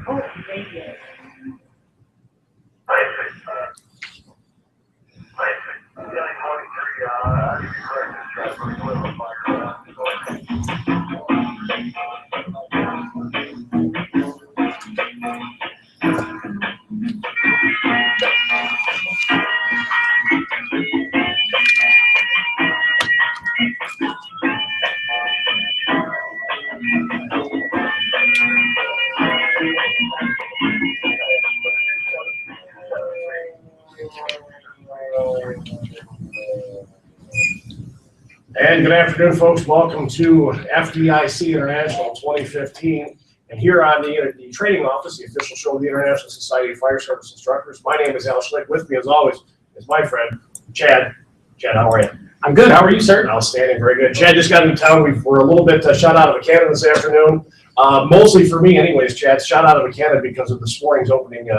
Oh, radio. And good afternoon, folks. Welcome to FDIC International 2015. And here on the training office, the official show of the International Society of Fire Service Instructors. My name is Al Schlick. With me, as always, is my friend, Chad. Chad, how are you? I'm good. How are you, sir? Outstanding. Very good. Chad just got into town. We're a little bit shot out of a cannon this afternoon. Mostly for me, anyways, Chad. Shot out of a cannon because of this morning's opening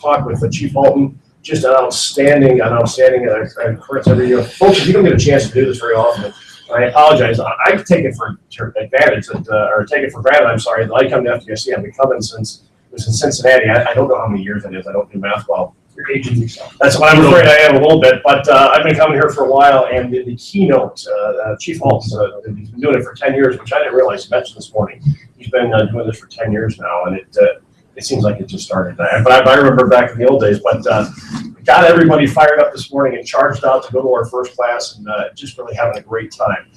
talk with Chief Halton. Just an outstanding occurrence every year. Folks, if you don't get a chance to do this very often, I apologize. I take it for advantage or take it for granted. I'm sorry. I come to FDIC. I've been coming since it was in Cincinnati. I don't know how many years it is. I don't do math well. You're aging yourself. That's what I'm afraid I am a little bit. But I've been coming here for a while, and the keynote, Chief Halton, he's been doing it for 10 years, which I didn't realize he mentioned this morning. He's been doing this for 10 years now, and it seems like it just started. But I remember back in the old days. But got everybody fired up this morning and charged out to go to our first class, and just really having a great time.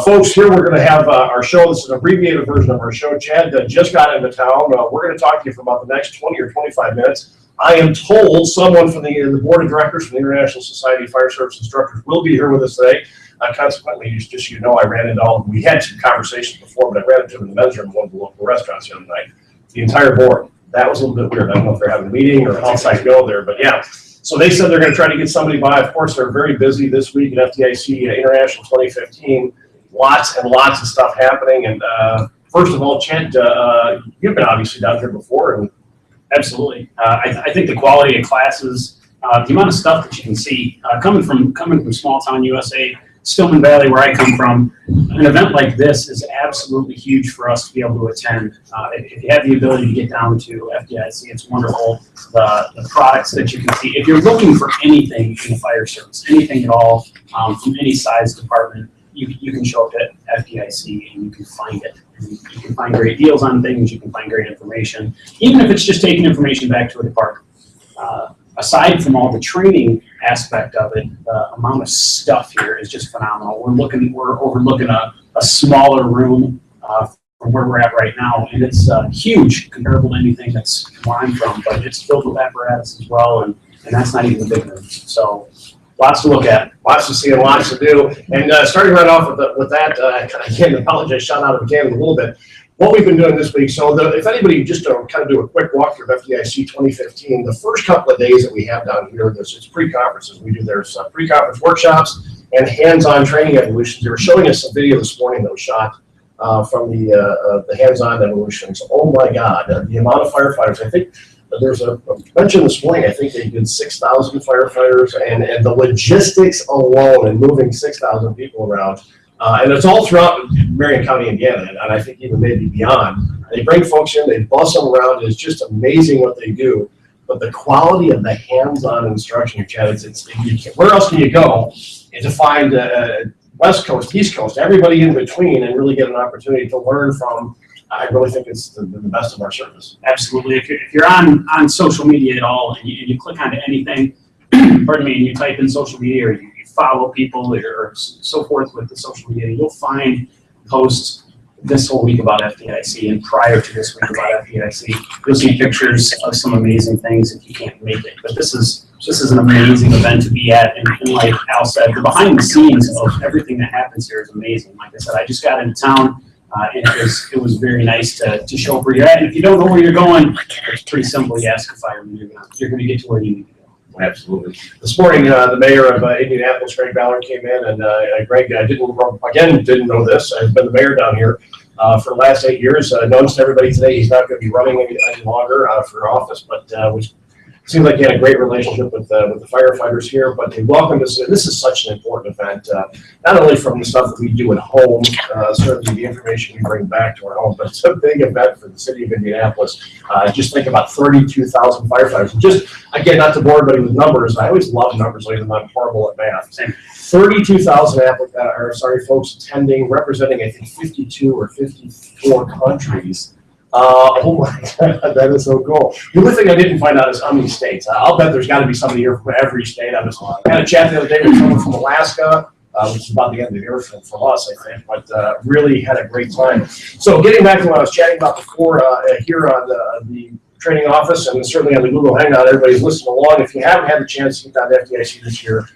Folks, here we're going to have our show. This is an abbreviated version of our show. Chad just got into town. We're going to talk to you for about the next 20 or 25 minutes. I am told someone from the board of directors from the International Society of Fire Service Instructors will be here with us today. Consequently, just so you know, I ran into all of them. We had some conversations before, but I ran into them in the men's room of one of the local restaurants the other night. The entire board. That was a little bit weird. I don't know if they're having a meeting or how else I go there, but yeah. So they said they're going to try to get somebody by. Of course, they're very busy this week at FDIC International 2015. Lots and lots of stuff happening. And first of all, Chad, you've been obviously down here before. And absolutely. I think the quality of classes, the amount of stuff that you can see, coming from small town USA, Stillman Valley, where I come from, an event like this is absolutely huge for us to be able to attend. If you have the ability to get down to FDIC, it's wonderful. The products that you can see. If you're looking for anything in the fire service, anything at all, from any size department, you can show up at FDIC and you can find it. You can find great deals on things. You can find great information, even if it's just taking information back to a department. Aside from all the training aspect of it, the amount of stuff here is just phenomenal. We're overlooking a smaller room from where we're at right now, and it's huge comparable to anything that's where I'm from, but it's filled with apparatus as well, and that's not even the big rooms. So lots to look at, lots to see, and lots to do. And starting right off with that, I can't apologize, shot out of a cannon a little bit. What we've been doing this week, so if anybody just to kind of do a quick walkthrough of FDIC 2015, the first couple of days that we have down here, it's pre-conferences. We do there's pre-conference workshops and hands-on training evolutions. They were showing us some video this morning that was shot from the hands-on evolutions. Oh my God, the amount of firefighters. I think there's a mention this morning, I think they did 6,000 firefighters, and the logistics alone and moving 6,000 people around. And it's all throughout Marion County, Indiana, and I think even maybe beyond. They bring folks in, they bus them around. It's just amazing what they do. But the quality of the hands-on instruction, Chad, where else can you go to find West Coast, East Coast, everybody in between, and really get an opportunity to learn from? I really think it's the best of our service. Absolutely. If you're on social media at all, and you click onto anything, pardon me, and you type in social media, or you follow people or so forth with the social media, you'll find posts this whole week about FDIC, and prior to this week about FDIC, you'll see pictures of some amazing things if you can't make it. But this is an amazing event to be at, and like Al said, the behind the scenes of everything that happens here is amazing. Like I said, I just got into town, and it was very nice to show up where you're at. And if you don't know where you're going, it's pretty simple. You ask a fireman, you're going to get to where you need to go. Absolutely. This morning, the mayor of Indianapolis, Greg Ballard, came in, and Greg didn't know this. I've been the mayor down here for the last 8 years. Noticed everybody today he's not going to be running any longer for office, but was seems like he had a great relationship with the firefighters here, but they welcomed us. This is such an important event, not only from the stuff that we do at home, certainly the information we bring back to our home, but it's a big event for the city of Indianapolis. Just think about 32,000 firefighters. And just, again, not to bore everybody with numbers. I always love numbers, even though I'm horrible at math. 32,000 folks attending, representing, I think, 52 or 54 countries. Oh my God, that is so cool. The only thing I didn't find out is how many states. I'll bet there's got to be somebody here from every state. I had a chat the other day with someone from Alaska, which is about the end of the year from us, I think, but really had a great time. So getting back to what I was chatting about before here on the training office, and certainly on the Google Hangout, everybody's listening along. If you haven't had the chance to get down to FDIC this year,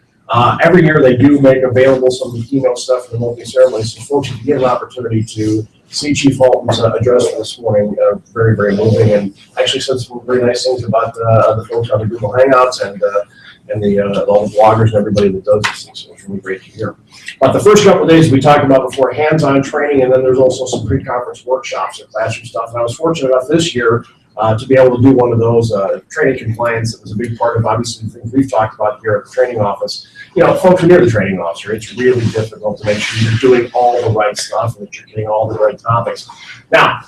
every year they do make available some of the keynote stuff for the multi-ceremony. So folks, if you get an opportunity to see Chief Halton's address this morning, very, very moving, and actually said some very nice things about the folks on the Google Hangouts and all the bloggers and everybody that does these things. So it's really great to hear. But the first couple of days we talked about before, hands-on training, and then there's also some pre-conference workshops or classroom stuff. And I was fortunate enough this year to be able to do one of those training compliance. That was a big part of, obviously, the things we've talked about here at the training office. You know, folks, when you're the training officer, it's really difficult to make sure you're doing all the right stuff and that you're getting all the right topics. Now,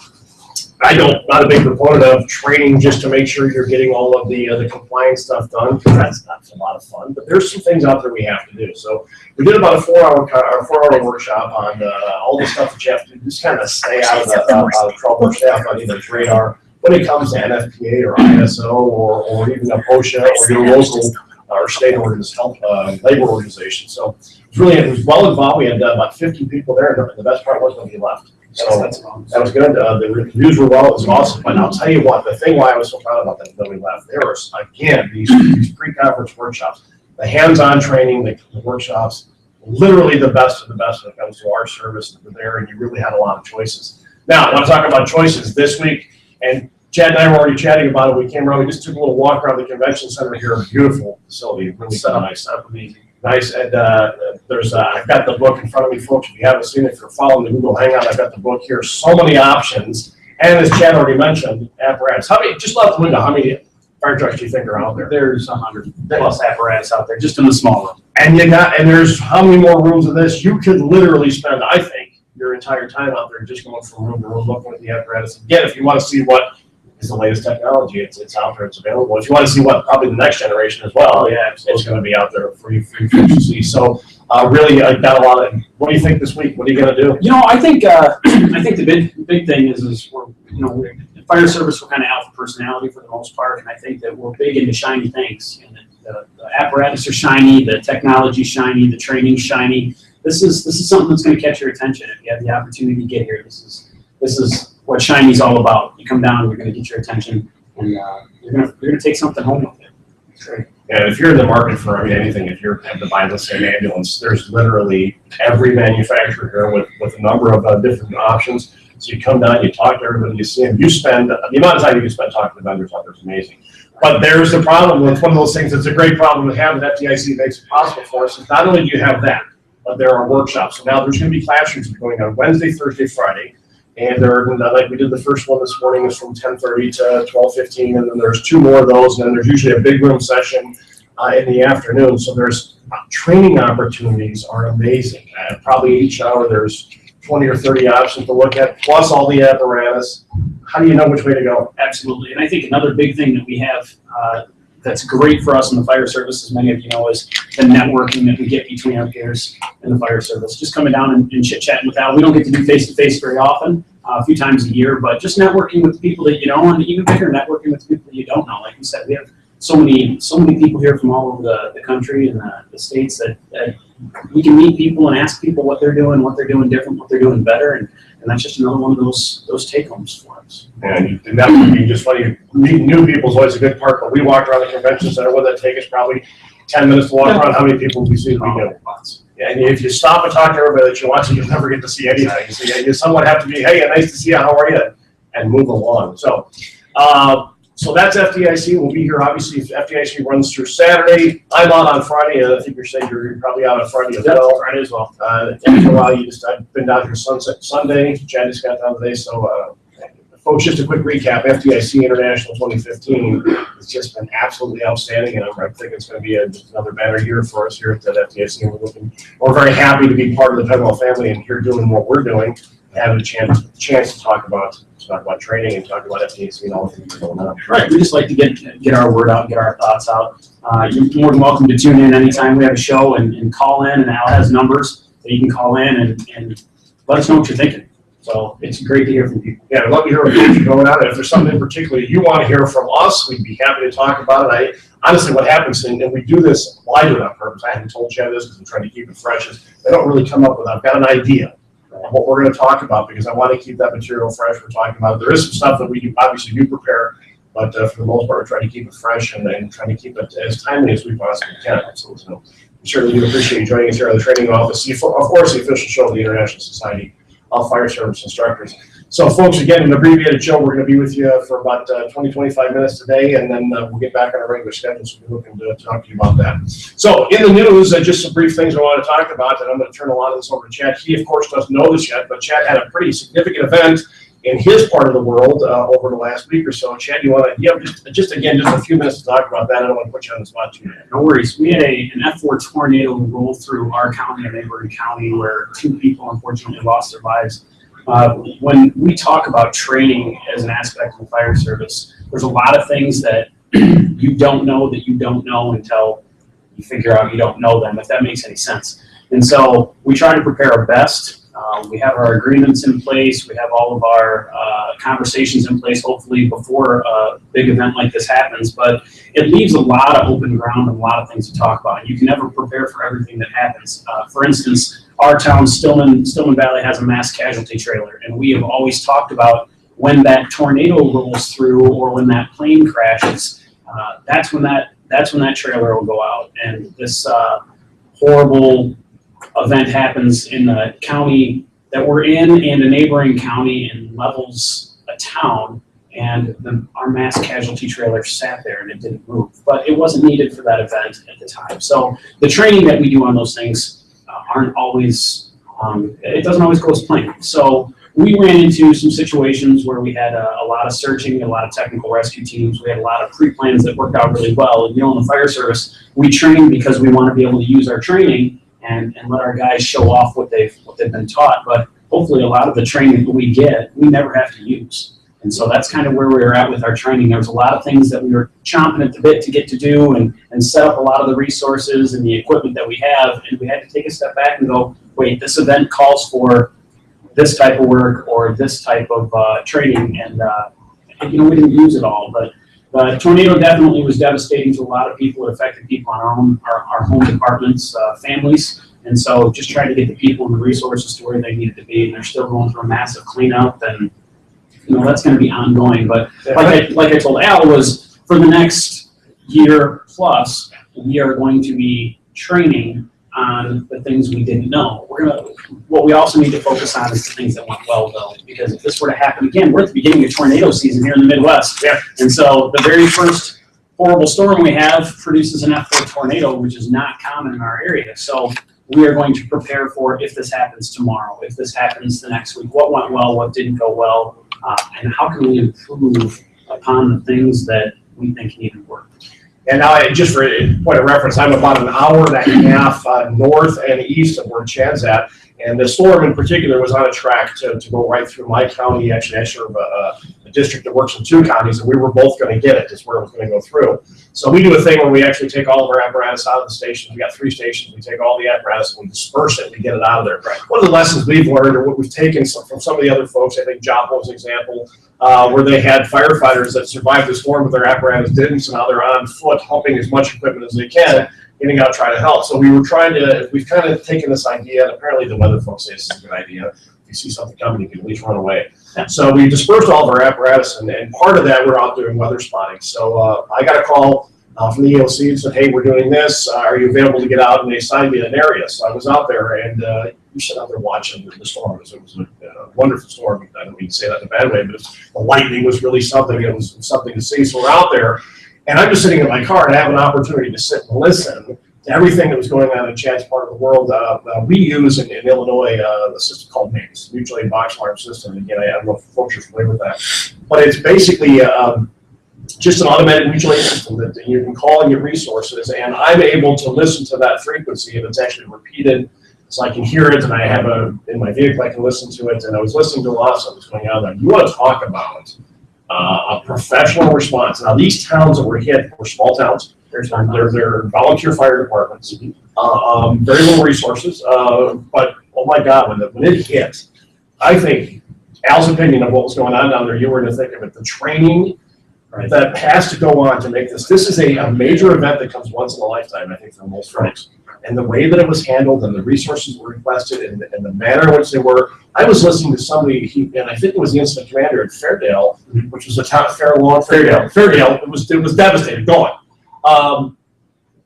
not a big proponent of training just to make sure you're getting all of the compliance stuff done, because that's not a lot of fun. But there's some things out there we have to do. So we did about a 4-hour workshop on all the stuff that you have to do, just kind of stay out of the trouble or stay out on either radar when it comes to NFPA or ISO or even a POSHA or your local or state labor organization. So it was well involved. We had about 50 people there, and the best part was when he left. So that was good. The reviews were well. It was awesome. But I'll tell you what, the thing why I was so proud about that when we left, there was, again, these pre-conference workshops, the hands-on training, the workshops, literally the best of the best when it comes to our service that were there, and you really had a lot of choices. Now, I want to talk about choices this week, and Chad and I were already chatting about it. We came around, we just took a little walk around the convention center here, a beautiful facility, really nice, amazing. Nice, and I've got the book in front of me, folks. If you haven't seen it, if you're following the Google Hangout, I've got the book here. So many options, and as Chad already mentioned, apparatus. Just out the window, how many fire trucks do you think are out there? There's 100 plus apparatus out there, just in the small room. And there's how many more rooms of this? You could literally spend, I think, your entire time out there just going from room to room, looking at the apparatus. Again, if you want to see what is the latest technology, it's out there, it's available. If you want to see what probably the next generation as well, it's going to be out there for you to see. So really, I got a lot of. What do you think this week? What are you going to do? I think the big thing is we're the fire service, we're kind of alpha personality for the most part, and I think that we're big into shiny things. And the apparatus are shiny, the technology's shiny, the training's shiny. This is something that's going to catch your attention if you have the opportunity to get here. This is what shiny's all about. You come down, you're going to get your attention, and you're going to take something home with you. Great. Yeah, if you're in the market for anything, if you're have to buy, let's say, an ambulance, there's literally every manufacturer here with a number of different options. So you come down, you talk to everybody, you see them. You spend the amount of time you can spend talking to vendors out there is amazing. But there's the problem. It's one of those things that's a great problem to have, that FDIC makes it possible for us. Is not only do you have that, but there are workshops. So now there's going to be classrooms going on Wednesday, Thursday, Friday. And they're, like we did the first one this morning, is from 10:30 to 12:15, and then there's 2 more of those, and then there's usually a big room session in the afternoon. So there's training opportunities are amazing. Probably each hour there's 20 or 30 options to look at, plus all the apparatus. How do you know which way to go? Absolutely, and I think another big thing that we have that's great for us in the fire service, as many of you know, is the networking that we get between our peers in the fire service. Just coming down and chit-chatting with Al. We don't get to do face-to-face very often, a few times a year, but just networking with the people that you know, and even bigger, networking with people that you don't know. Like you said, we have so many people here from all over the country and the states that we can meet people and ask people what they're doing different, what they're doing better, and that's just another one of those take-homes for us. And networking, just funny, meeting new people is always a good part, but we walked around the convention center. What did that take us? Probably 10 minutes to walk around. How many people we see? Yeah, and if you stop and talk to everybody that you want to, you'll never get to see anything. So you somewhat have to be, hey, nice to see you, how are you? And move along. So that's FDIC. We'll be here, obviously, if FDIC runs through Saturday. I'm out on Friday. I think you're saying you're probably out on Friday as well. Friday as well. After a while, I've been down here Sunday. Chad just got down today, so folks, just a quick recap. FDIC International 2015 has just been absolutely outstanding, and I think it's going to be just another banner year for us here at the FDIC. And we're very happy to be part of the Hoevelmann family and here doing what we're doing, having a chance to talk about training and talk about FDIC and all the things going on. Right. We just like to get our word out, get our thoughts out. You're more than welcome to tune in anytime we have a show and call in, and Al has numbers that you can call in and let us know what you're thinking. So it's great to hear from people. Yeah, I'd love to hear what you're going on. And if there's something in particular you want to hear from us, we'd be happy to talk about it. Honestly, what happens, and we do this, well, I do it on purpose. I haven't told Chad this because I'm trying to keep it fresh. Is they don't really come up with, I've got an idea of what we're going to talk about because I want to keep that material fresh. We're talking about, there is some stuff that we do, obviously do prepare, but for the most part, we're trying to keep it fresh and trying to keep it as timely as we possibly can. So we certainly do appreciate you joining us here on the training office. Of course, the official show of the International Society of Fire Service Instructors. So folks, again, an abbreviated show. We're going to be with you for about 20-25 minutes today, and then we'll get back on our regular schedule, so we're looking to talk to you about that. So in the news, just some brief things I want to talk about, and I'm going to turn a lot of this over to Chad. He, of course, doesn't know this yet, but Chad had a pretty significant event in his part of the world over the last week or so. Chad, you want to, just a few minutes to talk about that. I don't want to put you on the spot too much. No worries. We had an F4 tornado roll through our county and neighboring county where 2 people unfortunately lost their lives. When we talk about training as an aspect of the fire service, there's a lot of things that you don't know until you figure out you don't know them, if that makes any sense. And so we try to prepare our best. We have our agreements in place. We have all of our conversations in place, hopefully before a big event like this happens. But it leaves a lot of open ground and a lot of things to talk about. You can never prepare for everything that happens. For instance, our town, Stillman Valley, has a mass casualty trailer, and we have always talked about when that tornado rolls through or when that plane crashes. That's when that trailer will go out, and this horrible event happens in the county that we're in and a neighboring county and levels a town, and our mass casualty trailer sat there and it didn't move. But it wasn't needed for that event at the time. So the training that we do on those things aren't always, it doesn't always go as planned. So we ran into some situations where we had a lot of searching, a lot of technical rescue teams. We had a lot of pre-plans that worked out really well. And, in the fire service, we train because we want to be able to use our training and let our guys show off what they've been taught. But hopefully a lot of the training that we get, we never have to use. And so that's kind of where we were at with our training. There was a lot of things that we were chomping at the bit to get to do and set up a lot of the resources and the equipment that we have. And we had to take a step back and go, wait, this event calls for this type of work or this type of training. And we didn't use it all. But the tornado definitely was devastating to a lot of people. It affected people on our home departments, families. And so just trying to get the people and the resources to where they needed to be. And they're still going through a massive cleanup, and that's going to be ongoing. But like I told Al, was for the next year plus, we are going to be training on the things we didn't know. What we also need to focus on is the things that went well, though, because if this were to happen again, we're at the beginning of tornado season here in the Midwest. Yeah. And so the very first horrible storm we have produces an F4 tornado, which is not common in our area. So we are going to prepare for if this happens tomorrow, if this happens the next week, what went well, what didn't go well, and how can we improve upon the things that we think need to work. And now, just for a point of reference, I'm about an hour and a half north and east of where Chad's at. And the storm in particular was on a track to go right through my county. Actually, I serve a district that works in 2 counties, and we were both going to get it. That's where it was going to go through. So we do a thing where we actually take all of our apparatus out of the station. We got 3 stations. We take all the apparatus and we disperse it. We get it out of there. Right. One of the lessons we've learned, or what we've taken from some of the other folks, I think Job was an example, where they had firefighters that survived the storm, but their apparatus didn't. So now they're on foot, humping as much equipment as they can, getting out trying to help. So we've kind of taken this idea, and apparently the weather folks say this is a good idea. If you see something coming, you can at least run away. So we dispersed all of our apparatus, and part of that, we're out doing weather spotting. So I got a call from the EOC and said, hey, we're doing this. Are you available to get out? And they assigned me an area. So I was out there, and we sat out there watching the storm. It was a wonderful storm. I don't mean to say that in a bad way, but the lightning was really something. It was something to see. So we're out there. And I'm just sitting in my car and I have an opportunity to sit and listen everything that was going on in Chad's part of the world. We use in Illinois a system called MACE, mutually box alarm system. Again, I don't know if folks are familiar with that, but it's basically just an automatic mutual aid system that you can call and get resources, and I'm able to listen to that frequency, and it's actually repeated, so I can hear it, and I have in my vehicle, I can listen to it, and I was listening to a lot of stuff that's going on there. You want to talk about a professional response. Now, these towns that were hit were small towns. They're volunteer fire departments, very little resources, but oh my God, when it hit, I think Al's opinion of what was going on down there, you were to think of it, the training that has to go on to make this is a major event that comes once in a lifetime, I think, for most folks. And the way that it was handled and the resources were requested and the manner in which they were. I was listening to somebody, and I think it was the incident commander at Fairdale, which was a town, Fairdale. It was devastating, gone.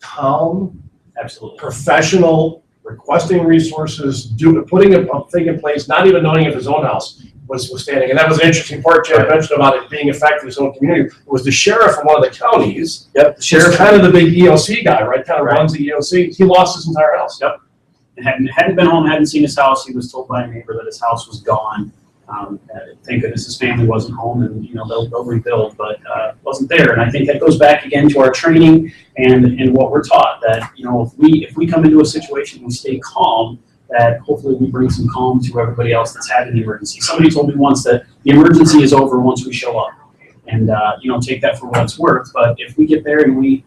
Calm, Absolutely. professional, requesting resources, putting a thing in place, not even knowing if his own house was standing. And that was an interesting part Chad mentioned about it being affected in his own community. It was the sheriff from one of the counties. Yep. The sheriff, kind of the big EOC guy, right? Kind of runs the EOC. He lost his entire house. Yep. And hadn't been home, hadn't seen his house. He was told by a neighbor that his house was gone. Thank goodness his family wasn't home, and they'll rebuild, but wasn't there. And I think that goes back again to our training and what we're taught, that if we come into a situation and we stay calm, that hopefully we bring some calm to everybody else that's had an emergency. Somebody told me once that the emergency is over once we show up, and take that for what it's worth. But if we get there and we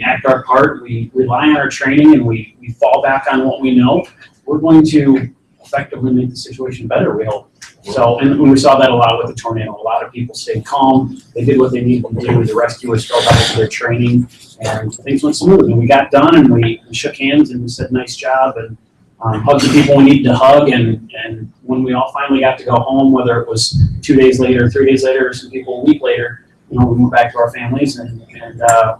act our part, we rely on our training, and we fall back on what we know, we're going to effectively make the situation better, we hope. So, and we saw that a lot with the tornado. A lot of people stayed calm. They did what they needed to do. The rescuers fell back to their training, and things went smooth. And we got done, and we shook hands, and we said, "Nice job," and hugged the people we needed to hug. And when we all finally got to go home, whether it was 2 days later, 3 days later, or some people a week later, we went back to our families, and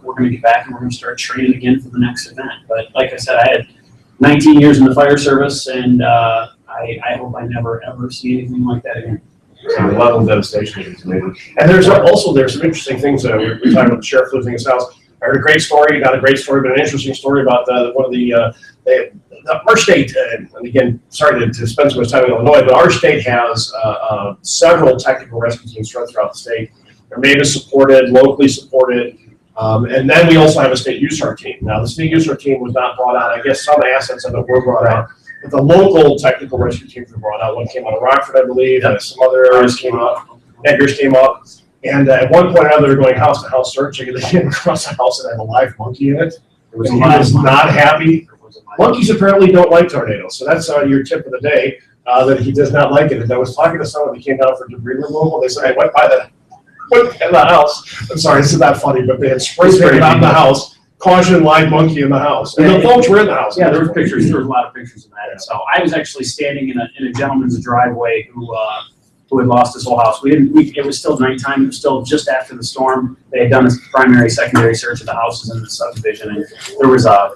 we're going to get back, and we're going to start training again for the next event. But like I said, I had 19 years in the fire service, and I hope I never, ever see anything like that again. So the level of devastation is amazing. And there's some interesting things. We were talking about the sheriff losing his house. I heard a great story, not a great story, but an interesting story about one of our state, and again, sorry to spend so much time in Illinois, but our state has several technical rescue teams throughout the state. They're maybe supported, locally supported, and then we also have a state USAR team. Now, the state USAR team was not brought out. I guess some assets of it were brought out. But the local technical rescue teams were brought out. One came out of Rockford, I believe, and some other areas came up. Edgar's came up. And at one point or another, they were going house to house searching, and they came across a house that had a live monkey in it. He was not happy. Monkeys apparently don't like tornadoes, so that's your tip of the day, that he does not like it. And I was talking to someone that came down for debris removal. They said, I went by the house. I'm sorry, this is not funny, but they had spray painted on the house. Caution, live monkey in the house. And the folks were in the house. Yeah, there were pictures. There was a lot of pictures of that. Yeah. So I was actually standing in a gentleman's driveway who had lost his whole house. It was still nighttime. It was still just after the storm. They had done a primary, secondary search of the houses in the subdivision, and there was a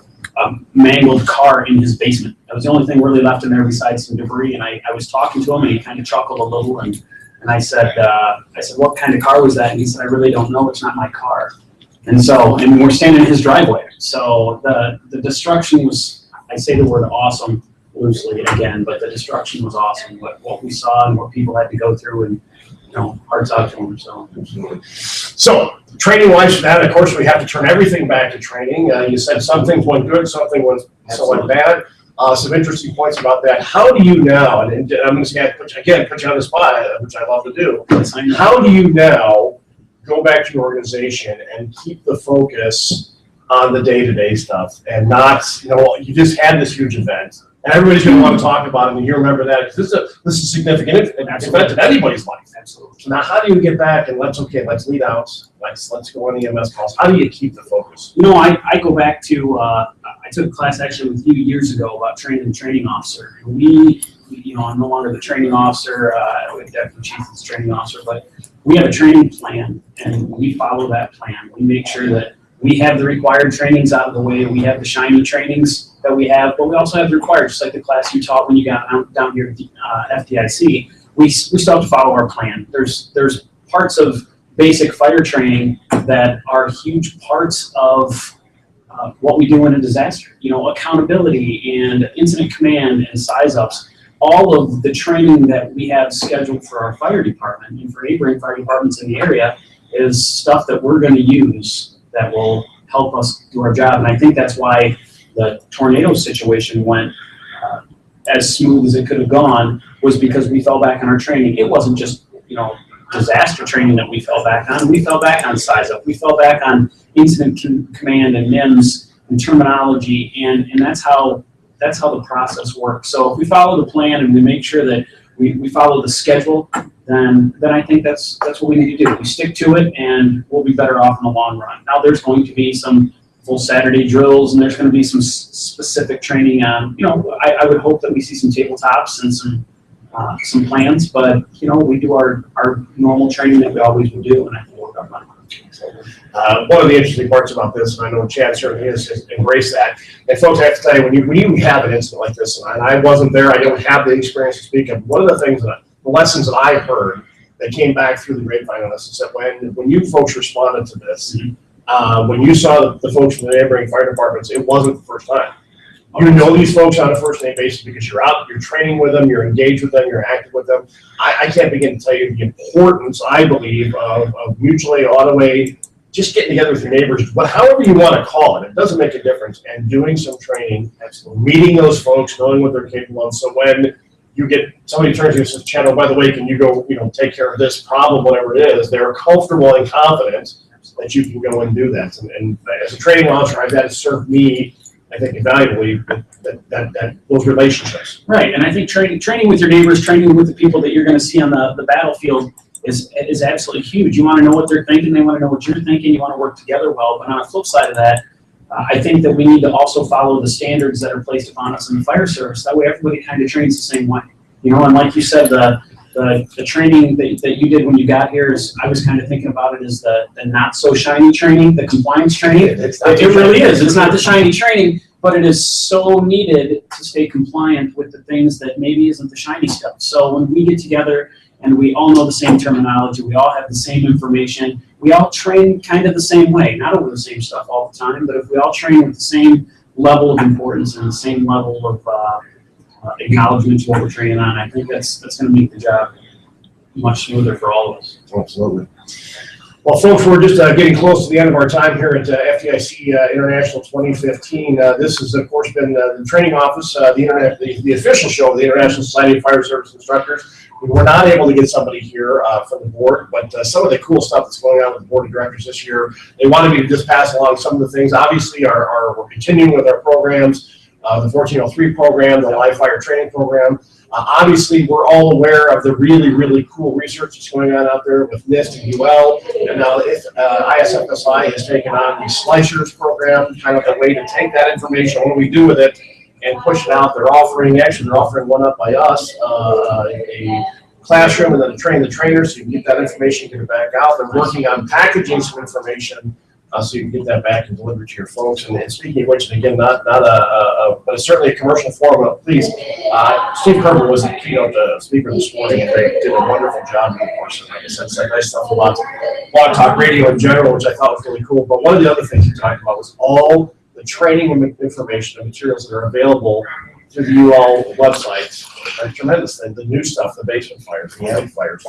mangled car in his basement. That was the only thing really left in there besides some debris. And I was talking to him, and he kind of chuckled a little, and I said, what kind of car was that? And he said, I really don't know. It's not my car. And we're standing in his driveway. So the destruction was, I say the word awesome loosely again, but the destruction was awesome. What we saw and what people had to go through, and hearts out to them. So absolutely. So training wise for that, of course, we have to turn everything back to training. You said some things went good, something went somewhat bad. Some interesting points about that. How do you now, and I'm going to put you on the spot, which I love to do. How do you now go back to your organization and keep the focus on the day-to-day stuff, and not, you just had this huge event, and everybody's going to want to talk about it, and you remember that, because this is a significant event in anybody's life. Absolutely. So now how do you get back and let's lead out, let's go on EMS calls. How do you keep the focus? I go back to, I took a class actually with you years ago about training the training officer. And I'm no longer the training officer, with Deputy Chief as training officer, but we have a training plan, and we follow that plan. We make sure that we have the required trainings out of the way. We have the shiny trainings that we have, but we also have the required, just like the class you taught when you got down here at FDIC. We still have to follow our plan. There's parts of basic fire training that are huge parts of what we do in a disaster, accountability and incident command and size ups. All of the training that we have scheduled for our fire department and for neighboring fire departments in the area is stuff that we're going to use that will help us do our job. And I think that's why the tornado situation went as smooth as it could have gone, was because we fell back on our training. It wasn't just, disaster training that we fell back on. We fell back on size up. We fell back on incident command and NIMS and terminology, and that's how the process works. So if we follow the plan and we make sure that we follow the schedule, then I think that's what we need to do. We stick to it, and we'll be better off in the long run. Now there's going to be some full Saturday drills, and there's going to be some specific training on. I would hope that we see some tabletops and some plans, but we do our normal training that we always would do, and I think we'll work on it. One of the interesting parts about this, and I know Chad certainly has embraced that, and folks, I have to tell you, when you have an incident like this, and I wasn't there, I don't have the experience to speak of, one of the things the lessons that I heard that came back through the grapevine on this is that when you folks responded to this, when you saw the folks from the neighboring fire departments, it wasn't the first time. You know these folks on a first name basis because you're out, you're training with them, you're engaged with them, you're active with them. I can't begin to tell you the importance, I believe, of mutual aid, auto aid, just getting together with your neighbors, but however you want to call it, it doesn't make a difference. And doing some training, meeting those folks, knowing what they're capable of. So when you get somebody turns to you and says, Chad, oh, by the way, can you go, take care of this problem, whatever it is, they're comfortable and confident that you can go and do that. And as a training officer, that has served me, I think, invaluably, that those relationships. Right, and I think training with your neighbors, training with the people that you're going to see on the battlefield is absolutely huge. You want to know what they're thinking, they want to know what you're thinking, you want to work together well. But on the flip side of that, I think that we need to also follow the standards that are placed upon us in the fire service. That way everybody kind of trains the same way. And like you said, the training that you did when you got here is, I was kind of thinking about it as the not so shiny training, the compliance training. It really is. It's not the shiny training, but it is so needed to stay compliant with the things that maybe isn't the shiny stuff. So when we get together and we all know the same terminology, we all have the same information, we all train kind of the same way, not over the same stuff all the time, but if we all train with the same level of importance and the same level of acknowledgement to what we're training on, I think that's going to make the job much smoother for all of us. Absolutely. Well, folks, we're just getting close to the end of our time here at FDIC International 2015. This has, of course, been the training office, the official show of the International Society of Fire Service Instructors. We were not able to get somebody here from the board, but some of the cool stuff that's going on with the board of directors this year, they wanted me to just pass along some of the things. Obviously, we're continuing with our programs, the 1403 program, the live fire training program. Obviously, we're all aware of the really, really cool research that's going on out there with NIST and UL, and now ISFSI has taken on the Slicers program, kind of a way to take that information, what do we do with it, and push it out. They're offering one up by us, a classroom, and then to train the trainers so you can get that information, get it back out. They're working on packaging some information so you can get that back and deliver it to your folks. And speaking of which, again, not but it's certainly a commercial forum. Please, Steve Kerber was the keynote speaker this morning, and they did a wonderful job. Of course, and like I said, said nice stuff about Blog Talk Radio in general, which I thought was really cool. But one of the other things he talked about was all the training and information and materials that are available through the UL website. Are tremendous. And the new stuff, the basement fires, the alley fires,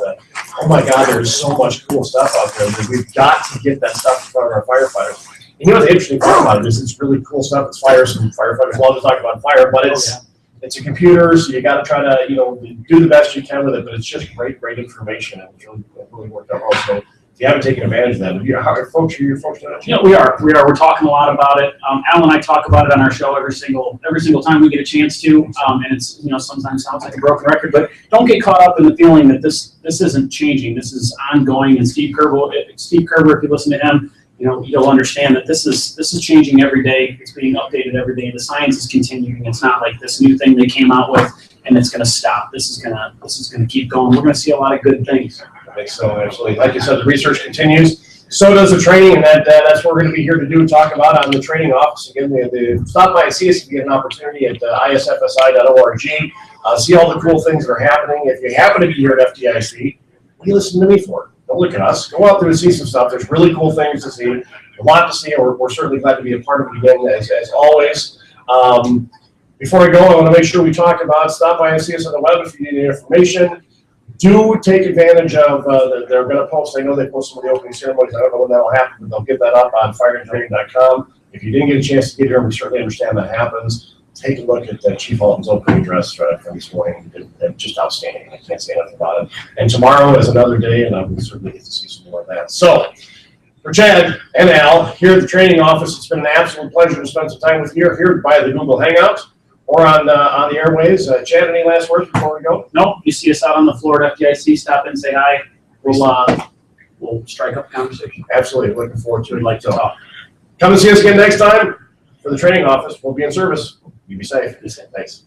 oh my God, there's so much cool stuff out there. We've got to get that stuff in front of our firefighters. And the interesting part about it is it's really cool stuff. It's fires, and firefighters love to talk about fire, but it's a computer, so you got to try to do the best you can with it. But it's just great information, and it's really worked out well. So if you haven't taken advantage of that, how are folks doing that? Yeah, we are. We're talking a lot about it. Al and I talk about it on our show every single time we get a chance to. And it's sometimes sounds like a broken record, but don't get caught up in the feeling that this isn't changing. This is ongoing. And Steve Kerber, if you listen to him, you'll understand that this is changing every day. It's being updated every day. The science is continuing. It's not like this new thing they came out with and it's going to stop. This is going to keep going. We're going to see a lot of good things. So absolutely, like you said, the research continues. So does the training, and that's what we're going to be here to do and talk about on the training office. Again, stop by and see us if you get an opportunity at isfsi.org. See all the cool things that are happening. If you happen to be here at FDIC, what are you listening to me for? don't look at us. Go out there and see some stuff. There's really cool things to see, a lot to see, and we're certainly glad to be a part of it again, as always. Before I go, I want to make sure we talk about, stop by and see us on the web if you need any information. Do take advantage of, they're going to post, I know they post some of the opening ceremonies. I don't know when that'll happen, but they'll get that up on firetraining.com. If you didn't get a chance to get here, we certainly understand that happens. Take a look at Chief Halton's opening address from this morning. It's just outstanding. I can't say enough about it. And tomorrow is another day, and I will certainly get to see some more of that. So, for Chad and Al, here at the training office, it's been an absolute pleasure to spend some time with you here by the Google Hangout or on the airways. Chad, any last words before we go? No, you see us out on the floor at FDIC, stop in, say hi. We'll strike up a conversation. Absolutely. Looking forward to it. We'd like to talk. Come and see us again next time for the training office. We'll be in service. You be safe. Thanks.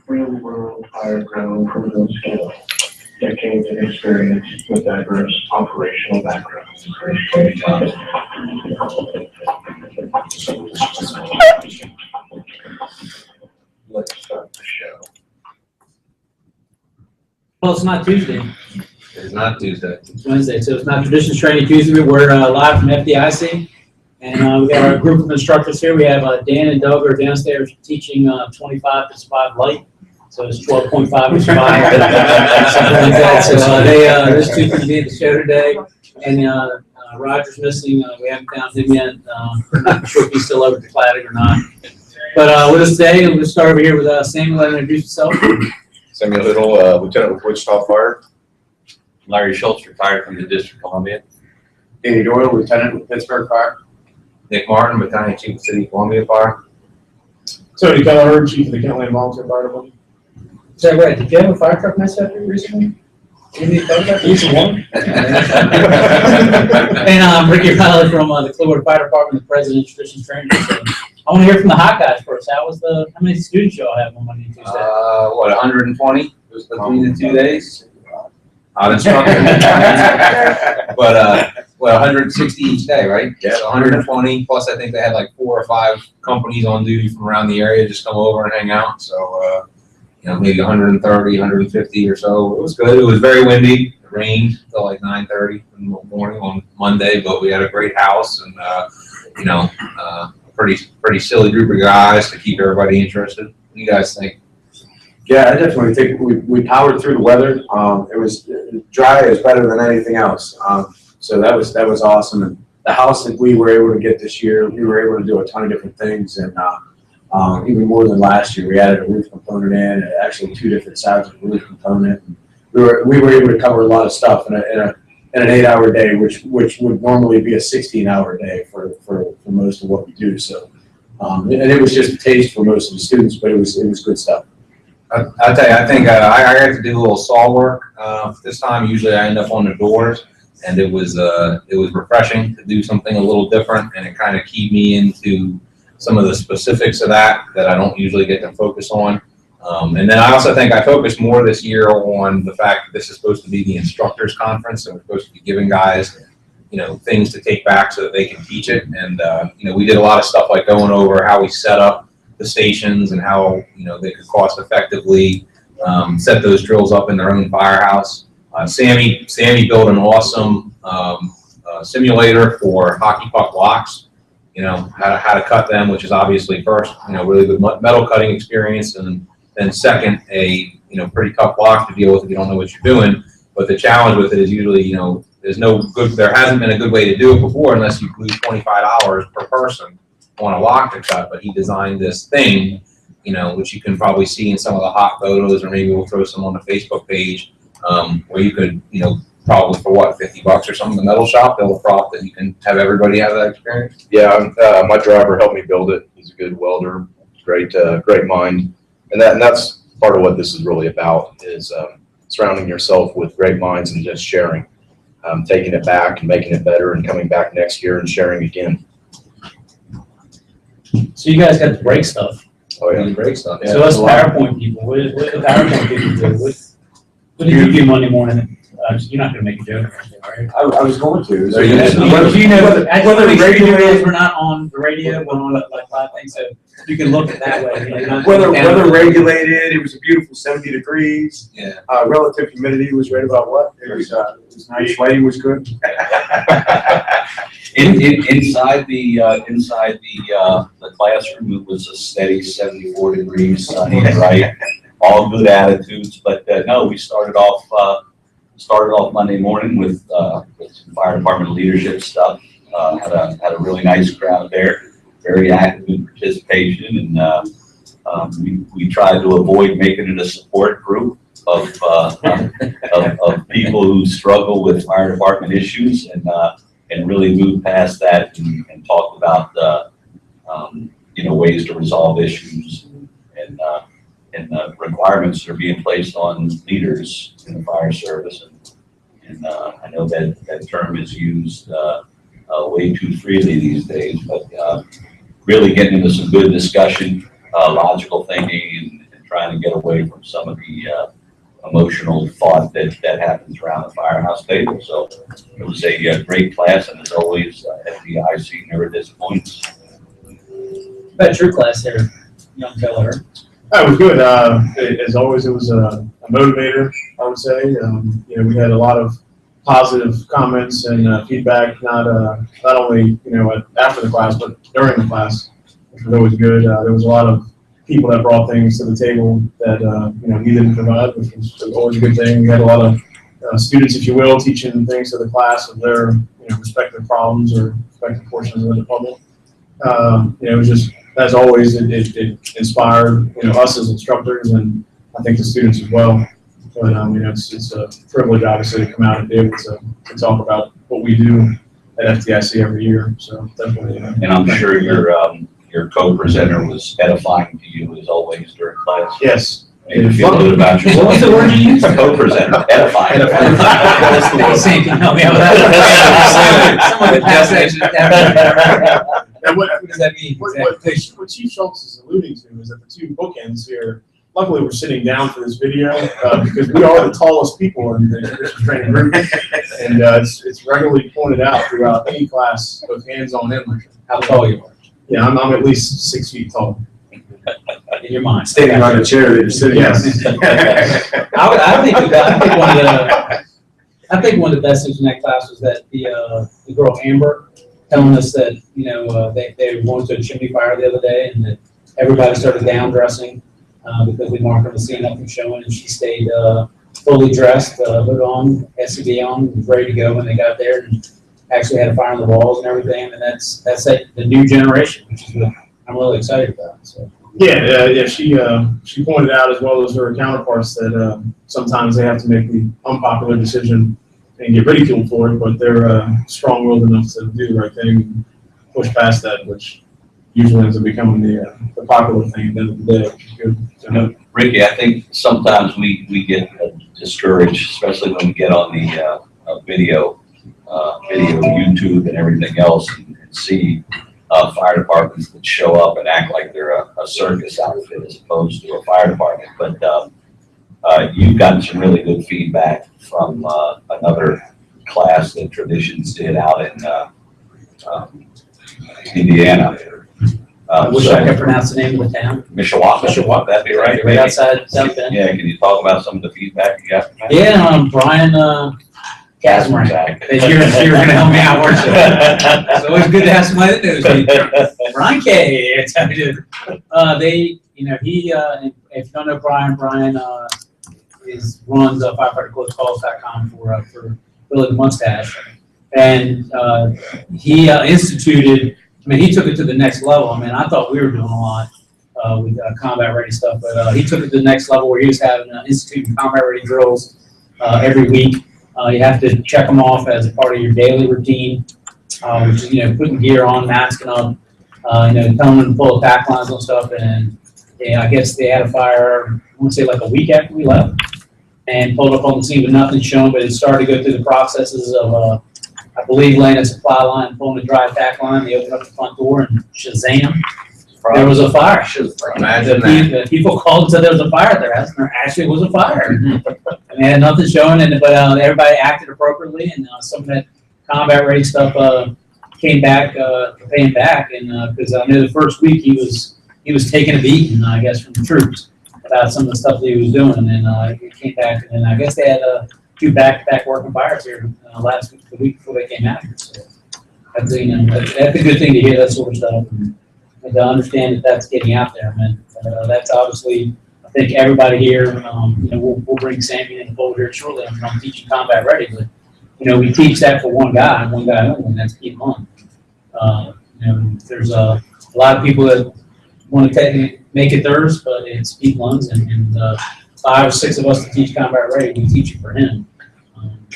Real-world, higher-ground criminal skill, decades of experience with diverse operational backgrounds. Let's start the show. Well, it's not Tuesday. It's not Tuesday. It's Wednesday, so it's not Traditions Training Tuesday. We're live from FDIC, and we got our group of instructors here. We have Dan and Doug are downstairs teaching 25 to survive light. So it's 12.5 to survive. Something like that. So those two can be at the show today. And Roger's missing. We haven't found him yet. I'm not sure if he's still over at Cladding or not. But with us today, we'll start over here with Samuel. Introduce yourself. Samuel Little, Lieutenant with Wichita Fire. Larry Schultz, retired from the District of Columbia. Danny Doyle, Lieutenant with Pittsburgh Fire. Nick Martin, Battalion Chief of City of Columbia Fire. Tony Keller, Chief of the Kentland Volunteer Fire Department. Is that right? Did you have a fire truck mess up here recently? Easy one. And Ricky Riley from the Clearwater Fire Department, the President of Traditions Training. So I want to hear from the hot guys first. How many students y'all have on Monday and Tuesday? 120 between the 2 days? Not instructor. But, 160 each day, right? Yeah. So 120, plus I think they had like 4 or 5 companies on duty from around the area just come over and hang out. So, maybe 130, 150 or so. It was good. It was very windy. It rained till like 9:30 in the morning on Monday, but we had a great house and, a pretty silly group of guys to keep everybody interested. What do you guys think? Yeah, I definitely think we powered through the weather. It was dry is better than anything else. So that was awesome. And the house that we were able to get this year, we were able to do a ton of different things, and even more than last year. We added a roof component in, actually 2 different sides of the roof component. And we were able to cover a lot of stuff in an 8-hour day, which would normally be a 16-hour day for most of what we do. So, and it was just a taste for most of the students, but it was good stuff. I'll tell you, I think I got to do a little saw work this time. Usually I end up on the doors, and it was refreshing to do something a little different, and it kind of keyed me into some of the specifics of that I don't usually get to focus on. And then I also think I focused more this year on the fact that this is supposed to be the instructors conference, and we're supposed to be giving guys, things to take back so that they can teach it. And, we did a lot of stuff like going over how we set up the stations and how, they could cost effectively set those drills up in their own firehouse. Sammy built an awesome simulator for hockey puck blocks, how to cut them, which is obviously first, really good metal cutting experience, and then second, a pretty tough block to deal with if you don't know what you're doing. But the challenge with it is usually, there hasn't been a good way to do it before unless you glue $25 per person on a lock to cut. But he designed this thing, which you can probably see in some of the hot photos, or maybe we'll throw some on the Facebook page, where you could, probably for what, $50 or something, the metal shop, build a prop that you can have everybody have that experience. Yeah, my driver helped me build it. He's a good welder, great mind. And that's part of what this is really about, is surrounding yourself with great minds and just sharing, taking it back and making it better, and coming back next year and sharing again. So you guys got the break stuff. Oh yeah, great stuff. So us PowerPoint people, what do the PowerPoint people do? What do you do Monday morning? You're not going to make a joke, right? I was going to. So whether regulators were not on the radio, but on like 5 things, so you can look at that way. Weather regulated. It was a beautiful 70 degrees. Yeah. Relative humidity was right about what? It was nice. Lighting was good. Inside the classroom, it was a steady 74 degrees, sunny and bright, all good attitudes. But no, we started off Monday morning with some fire department leadership stuff. Had a really nice crowd there, very active in participation, and we tried to avoid making it a support group of people who struggle with fire department issues, and really moved past that and talked about ways to resolve issues and requirements that are being placed on leaders in the fire service. And I know that term is used way too freely these days, but really getting into some good discussion, logical thinking, and trying to get away from some of the emotional thought that happens around the firehouse table. So it was a great class, and as always, FDIC never disappoints. About your class there, young fella. It was good. As always, it was a motivator, I would say. We had a lot of positive comments and feedback, not only after the class, but during the class, which was always good. There was a lot of people that brought things to the table that we didn't provide, which was always a good thing. We had a lot of students, if you will, teaching things to the class of their respective problems or respective portions of the puzzle. It was just, as always, it inspired us as instructors, and I think the students as well. But it's a privilege, obviously, to come out and be able to talk about what we do at FDIC every year. So definitely. And I'm sure your co-presenter was edifying to you as always during class. Yes. Made you feel good about yourself. What was the word you used? Co-presenter, edifying. Same can help me out with that. Someone could pass that. And what What does that mean? what Chief Schultz is alluding to is that the two bookends here, luckily we're sitting down for this video, because we are the tallest people in the traditions training group. And it's regularly pointed out throughout any class, both hands-on and lecture. How tall you are, Yeah, I'm at least 6 feet tall. in your mind. Standing on the chair that you're sitting on. Yes. I think one of the best things in that class was that the girl Amber telling us that, you know, they went to a chimney fire the other day and that everybody started down dressing because we weren't going to see nothing showing, and she stayed fully dressed, hood on, SCB on, was ready to go when they got there, and actually had a fire on the walls and everything. And that's the new generation, which is what I'm really excited about. So. Yeah. She pointed out, as well as her counterparts, that sometimes they have to make the unpopular decision and get ridiculed for it, but they're strong-willed enough to do the right thing and push past that, which usually ends up becoming the popular thing at the end of the day, which is good. So, Ricky, I think sometimes we get discouraged, especially when we get on the video, YouTube and everything else, and see fire departments that show up and act like they're a circus outfit as opposed to a fire department. But you've gotten some really good feedback from another class that Traditions did out in Indiana. I wish I could pronounce the name of the town. Mishawaka, that'd be right. Right outside South Bend. Yeah, can you talk about some of the feedback you got from that? Yeah, Brian Kazmarek. You're going to help me out, weren't you? It's always good to have somebody that knows me. Brian K. I tell you. He, if you don't know Brian runs firefighterclosecalls.com for Billy the Mustache. And he instituted, he took it to the next level. I thought we were doing a lot with combat ready stuff, but he took it to the next level where he was having instituting combat ready drills every week. You have to check them off as a part of your daily routine, which is, putting gear on, masking up, telling them to pull attack lines and stuff. And I guess they had a fire, I want to say like a week after we left, and pulled up on the scene with nothing shown, but it started to go through the processes of, I believe, laying a supply line, pulling a dry attack line. They opened up the front door and shazam, there was a fire. Imagine that. People called and said there was a fire at their house, and there actually was a fire. And they had nothing showing, but everybody acted appropriately, and some of that combat ready stuff came back to pay him back. And because I knew the first week he was taking a beating, I guess, from the troops about some of the stuff that he was doing, and then he came back, and then I guess they had 2 back-to-back working fires here last week, the week before they came out here. So that's a good thing to hear, that sort of stuff, and to understand that that's getting out there. That's obviously, I think everybody here, we'll bring Sammy in the fold here shortly. I'm teaching combat ready, but we teach that for one guy only, and that's Keith Munn. There's a lot of people that want to make it theirs, but it's Pete Lund's, and 5 or 6 of us to teach combat ready. We teach it for him.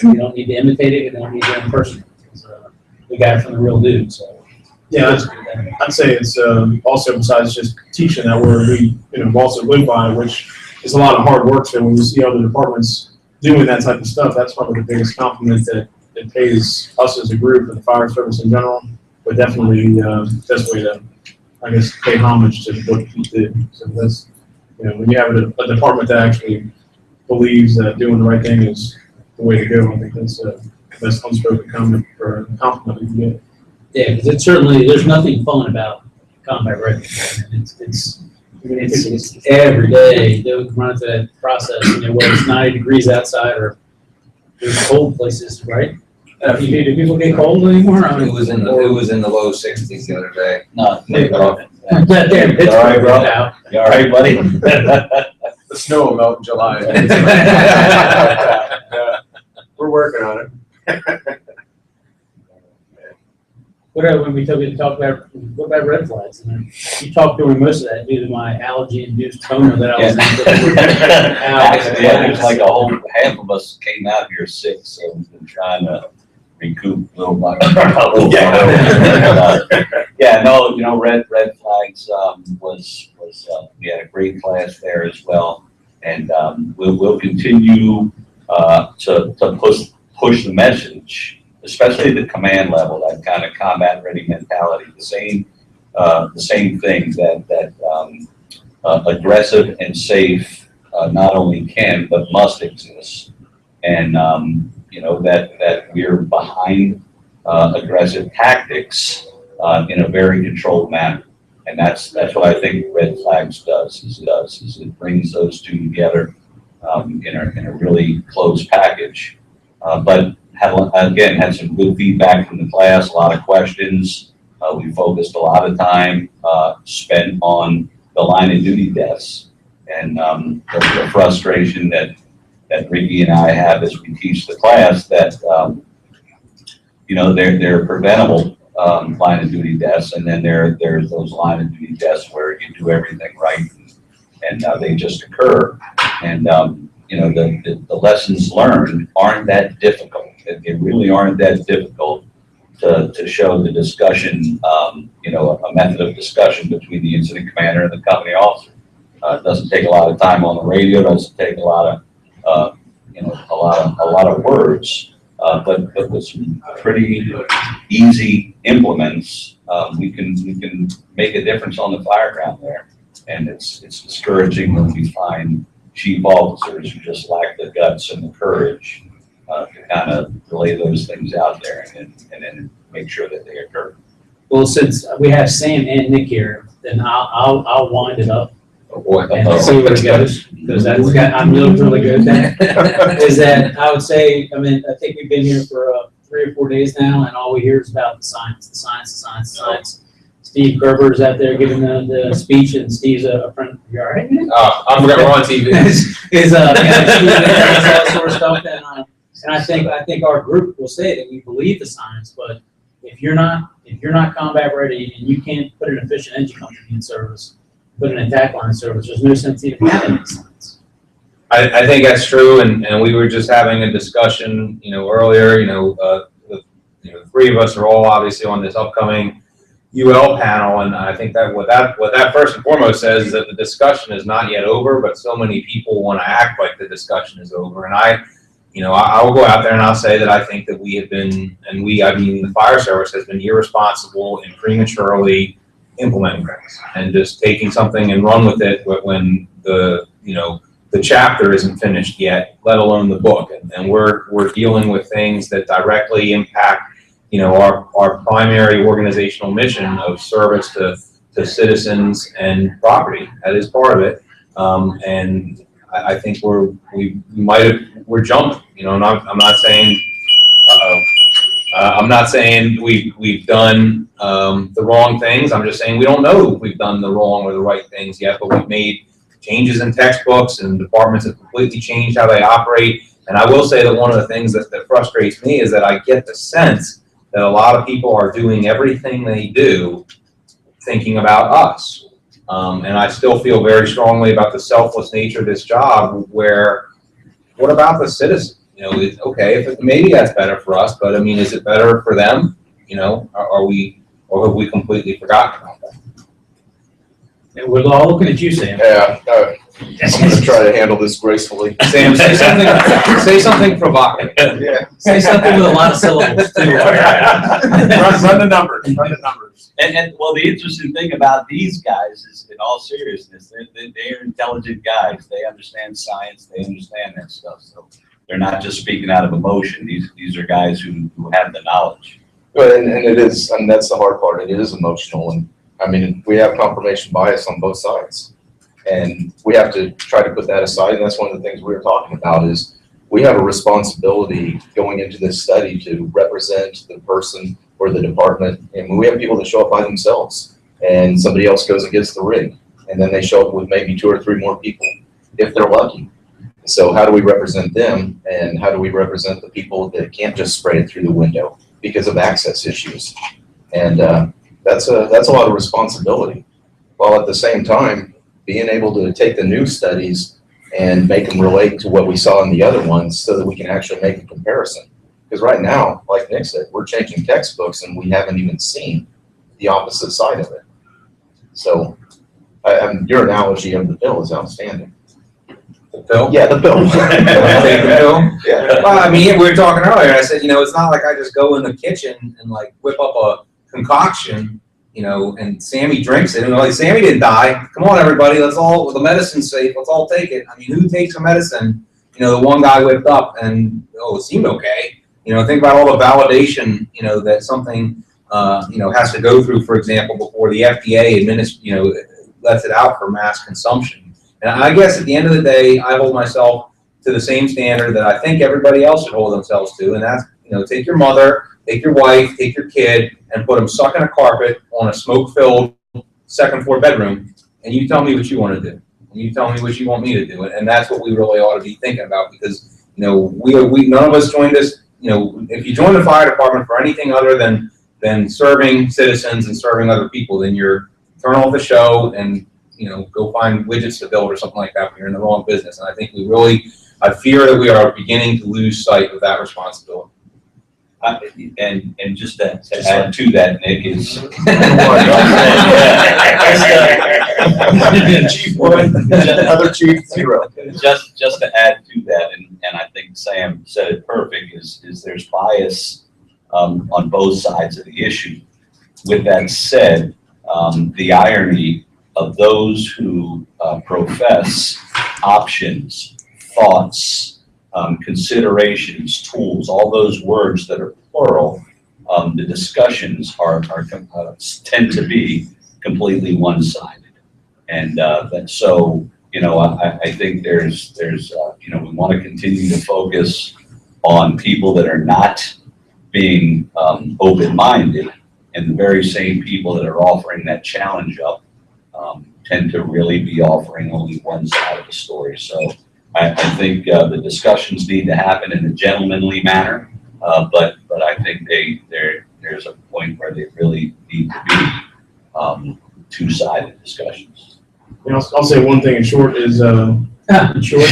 We don't need to imitate it. We don't need to impersonate it. We got it from the real dude. So yeah, I'd say it's also, besides just teaching that word, we also live by it, which is a lot of hard work. So when you see other departments doing that type of stuff, that's probably the biggest compliment that it pays us as a group and the fire service in general. But definitely best way to, I guess, pay homage to what he did. So that's, when you have a department that actually believes that doing the right thing is the way to go, I think that's the best unspoken comment or compliment you can get. Yeah, because it's certainly, there's nothing fun about combat ready. It's every day they run through that process, whether it's 90 degrees outside or there's cold places, right? Do people get cold anymore? It was in the low 60s the other day. No, All right, bro. You all right, buddy? The snow will melt in July. We're working on it. When we talk about what about red flags? You talked during most of that due to my allergy-induced toner that I was in. Actually, yeah, there's like a whole half of us came out here sick, so we've been trying to recoup a little bit. Red flags was we had a great class there as well, and we'll continue to push the message, especially at the command level, that kind of combat ready mentality. The same the same thing, that aggressive and safe not only can but must exist, and you know, that we're behind aggressive tactics in a very controlled manner. And that's what I think Red Flags does. It brings those two together in a really close package. But had some good feedback from the class, a lot of questions. We focused a lot of time spent on the line of duty deaths, and the frustration that Ricky and I have as we teach the class, that you know, they're preventable line of duty deaths, and then there's those line of duty deaths where you do everything right and they just occur. And you know, the lessons learned aren't that difficult. They really aren't that difficult to show the discussion, you know, a method of discussion between the incident commander and the company officer. It doesn't take a lot of time on the radio. It doesn't take a lot of you know, a lot of words. But with some pretty easy implements, we can make a difference on the fire ground there. And it's discouraging when we find chief officers who just lack the guts and the courage to kind of lay those things out there and then make sure that they occur. Well, since we have Sam and Nick here, then I'll wind it up and see where it goes, because I'm really good at that. Is that I would say, I mean, I think we've been here for 3 or 4 days now, and all we hear is about the science. Steve Gerber's out there giving the speech, and Steve's a friend of yours. I forgot we're on TV. is all that sort of stuff, and I think our group will say that we believe the science, but if you're not combat ready and you can't put an efficient engine company in service, put an attack line in service, there's no sense even having the science. I think that's true, and we were just having a discussion, you know, earlier. You know, the 3 of us are all obviously on this upcoming UL panel, and I think that what that first and foremost says is that the discussion is not yet over, but so many people want to act like the discussion is over. And I will go out there and I'll say that I think that we have been, I mean the fire service has been irresponsible in prematurely implementing things and just taking something and run with it when the chapter isn't finished yet, let alone the book. And we're dealing with things that directly impact, you know, our primary organizational mission of service to citizens and property. That is part of it. And I think we're jumping, you know, and I'm not saying, I'm not saying we've done the wrong things. I'm just saying we don't know if we've done the wrong or the right things yet, but we've made changes in textbooks, and departments have completely changed how they operate. And I will say that one of the things that frustrates me is that I get the sense that a lot of people are doing everything they do thinking about us. And I still feel very strongly about the selfless nature of this job, where what about the citizen? You know, okay, maybe that's better for us, but I mean, is it better for them? You know, or have we completely forgotten about that? And we're all looking at you, Sam. Yeah, I'm going to try to handle this gracefully. Sam, say something provocative. Yeah. Say something with a lot of syllables too. Run the numbers. And well, the interesting thing about these guys is, in all seriousness, they're intelligent guys. They understand science. They understand that stuff. So they're not just speaking out of emotion. These are guys who have the knowledge. Well, and it is, and that's the hard part. It is emotional, and I mean, we have confirmation bias on both sides, and we have to try to put that aside. And that's one of the things we were talking about, is we have a responsibility going into this study to represent the person or the department. And we have people that show up by themselves, and somebody else goes and gets the rig, and then they show up with maybe 2 or 3 more people if they're lucky. So how do we represent them, and how do we represent the people that can't just spray it through the window because of access issues? And that's a lot of responsibility, while at the same time being able to take the new studies and make them relate to what we saw in the other ones, so that we can actually make a comparison. Because right now, like Nick said, we're changing textbooks and we haven't even seen the opposite side of it. So your analogy of the bill is outstanding. The bill? Yeah, the bill. Take the bill? Yeah. Well, I mean, we were talking earlier. I said, you know, it's not like I just go in the kitchen and like whip up a concoction you know, and Sammy drinks it, and like, Sammy didn't die. Come on, everybody, the medicine's safe, let's all take it. I mean, who takes a medicine? You know, the one guy whipped up and, oh, it seemed okay. You know, think about all the validation, you know, that something, you know, has to go through, for example, before the FDA lets it out for mass consumption. And I guess at the end of the day, I hold myself to the same standard that I think everybody else should hold themselves to, and that's, you know, take your mother, take your wife, take your kid, and put them sucking a carpet on a smoke-filled second-floor bedroom, and you tell me what you want to do. And you tell me what you want me to do. And that's what we really ought to be thinking about, because, you know, we none of us joined this. You know, if you join the fire department for anything other than serving citizens and serving other people, then you're turn off the show and, you know, go find widgets to build or something like that when you're in the wrong business. And I think I fear that we are beginning to lose sight of that responsibility. And just to add to that, Nick, is Chief 1, other Chief 0. Just to add to that, and I think Sam said it perfect, is there's bias on both sides of the issue. With that said, the irony of those who profess options, thoughts, considerations, tools, all those words that are plural, the discussions tend to be completely one-sided. And so, you know, I think there's you know, we want to continue to focus on people that are not being open-minded, and the very same people that are offering that challenge up tend to really be offering only one side of the story. So I think the discussions need to happen in a gentlemanly manner, but I think there's a point where they really need to be two-sided discussions. You know, I'll say one thing in short is, in short.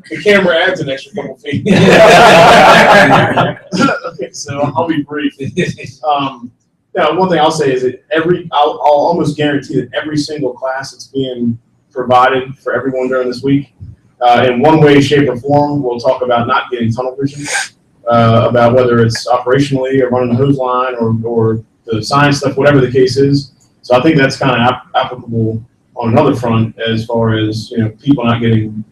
The camera adds an extra couple feet. Okay, so I'll be brief. Yeah, one thing I'll say is that I'll almost guarantee that every single class that's being provided for everyone during this week, in one way, shape, or form, we'll talk about not getting tunnel vision, about whether it's operationally or running the hose line or the science stuff, whatever the case is. So I think that's kind of applicable on another front as far as, you know, people not getting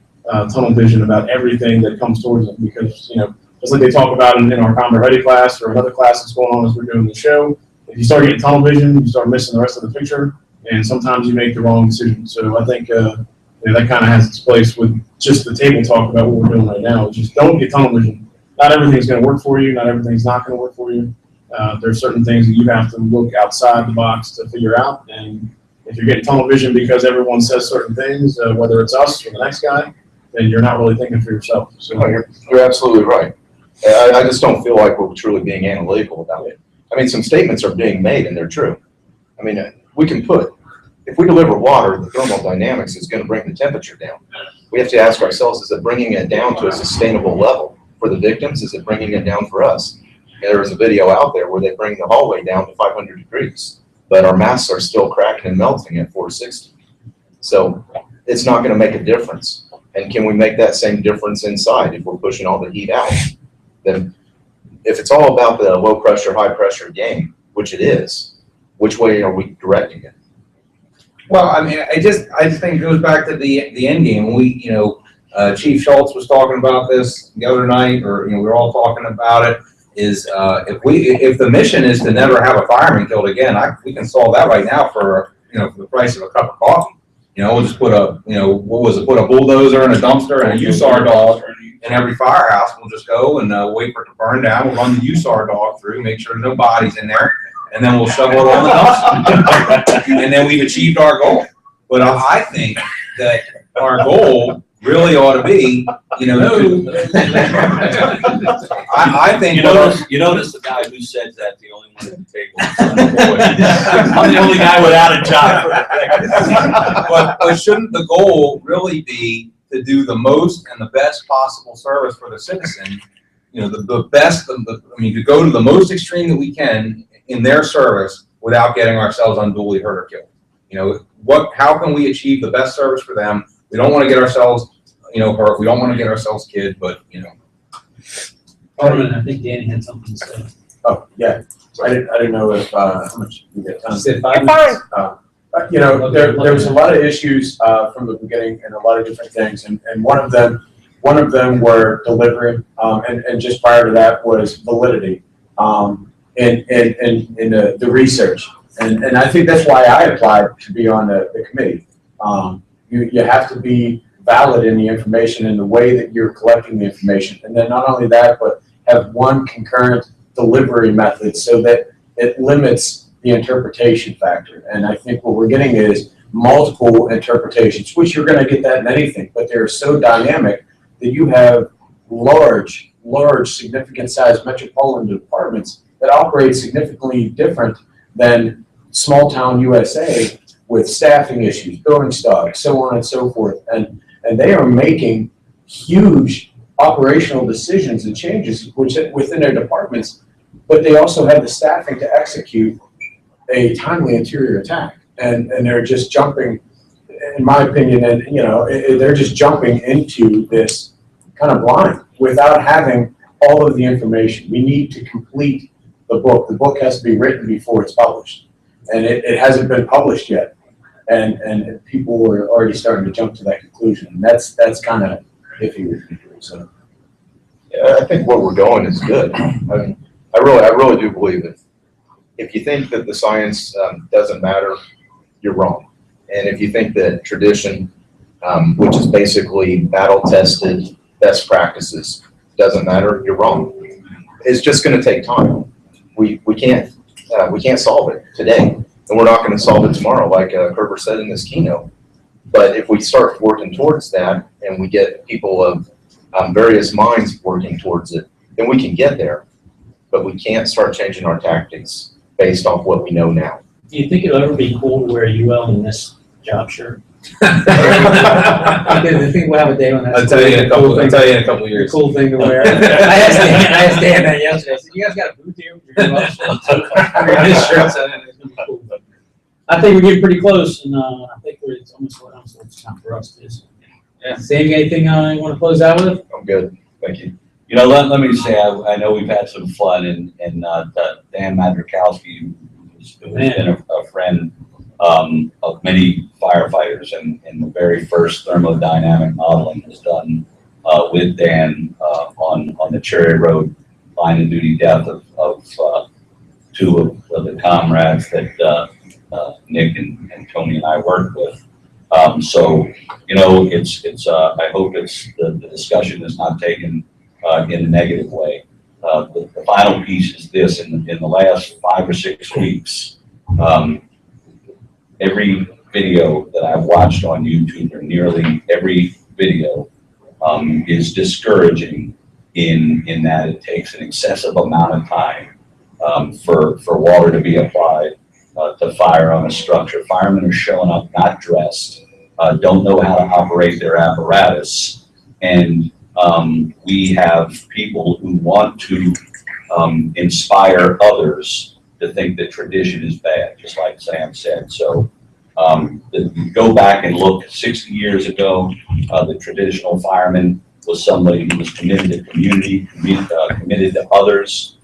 tunnel vision about everything that comes towards them, because, you know, just like they talk about in our Combat Ready class or another class that's going on as we're doing the show, if you start getting tunnel vision, you start missing the rest of the picture, and sometimes you make the wrong decision. So I think you know, that kind of has its place with just the table talk about what we're doing right now. Just don't get tunnel vision. Not everything's going to work for you. Not everything's not going to work for you. There's certain things that you have to look outside the box to figure out. And if you're getting tunnel vision because everyone says certain things, whether it's us or the next guy, then you're not really thinking for yourself. So No, you're absolutely right. I just don't feel like we're truly being analytical about it. I mean, some statements are being made and they're true. I mean, if we deliver water, the thermodynamics is going to bring the temperature down. We have to ask ourselves, is it bringing it down to a sustainable level for the victims? Is it bringing it down for us? There was a video out there where they bring the hallway down to 500 degrees, but our masks are still cracking and melting at 460. So it's not going to make a difference. And can we make that same difference inside if we're pushing all the heat out? Then if it's all about the low pressure, high pressure game, which it is, which way are we directing it? Well, I mean, I just think it goes back to the end game. We, you know, Chief Schultz was talking about this the other night, or, you know, we were all talking about it. Is if the mission is to never have a fireman killed again, we can solve that right now for, you know, for the price of a cup of coffee. You know, we'll just put a, you know, put a bulldozer and a dumpster and a USAR dog in every firehouse. We'll just go and wait for it to burn down. We'll run the USAR dog through, make sure no bodies in there, and then we'll shovel it on the dumpster. And then we've achieved our goal. But I think that our goal really ought to be, you know, I think you notice the guy who said that, the only one at the table. I'm the only guy without a job. but shouldn't the goal really be to do the most and the best possible service for the citizen? You know, the best, I mean, to go to the most extreme that we can in their service without getting ourselves unduly hurt or killed. You know, how can we achieve the best service for them? We don't want to get ourselves, you know, we don't want to get ourselves killed, but, you know. Alderman, I think Danny had something to say. Oh, yeah, I didn't know if, how much we get time. Said 5 You're minutes. You know, there was a lot of issues, from the beginning and a lot of different things, and one of them were delivery, and just prior to that was validity, in the research. And I think that's why I applied to be on the committee. You have to be valid in the information and the way that you're collecting the information. And then not only that, but have one concurrent delivery method so that it limits the interpretation factor. And I think what we're getting is multiple interpretations, which you're gonna get that in anything, but they're so dynamic that you have large, significant sized metropolitan departments that operate significantly different than small town USA with staffing issues, building stock, so on and so forth. And they are making huge operational decisions and changes within their departments, but they also have the staffing to execute a timely interior attack. And they're just jumping, in my opinion, and you know, they're just jumping into this kind of blind without having all of the information. We need to complete the book. The book has to be written before it's published. And it hasn't been published yet. And people are already starting to jump to that conclusion. And that's kind of iffy with me. So Yeah, I think where we're going is good. I mean, I really do believe it. If you think that the science doesn't matter, you're wrong. And if you think that tradition, which is basically battle-tested best practices, doesn't matter, you're wrong. It's just going to take time. We can't solve it today, and we're not going to solve it tomorrow, like Kerber said in this keynote. But if we start working towards that, and we get people of various minds working towards it, then we can get there. But we can't start changing our tactics based off what we know now. Do you think it'll ever be cool to wear a UL in this job shirt? I think we'll have a day when that's. I'll tell you in a couple of A years. cool thing to wear. I asked Dan that yesterday. I said, "You guys got a booth here with your UL shirts?" I think we're getting pretty close, and I think it's almost time for us to. Yeah. Sam, anything you want to close out with? I'm good. Thank you. You know, let me say, I know we've had some fun, and Dan Madrikowski, who's been a friend of many firefighters, and the very first thermodynamic modeling was done with Dan on the Cherry Road line of duty death of two of the comrades that Nick and Tony and I worked with. So, you know, I hope the discussion is not taken in a negative way. The final piece is this: in the last 5 or 6 weeks, every video that I've watched on YouTube, or nearly every video, is discouraging in that it takes an excessive amount of time for water to be applied to fire on a structure. Firemen are showing up not dressed, don't know how to operate their apparatus, and we have people who want to inspire others to think that tradition is bad, just like Sam said. So go back and look 60 years ago, the traditional fireman was somebody who was committed to community, committed to others,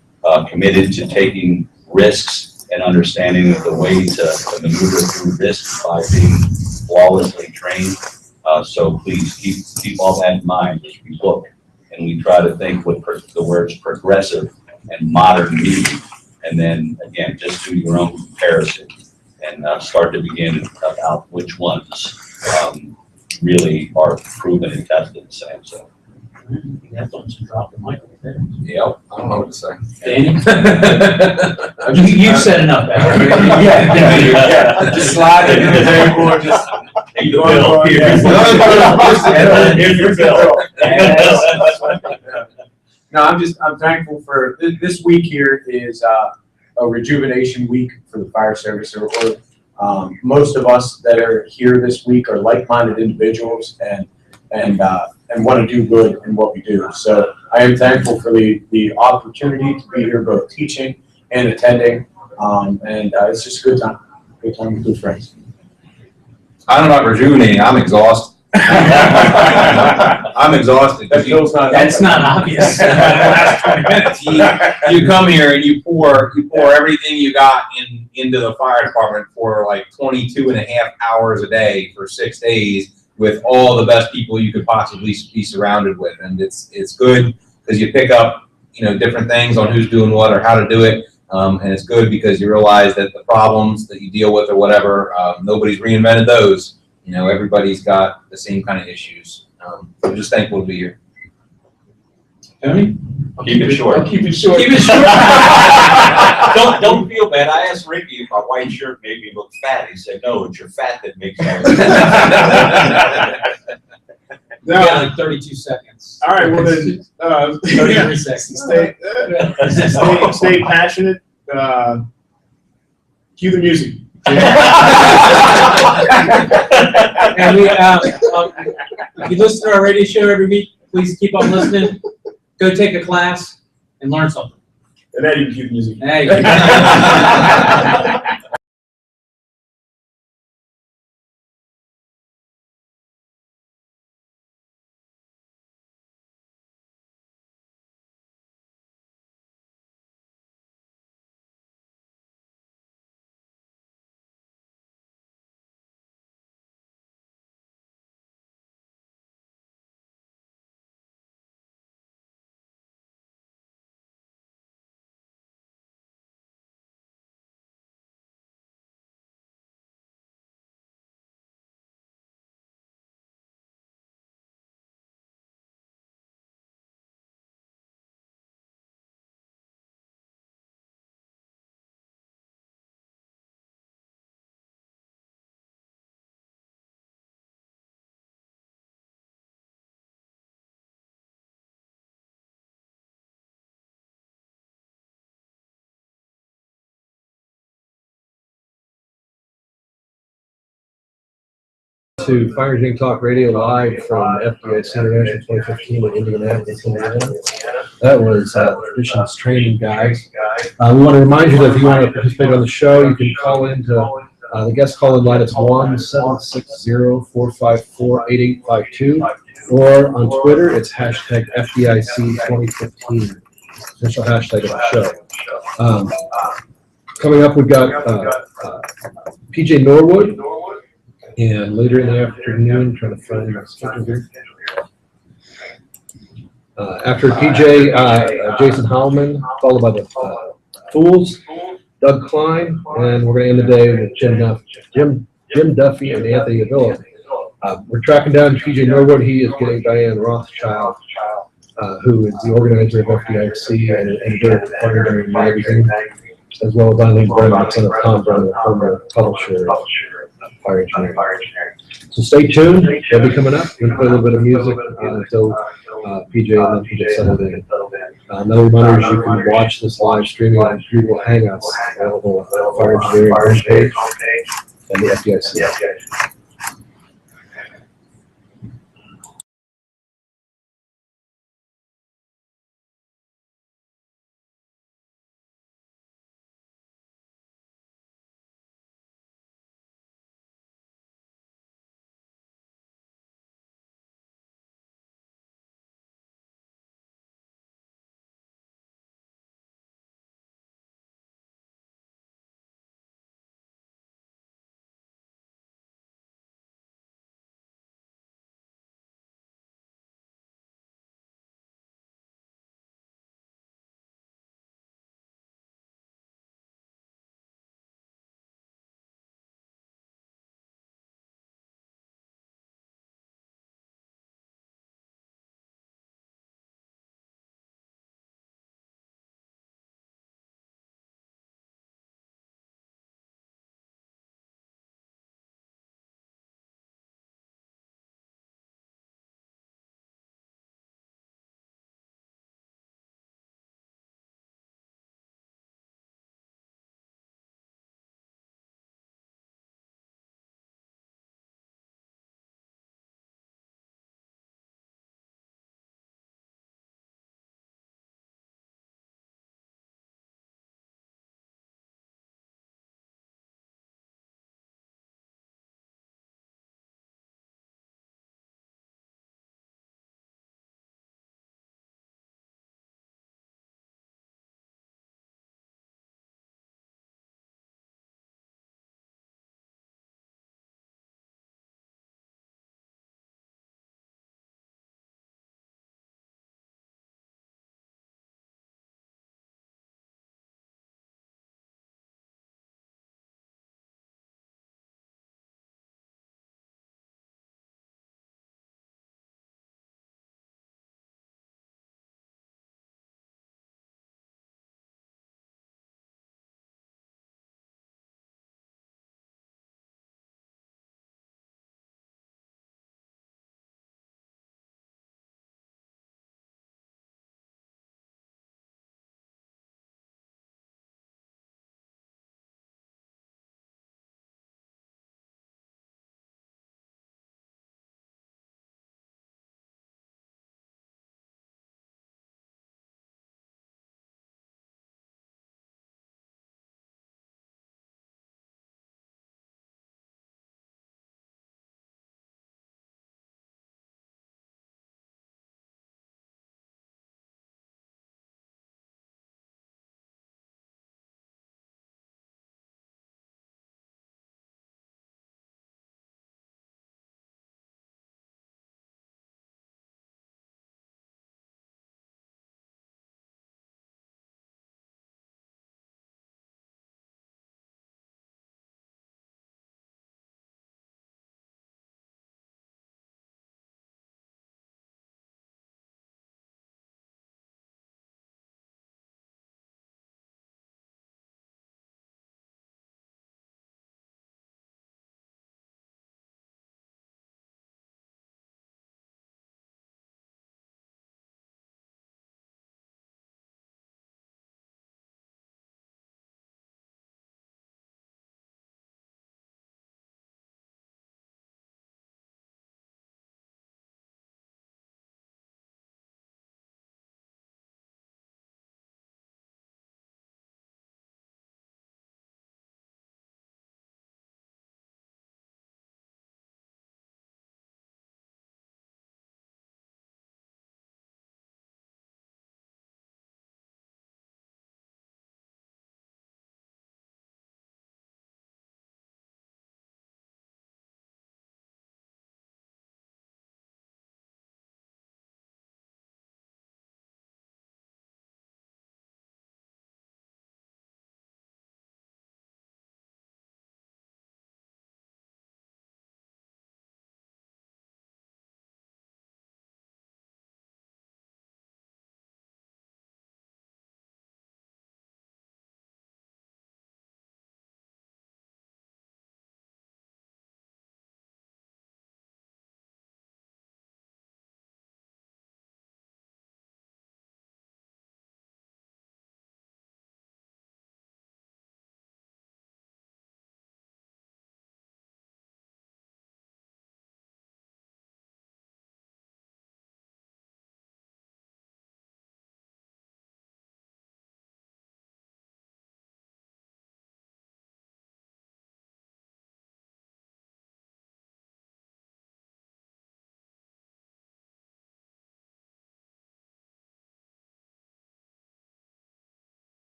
committed to taking risks and understanding that the way to maneuver through risks by being flawlessly trained. So please keep all that in mind as we look and we try to think what the words progressive and modern mean, and then again, just do your own comparison and start to begin about which ones really are proven and tested the same. So. You have to drop the mic right there. Yep, I don't know what to say. Danny? You said enough. Yeah. Just slide it in there more, just. Take the bill. Here's your bill. No, I'm thankful for, this week here is a rejuvenation week for the fire service, or most of us that are here this week are like-minded individuals and want to do good in what we do. So I am thankful for the opportunity to be here, both teaching and attending, and it's just a good time with good friends. I don't know about rejuvenating, I'm exhausted. I'm I'm exhausted. 'cause That bill's not. That's not obvious. The last 20 minutes, you come here and you pour everything you got into the fire department for like 22 and a half hours a day for 6 days with all the best people you could possibly be surrounded with. And it's good because you pick up, different things on who's doing what or how to do it. And it's good because you realize that the problems that you deal with or whatever, nobody's reinvented those. Everybody's got the same kind of issues. I'm just thankful to be here. Tony? Keep it short. I'll keep it short. Keep it short. Don't feel bad. I asked Ricky if my white shirt made me look fat. He said, no, it's your fat that makes that. We got like 32 seconds. All right, well then, 33 seconds. Stay passionate. Cue the music. And if you listen to our radio show every week, please keep on listening. Go take a class and learn something. And then you can cue the music. There you go. To Fire Engineering Talk Radio live from FDIC International 2015 in Indianapolis, Indiana. That was Traditions Training Guys. We want to remind you that if you want to participate on the show, you can call into the guest call-in line. It's 1-760-454-8852, or on Twitter, it's hashtag FDIC 2015. Official hashtag of the show. Coming up, we've got PJ Norwood. And later in the afternoon, trying to find my schedule here. After PJ, Jason Hoevelmann, followed by the Fools, Doug Cline, and we're going to end the day with Jim Duffy and Anthony Avillo. We're tracking down PJ Norwood. He is getting Diane Rothschild, who is the organizer of FDIC and editor of Fire Engineering Magazine, as well as Eileen Brennan, son of Tom Brennan, former publisher of Fire Engineering. So stay tuned. They'll be coming up. We're going to play a little bit of music until PJ and then PJ settled in. Another reminder is you can watch this live streaming on Google Hangouts, available on the Fire Engineering homepage and the FDIC.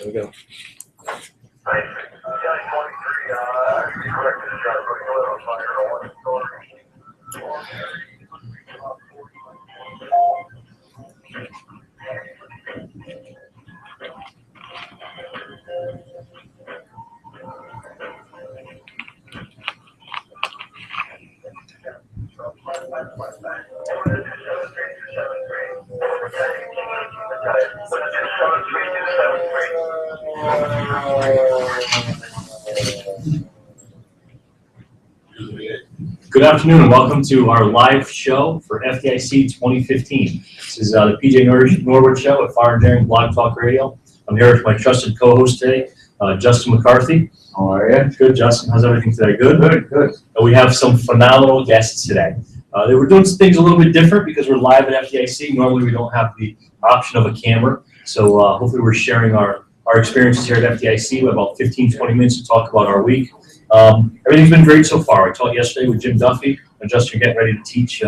There we go. Good afternoon and welcome to our live show for FDIC 2015. This is the PJ Norwood show at Fire Engineering Blog Talk Radio. I'm here with my trusted co-host today, Justin McCarthy. How are you? Good, Justin. How's everything today? Good? Good. And we have some phenomenal guests today. They were doing some things a little bit different because we're live at FDIC. Normally we don't have the option of a camera. So hopefully we're sharing our experiences here at FDIC. We have about 15, 20 minutes to talk about our week. Everything's been great so far. I taught yesterday with Jim Duffy, and Justin, you're getting ready to teach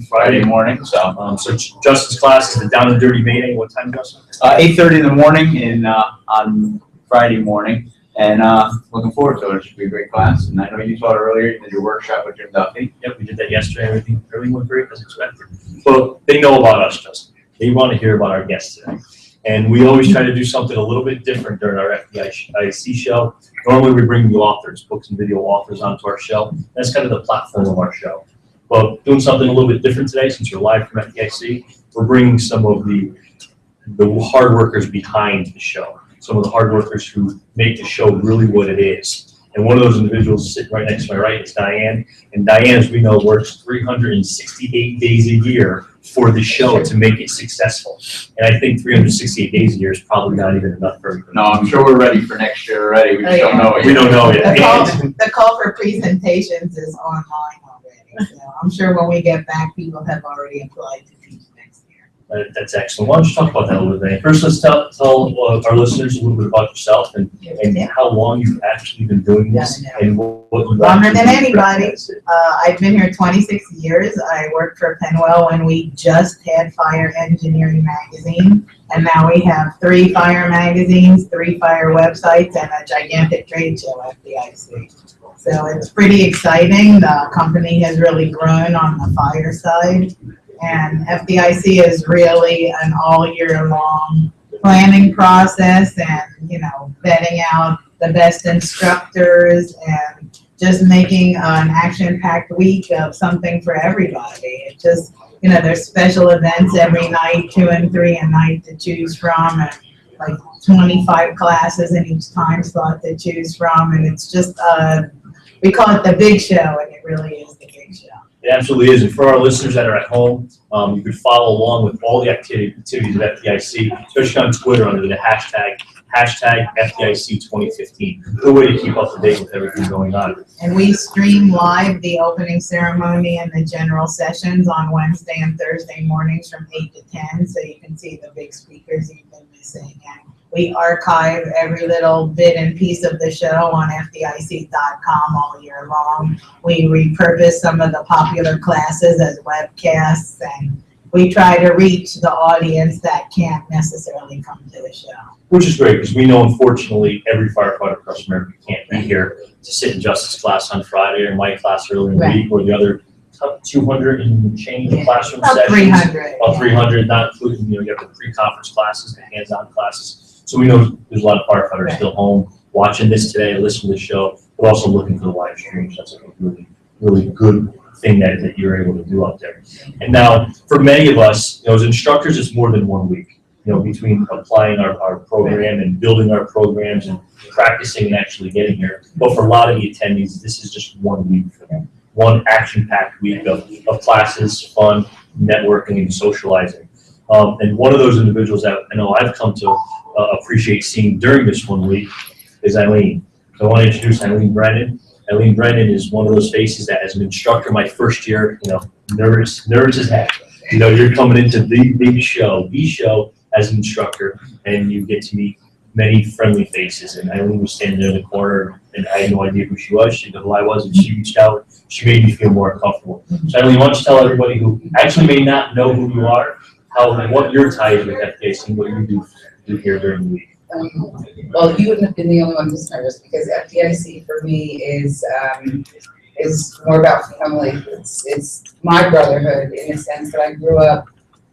Friday morning. So So Justin's class is the Down and Dirty Mayday. What time, Justin? 8:30 in the morning on Friday morning, and looking forward to it. It should be a great class. And I know you taught earlier. You did your workshop with Jim Duffy. Yep, we did that yesterday. Everything went great as expected. Well, they know about us, Justin. They want to hear about our guests today. And we always try to do something a little bit different during our FDIC show. Normally we bring the authors, books and video authors onto our show. That's kind of the platform of our show. Well, doing something a little bit different today since you're live from FDIC, we're bringing some of the hard workers behind the show. Some of the hard workers who make the show really what it is. And one of those individuals sitting right next to my right is Diane. And Diane, as we know, works 368 days a year for the show to make it successful. And I think 368 days a year is probably not even enough for everybody. No, I'm sure we're ready for next year already. We just don't know it. We don't know yet. The call for presentations is online already. So I'm sure when we get back, people have already applied to teach next year. That's excellent. Why don't you talk about that a little bit? First, let's tell our listeners a little bit about yourself and how long you've actually been doing this and what you longer than anybody. I've been here 26 years. I worked for Penwell when we just had Fire Engineering magazine, and now we have 3 fire magazines, 3 fire websites, and a gigantic trade show at FDIC. So it's pretty exciting. The company has really grown on the fire side. And FDIC is really an all year long planning process and, vetting out the best instructors and just making an action-packed week of something for everybody. It just, there's special events every night, 2 and 3 a night to choose from, and like 25 classes in each time slot to choose from. And it's just, we call it the big show, and it really is the big show. It absolutely is. And for our listeners that are at home, you could follow along with all the activities of FDIC, especially on Twitter under the hashtag FDIC 2015. Good way to keep up to date with everything going on. And we stream live the opening ceremony and the general sessions on Wednesday and Thursday mornings from 8 to 10, so you can see the big speakers you've been missing. And we archive every little bit and piece of the show on FDIC.com all year long. We repurpose some of the popular classes as webcasts, and we try to reach the audience that can't necessarily come to the show. Which is great, because we know, unfortunately, every firefighter across America can't be here to sit in Justice's class on Friday, or my class earlier in the week, or the other 200 and change classroom about sessions. 300. About 300, not including, you have the pre-conference classes, the hands-on classes. So we know there's a lot of firefighters still home watching this today, listening to the show, but also looking for the live streams. That's a really, really good thing that you're able to do out there. And now, for many of us, as instructors, it's more than 1 week. Between applying our program and building our programs and practicing and actually getting here. But for a lot of the attendees, this is just 1 week for them. One action-packed week of classes, fun, networking, and socializing. And one of those individuals that I know I've come to appreciate seeing during this 1 week is Eileen. So I want to introduce Eileen Brennan. Eileen Brennan is one of those faces that, as an instructor my first year, nervous as heck. You're coming into the show as an instructor, and you get to meet many friendly faces. And Eileen was standing there in the corner, and I had no idea who she was. She didn't know who I was, and she reached out. She made me feel more comfortable. So Eileen, why don't you tell everybody who actually may not know who you are, what your tie is with FDIC and what you do here during the week? well, you wouldn't have been the only one who's nervous, because FDIC for me is more about family. It's my brotherhood, in a sense that I grew up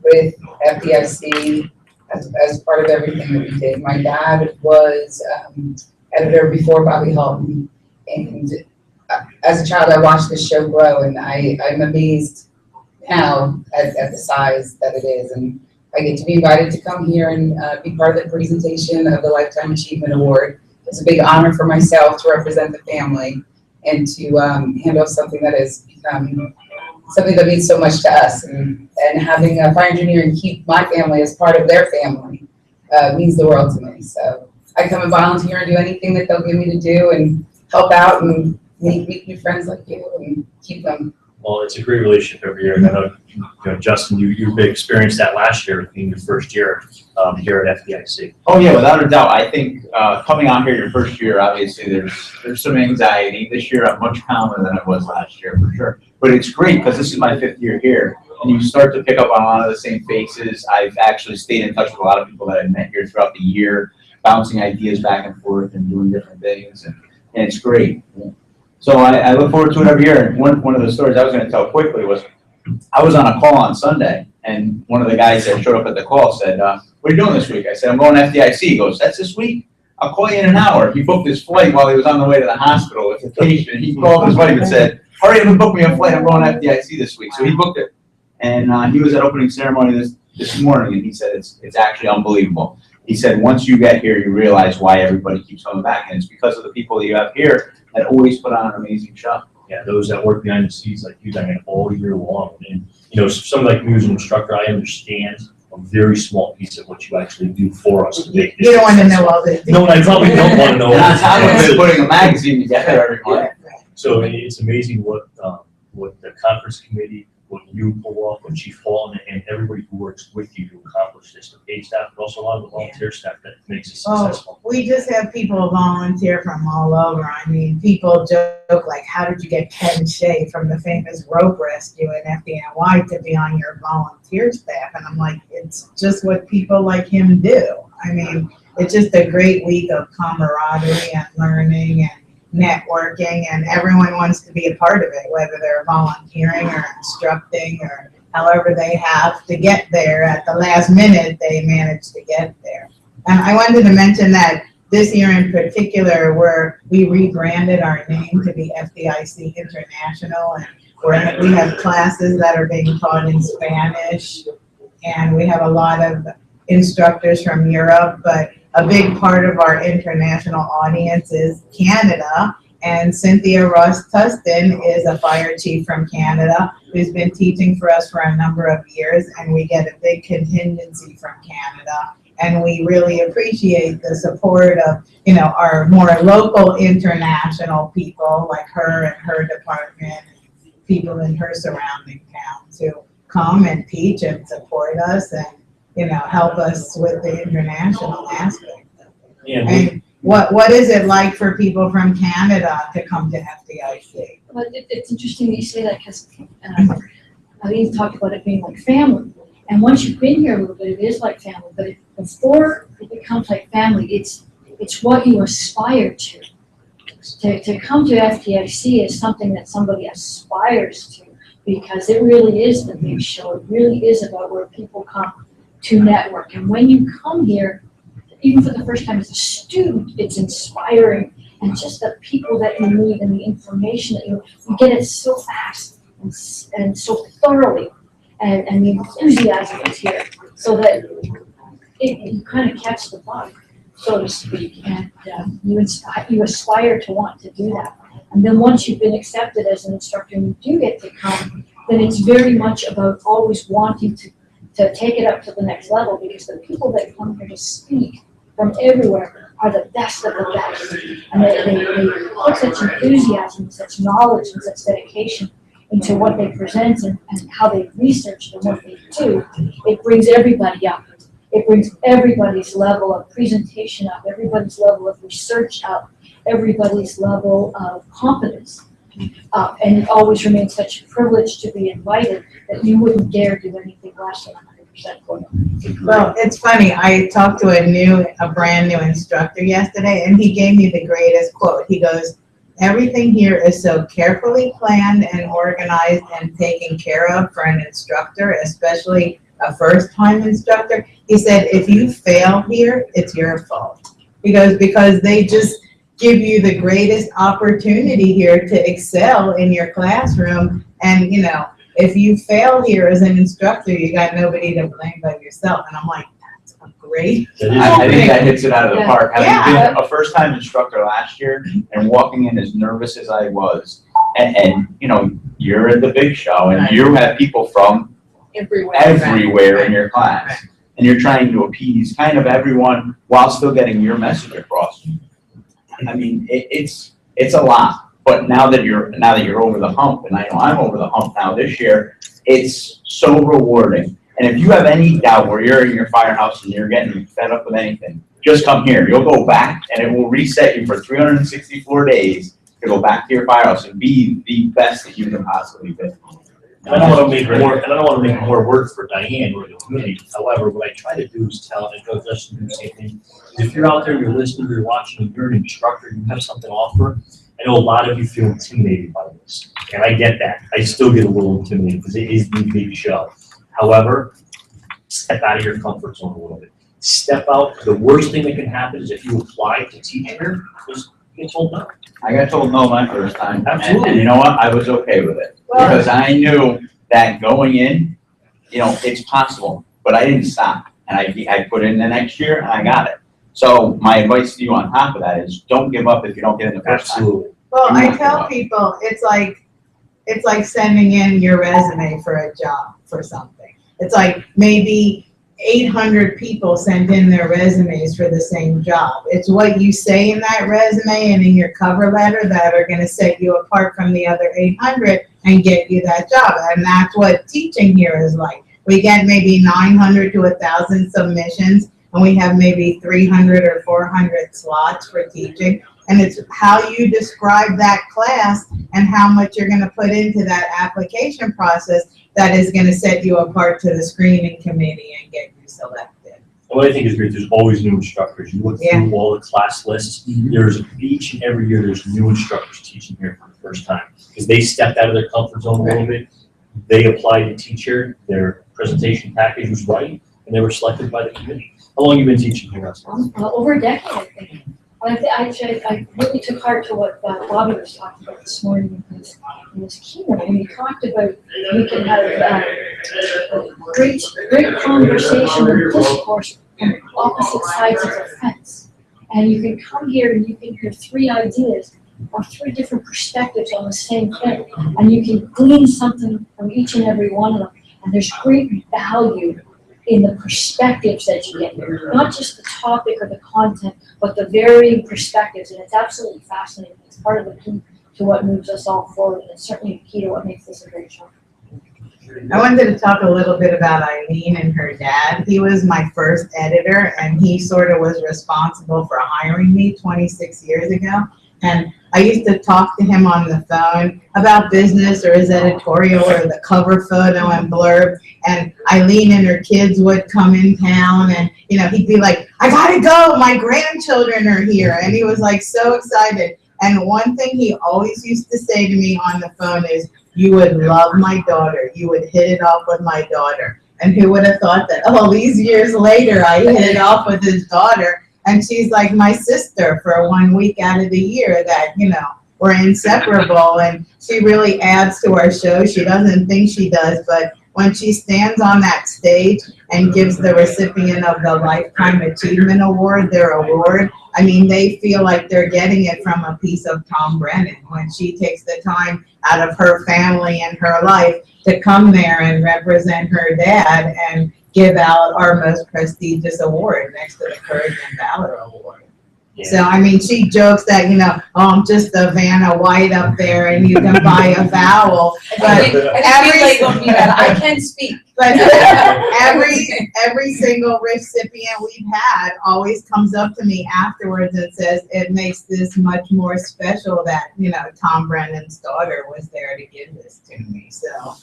with FDIC as part of everything that we did. My dad was editor before Bobby Halton, and as a child I watched this show grow, and I'm amazed now at the size that it is. And I get to be invited to come here and be part of the presentation of the Lifetime Achievement Award. It's a big honor for myself to represent the family and to handle something that has become something that means so much to us. And having a fire engineer and keep my family as part of their family means the world to me. So I come and volunteer and do anything that they'll give me to do and help out and meet new friends like you and keep them. Well, it's a great relationship every year, and I know, Justin, you experienced that last year, being your first year here at FDIC. Oh yeah, without a doubt. I think coming out here your first year, obviously there's some anxiety. This year I'm much calmer than I was last year for sure. But it's great because this is my 5th year here, and you start to pick up on a lot of the same faces. I've actually stayed in touch with a lot of people that I've met here throughout the year, bouncing ideas back and forth and doing different things, and it's great. So I look forward to it every year. And one of the stories I was going to tell quickly was I was on a call on Sunday, and one of the guys that showed up at the call said, what are you doing this week? I said, I'm going to FDIC. He goes, that's this week? I'll call you in an hour. He booked his flight while he was on the way to the hospital with a patient. He called his wife and said, hurry up and book me a flight. I'm going to FDIC this week. So he booked it. And he was at opening ceremony this morning, and he said it's actually unbelievable. He said, once you get here, you realize why everybody keeps coming back. And it's because of the people that you have here that always put on an amazing show. Yeah, those that work behind the scenes like you, Diane, all year long. And, somebody like me as an instructor, I understand a very small piece of what you actually do for us to make this. You don't want to know all this. No, I probably don't want to know. That's how we're putting a magazine together every month. So it's amazing what the conference committee, what you pull off, what Chief Hall and everybody who works with you to accomplish this, the paid staff, but also a lot of the volunteer staff that makes it successful. We just have people volunteer from all over. I mean, people joke like, how did you get Ken Shea from the famous rope rescue in FDNY to be on your volunteer staff? And I'm like, it's just what people like him do. I mean, it's just a great week of camaraderie and learning and networking, and everyone wants to be a part of it, whether they're volunteering or instructing or however they have to get there. At the last minute, they manage to get there. And I wanted to mention that this year in particular, we rebranded our name to be FDIC International, and we have classes that are being taught in Spanish, and we have a lot of instructors from Europe, but a big part of our international audience is Canada, and Cynthia Ross-Tustin is a fire chief from Canada who's been teaching for us for a number of years, and we get a big contingency from Canada. And we really appreciate the support of, our more local international people like her and her department, people in her surrounding towns who come and teach and support us and help us with the international aspect. Yeah, and what is it like for people from Canada to come to FDIC? Well, it's interesting that you say that because Eileen talked about it being like family. And once you've been here a little bit, it is like family. But before it becomes like family, it's what you aspire to. To come to FDIC is something that somebody aspires to, because it really is the big show. It really is about where people come to network. And when you come here, even for the first time as a student, it's inspiring. And just the people that you meet and the information that you get it so fast and so thoroughly. And the enthusiasm is here, so that you kind of catch the bug, so to speak, and you aspire to want to do that. And then once you've been accepted as an instructor and you do get to come, then it's very much about always wanting to take it up to the next level, because the people that come here to speak from everywhere are the best of the best. And they put such enthusiasm, such knowledge, and such dedication into what they present and how they research and what they do. It brings everybody up. It brings everybody's level of presentation up, everybody's level of research up, everybody's level of competence up. And it always remains such a privilege to be invited that you wouldn't dare do anything less than 100%. 100% going on. Well, it's funny, I talked to a brand new instructor yesterday, and he gave me the greatest quote. He goes, "Everything here is so carefully planned and organized and taken care of for an instructor, especially a first-time instructor." He said, "If you fail here, it's your fault." He goes, "Because they just give you the greatest opportunity here to excel in your classroom, and if you fail here as an instructor, you got nobody to blame but yourself." And I'm like, that's a great. I think that hits it out of the park. Having Yeah. been a first-time instructor last year and walking in as nervous as I was, and you're at the big show, and you have people from everywhere in your class, and you're trying to appease kind of everyone while still getting your message across. I mean, it's a lot. But now that you're over the hump, and I know I'm over the hump now this year, it's so rewarding. And if you have any doubt where you're in your firehouse and you're getting fed up with anything, just come here. You'll go back, and it will reset you for 364 days to go back to your firehouse and be the best that you can possibly be. And I don't want to make more work for Diane or the community. However, what I try to do is tell, and go just do the same thing. If you're out there, you're listening, you're watching, you're an instructor, you have something to offer. I know a lot of you feel intimidated by this, and I get that. I still get a little intimidated because it is the big show. However, step out of your comfort zone a little bit. Step out. The worst thing that can happen is if you apply to teach here, is you get told no. I got told no my first time. Absolutely. And you know what? I was okay with it. Because I knew that going in, it's possible. But I didn't stop. And I put in the next year, and I got it. So my advice to you on top of that is don't give up if you don't get in the first time. Well, I tell people, it's like sending in your resume for a job for something. It's like maybe 800 people sent in their resumes for the same job. It's what you say in that resume and in your cover letter that are going to set you apart from the other 800 and get you that job. And that's what teaching here is like. We get maybe 900 to 1,000 submissions, and we have maybe 300 or 400 slots for teaching. And it's how you describe that class and how much you're going to put into that application process that is going to set you apart to the screening committee and get you selected. And what I think is great, there's always new instructors. You look through all the class lists, there's each and every year there's new instructors teaching here for the first time. Because they stepped out of their comfort zone a little bit. They applied to teach here, their presentation package was right, and they were selected by the committee. How long have you been teaching here, Russell? Over a decade, I think. I really took heart to what Bobby was talking about this morning in his keynote. And he talked about you can have great conversation and discourse on opposite sides of the fence. And you can come here and you can hear three ideas or three different perspectives on the same thing. And you can glean something from each and every one of them. And there's great value in the perspectives that you get here, not just the topic or the content, but the varying perspectives, and it's absolutely fascinating. It's part of the key to what moves us all forward, and it's certainly the key to what makes this a great show. I wanted to talk a little bit about Eileen and her dad. He was my first editor, and he sort of was responsible for hiring me 26 years ago. And I used to talk to him on the phone about business or his editorial or the cover photo and blurb. And Eileen and her kids would come in town, and he'd be like, "I gotta go, my grandchildren are here." And he was like so excited. And one thing he always used to say to me on the phone is, "You would love my daughter. You would hit it off with my daughter." And who would have thought that all these years later I hit it off with his daughter? And she's like my sister for 1 week out of the year that, we're inseparable. And she really adds to our show. She doesn't think she does, but when she stands on that stage and gives the recipient of the Lifetime Achievement Award their award, I mean, they feel like they're getting it from a piece of Tom Brennan when she takes the time out of her family and her life to come there and represent her dad and give out our most prestigious award next to the Courage and Valor Award. Yeah. So, I mean, she jokes that, I'm just a Vanna White up there and you can buy a vowel. But I can speak. But every single recipient we've had always comes up to me afterwards and says, it makes this much more special that, Tom Brennan's daughter was there to give this to me. So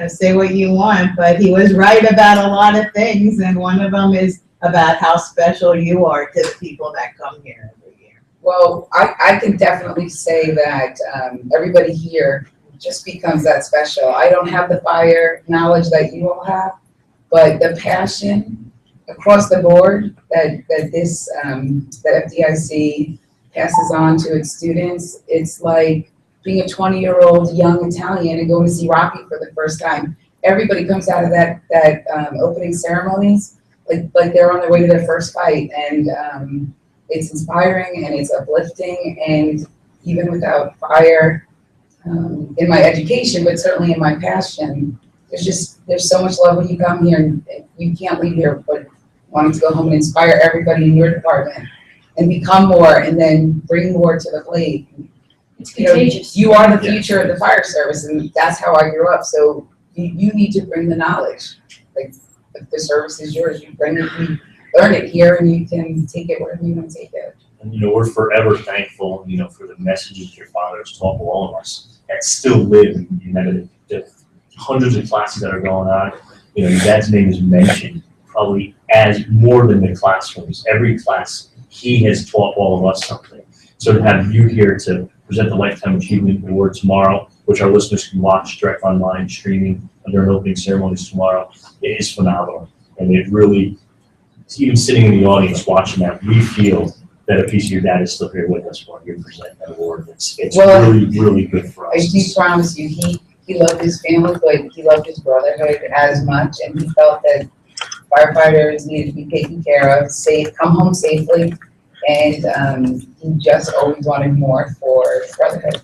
say what you want, but he was right about a lot of things, and one of them is about how special you are to the people that come here every year. Well, I can definitely say that everybody here just becomes that special. I don't have the fire knowledge that you all have, but the passion across the board that FDIC passes on to its students, it's like being a 20-year-old young Italian and going to see Rocky for the first time. Everybody comes out of that opening ceremonies like they're on their way to their first fight, and it's inspiring and it's uplifting. And even without fire in my education, but certainly in my passion, there's so much love when you come here, and you can't leave here but wanting to go home and inspire everybody in your department and become more, and then bring more to the plate. It's contagious. You are the future of the fire service, and that's how I grew up. So you need to bring the knowledge. Like, if the service is yours, you bring it, you learn it here, and you can take it wherever you want to take it. And, we're forever thankful, for the messages your father has taught to all of us that still live in the hundreds of classes that are going on. Your dad's name is mentioned probably as more than the classrooms. Every class, he has taught all of us something. So to have you here to present the Lifetime Achievement Award tomorrow, which our listeners can watch direct online streaming during opening ceremonies tomorrow, it is phenomenal. And it really, even sitting in the audience watching that, we feel that a piece of your dad is still here with us while you present that award. It's really, really good for us. I do promise you, he loved his family, but he loved his brotherhood as much, and he felt that firefighters needed to be taken care of, come home safely, and he just always wanted more for brotherhood.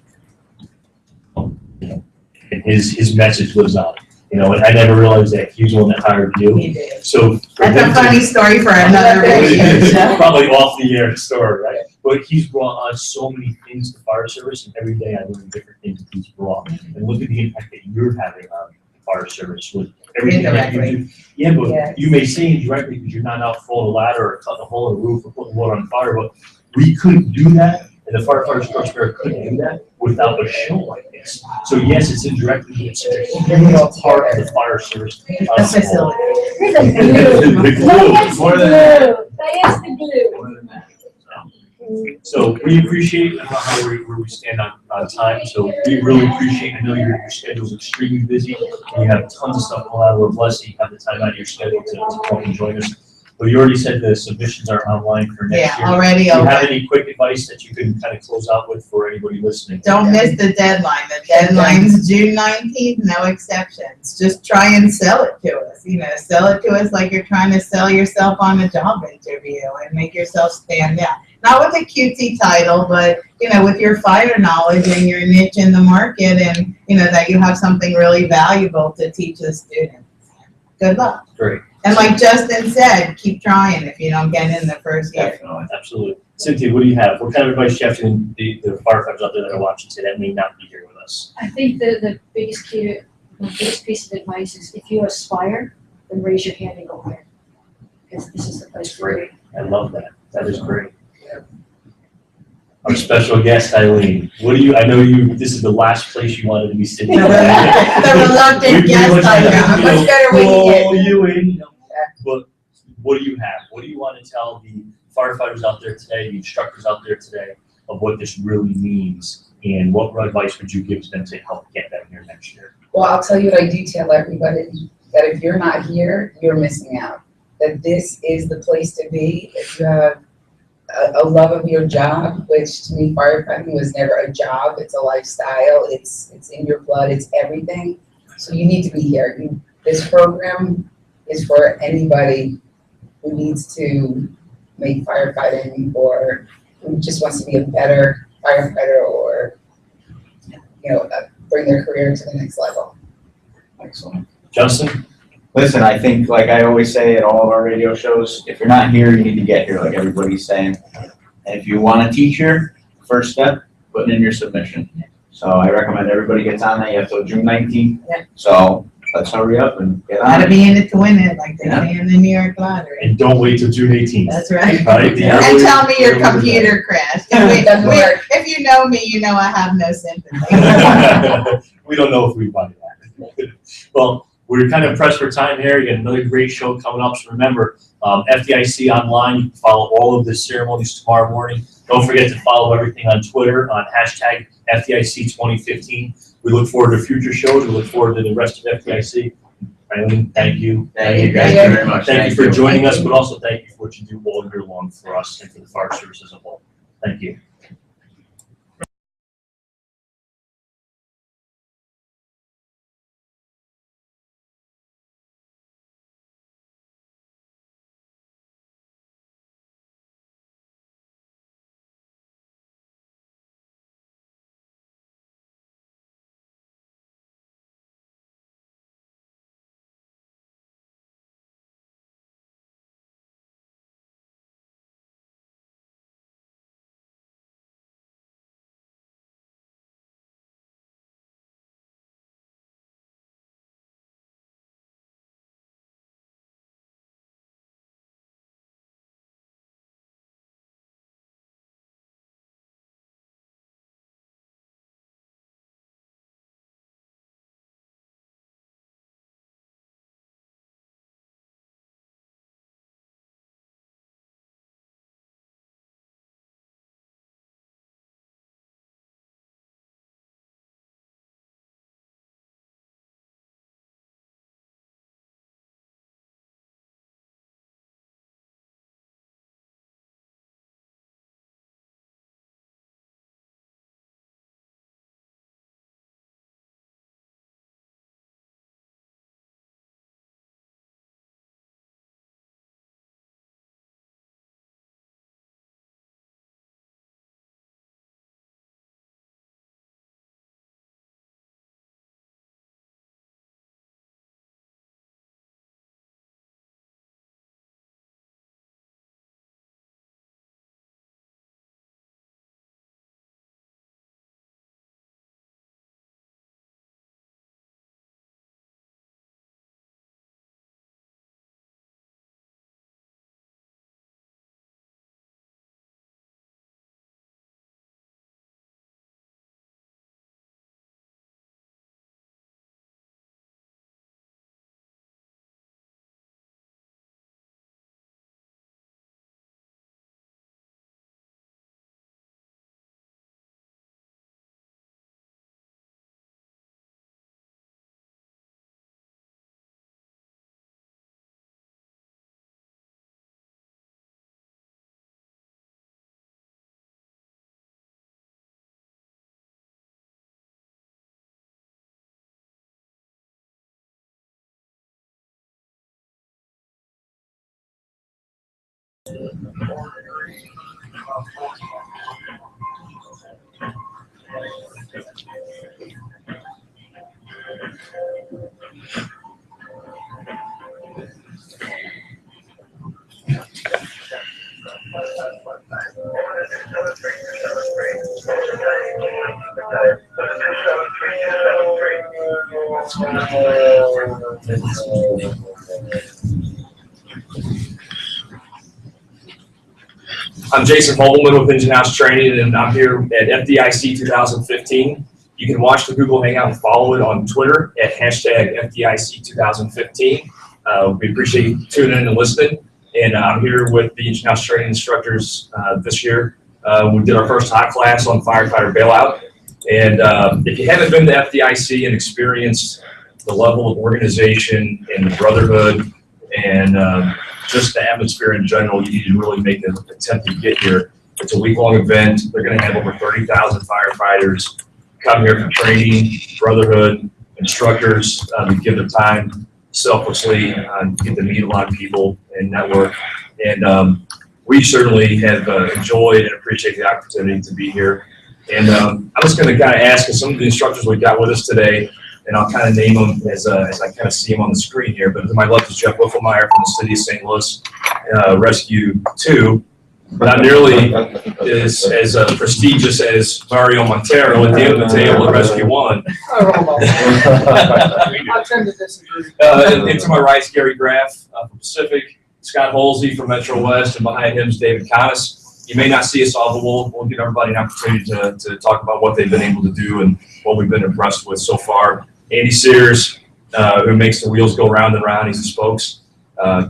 And his message lives on. And I never realized that he was the one that hired you. He did. So That's a funny story for another video. Probably off the air story, right? But he's brought on so many things to fire service, and every day I learn different things that he's brought. And look at the impact that you're having on the fire service with everything that you do. Yeah, but you may say indirectly because you're not out throwing a ladder or cutting a hole in the roof or putting water on fire, but we couldn't do that, and the firefighters Trust Fair couldn't do that without a show like this. So yes, it's indirectly, but it's a huge part of the fire service. The facility. The glue, more than that. That is the glue. So we appreciate, I don't know where we stand on time, so we really appreciate, I know your schedule is extremely busy, and you have tons of stuff going on. We're blessed that you have the time out of your schedule to come and join us. But you already said the submissions are online for next year. Yeah, already Do you open. have any quick advice that you can kind of close out with for anybody listening? Don't miss the deadline. The deadline's June 19th, no exceptions. Just try and sell it to us. Sell it to us like you're trying to sell yourself on a job interview and make yourself stand out. Not with a cutesy title, but, with your fire knowledge and your niche in the market, and, that you have something really valuable to teach the students. Good luck. Great. And like Justin said, keep trying if you don't get in the first year. Definitely, absolutely. Cynthia, what do you have? What kind of advice do you have to the firefighters out there that are watching today that may not be here with us? I think the biggest piece of advice is if you aspire, then raise your hand and go higher. Because this is the place for you. I love that. That is great. Our special guest, Eileen. I know this is the last place you wanted to be sitting. The reluctant guest, I know. Much better when you get. Pull you in. But what do you have? What do you want to tell the firefighters out there today, the instructors out there today, of what this really means, and what advice would you give to them to help get them here next year? Well, I'll tell you what I do tell everybody, that if you're not here, you're missing out. That this is the place to be. If you have a love of your job, which to me firefighting was never a job, it's a lifestyle, it's in your blood, it's everything. So you need to be here. This program is for anybody who needs to make firefighting, or who just wants to be a better firefighter, or bring their career to the next level. Excellent. Justin? Listen, I think, like I always say at all of our radio shows, if you're not here, you need to get here, like everybody's saying. And if you want a teacher, first step, putting in your submission. So I recommend everybody gets on that. You have till June 19th. Yeah. So let's hurry up and get on Gotta it. be in it to win it, like they say in the New York Lottery. And don't wait till June 18th. That's right. Right? And tell me your computer crashed. If you know me, you know I have no sympathy. We don't know if we buy that. Well, we're kind of pressed for time here. You got another great show coming up. So remember, FDIC online. You can follow all of the ceremonies tomorrow morning. Don't forget to follow everything on Twitter on hashtag FDIC 2015. We look forward to future shows. We look forward to the rest of FDIC. Eileen, thank you. Thank you guys very much. Thank you for joining us, but also thank you for what you do all year long for us and for the fire service as a whole. Thank you. I'm Jason Hoevelmann with Engine House Training, and I'm here at FDIC 2015. You can watch the Google Hangout and follow it on Twitter at hashtag FDIC 2015. We appreciate you tuning in and listening. And I'm here with the Engine House Training instructors this year. We did our first hot class on firefighter bailout. And if you haven't been to FDIC and experienced the level of organization and the brotherhood and just the atmosphere in general, you need to really make an attempt to get here. It's a week-long event. They're going to have over 30,000 firefighters come here for training, brotherhood, instructors to give their time selflessly, get to meet a lot of people and network. And we certainly have enjoyed and appreciate the opportunity to be here. And I'm just going to kind of ask some of the instructors we got with us today, and I'll kind of name them as I kind of see them on the screen here. But to my left is Jeff Hoevelmann from the city of St. Louis, Rescue 2. Not nearly as prestigious as Mario Montero at the end of the table at Rescue 1. I tend to disagree. And to my right is Gary Graff from Pacific, Scott Holsey from Metro West, and behind him is David Connis. You may not see us all, but we'll give everybody an opportunity to talk about what they've been able to do and what we've been impressed with so far. Andy Sears, who makes the wheels go round and round. He's the spokes.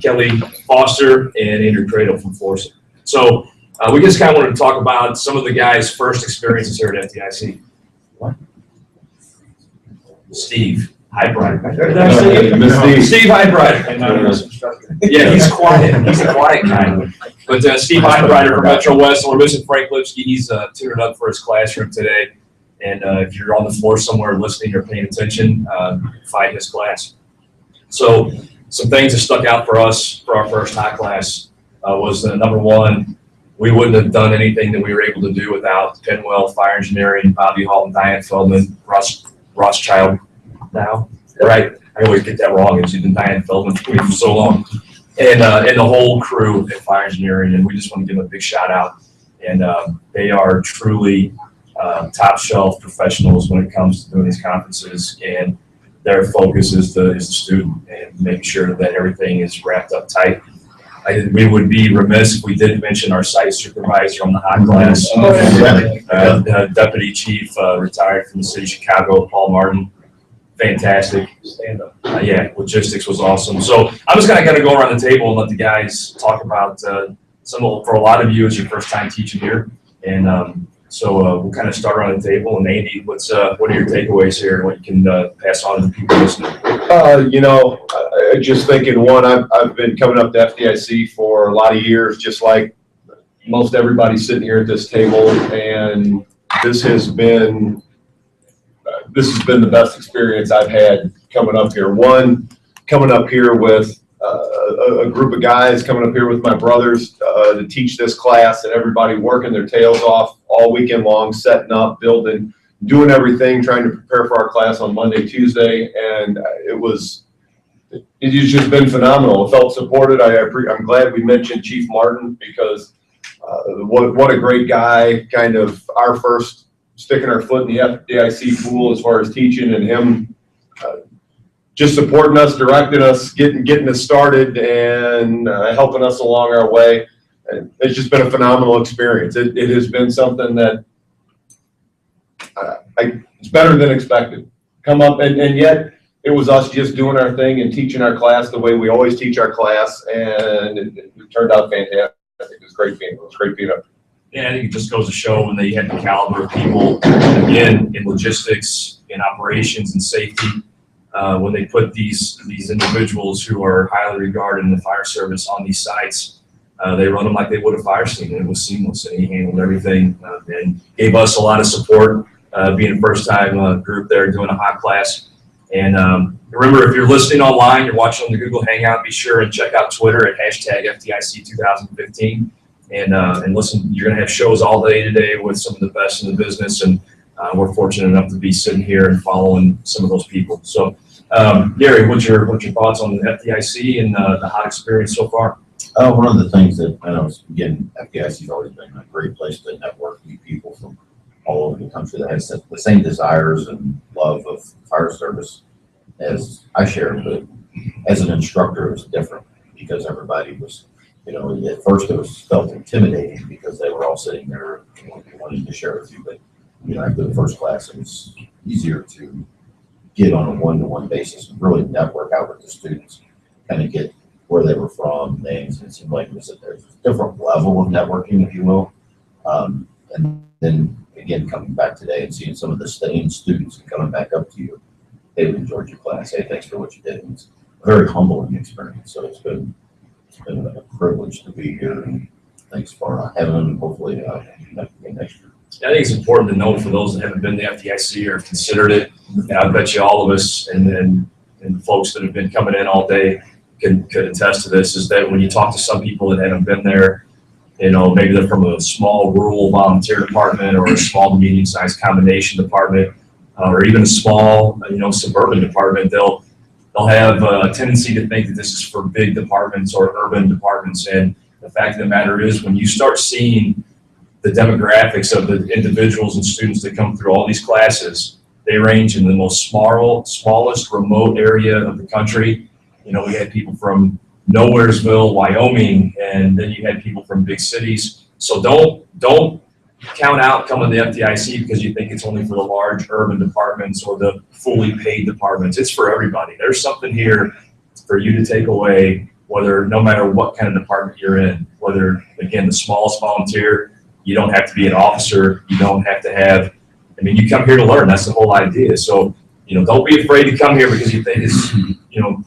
Kelly Foster and Andrew Cradle from Florissant. So we just kind of wanted to talk about some of the guys' first experiences here at FDIC. What? Steve Highbright. Steve Highbright. Yeah, he's quiet. He's a quiet kind. But Steve Highbright from Metro West, we're missing Frank Lipsky. He's tutored up for his classroom today. And if you're on the floor somewhere listening or paying attention, find his class. So some things that stuck out for us for our first high class was number one, we wouldn't have done anything that we were able to do without Penwell Fire Engineering, Bobby Hall, and Diane Feldman, Rothschild now, right? I always get that wrong. It's been Diane Feldman for so long. And the whole crew at Fire Engineering, and we just want to give them a big shout out. And they are truly top shelf professionals when it comes to doing these conferences, and their focus is the student and making sure that everything is wrapped up tight. We would be remiss if we didn't mention our site supervisor on the hot class, Deputy Chief, retired from the city of Chicago, Paul Martin. Fantastic. Yeah, logistics was awesome. So I'm just kind of go around the table and let the guys talk about for a lot of you, it's your first time teaching here. And so we'll kind of start around the table. And Andy, what are your takeaways here? What you can pass on to the people listening? Just thinking, one, I've been coming up to FDIC for a lot of years, just like most everybody sitting here at this table. And this has been the best experience I've had coming up here. One, coming up here with a group of guys, coming up here with my brothers to teach this class, and everybody working their tails off all weekend long, setting up, building, doing everything, trying to prepare for our class on Monday, Tuesday, and it's just been phenomenal. I felt supported. I'm glad we mentioned Chief Martin, because what a great guy, kind of our first sticking our foot in the FDIC pool as far as teaching, and him just supporting us, directing us, getting us started, and helping us along our way. And it's just been a phenomenal experience. It has been something that it's better than expected. Come up, and yet it was us just doing our thing and teaching our class the way we always teach our class, and it turned out fantastic. It was great being up. Yeah, I think it just goes to show when they had the caliber of people, again, in logistics, in operations, and safety. When they put these individuals who are highly regarded in the fire service on these sites, they run them like they would a fire scene, and it was seamless, and he handled everything and gave us a lot of support, being a first-time group there doing a hot class. And remember, if you're listening online, you're watching on the Google Hangout, be sure and check out Twitter at #FDIC2015. And listen, you're going to have shows all day today with some of the best in the business, and we're fortunate enough to be sitting here and following some of those people. So, Gary, what's your thoughts on the FDIC and the hot experience so far? One of the things that I know is, again, FDIC has always been a great place to network, meet people from all over the country that has the same desires and love of fire service as I share. But as an instructor, it was different, because everybody was, at first it felt intimidating because they were all sitting there wanting to share with you. But, after the first class, it was easier to get on a one-to-one basis and really network out with the students, kind of get where they were from, names, and it seemed like there's a different level of networking, if you will. And then, again, coming back today and seeing some of the same students coming back up to you, they enjoyed your class. Hey, thanks for what you did. And it's a very humbling experience. So it's been a privilege to be here, and thanks for having them. Hopefully, next year. I think it's important to note for those that haven't been to FDIC or considered it, and I bet you all of us and folks that have been coming in all day could attest to this, is that when you talk to some people that haven't been there, maybe they're from a small rural volunteer department or a small to medium-sized combination department, or even a small, suburban department, they'll have a tendency to think that this is for big departments or urban departments. And the fact of the matter is, when you start seeing the demographics of the individuals and students that come through all these classes, they range in the most smallest remote area of the country. We had people from Nowheresville, Wyoming, and then you had people from big cities. So don't count out coming to the FDIC because you think it's only for the large urban departments or the fully paid departments. It's for everybody. There's something here for you to take away, no matter what kind of department you're in, whether, again, the smallest volunteer, you don't have to be an officer, you don't have to have, you come here to learn. That's the whole idea. So, don't be afraid to come here because you think it's, you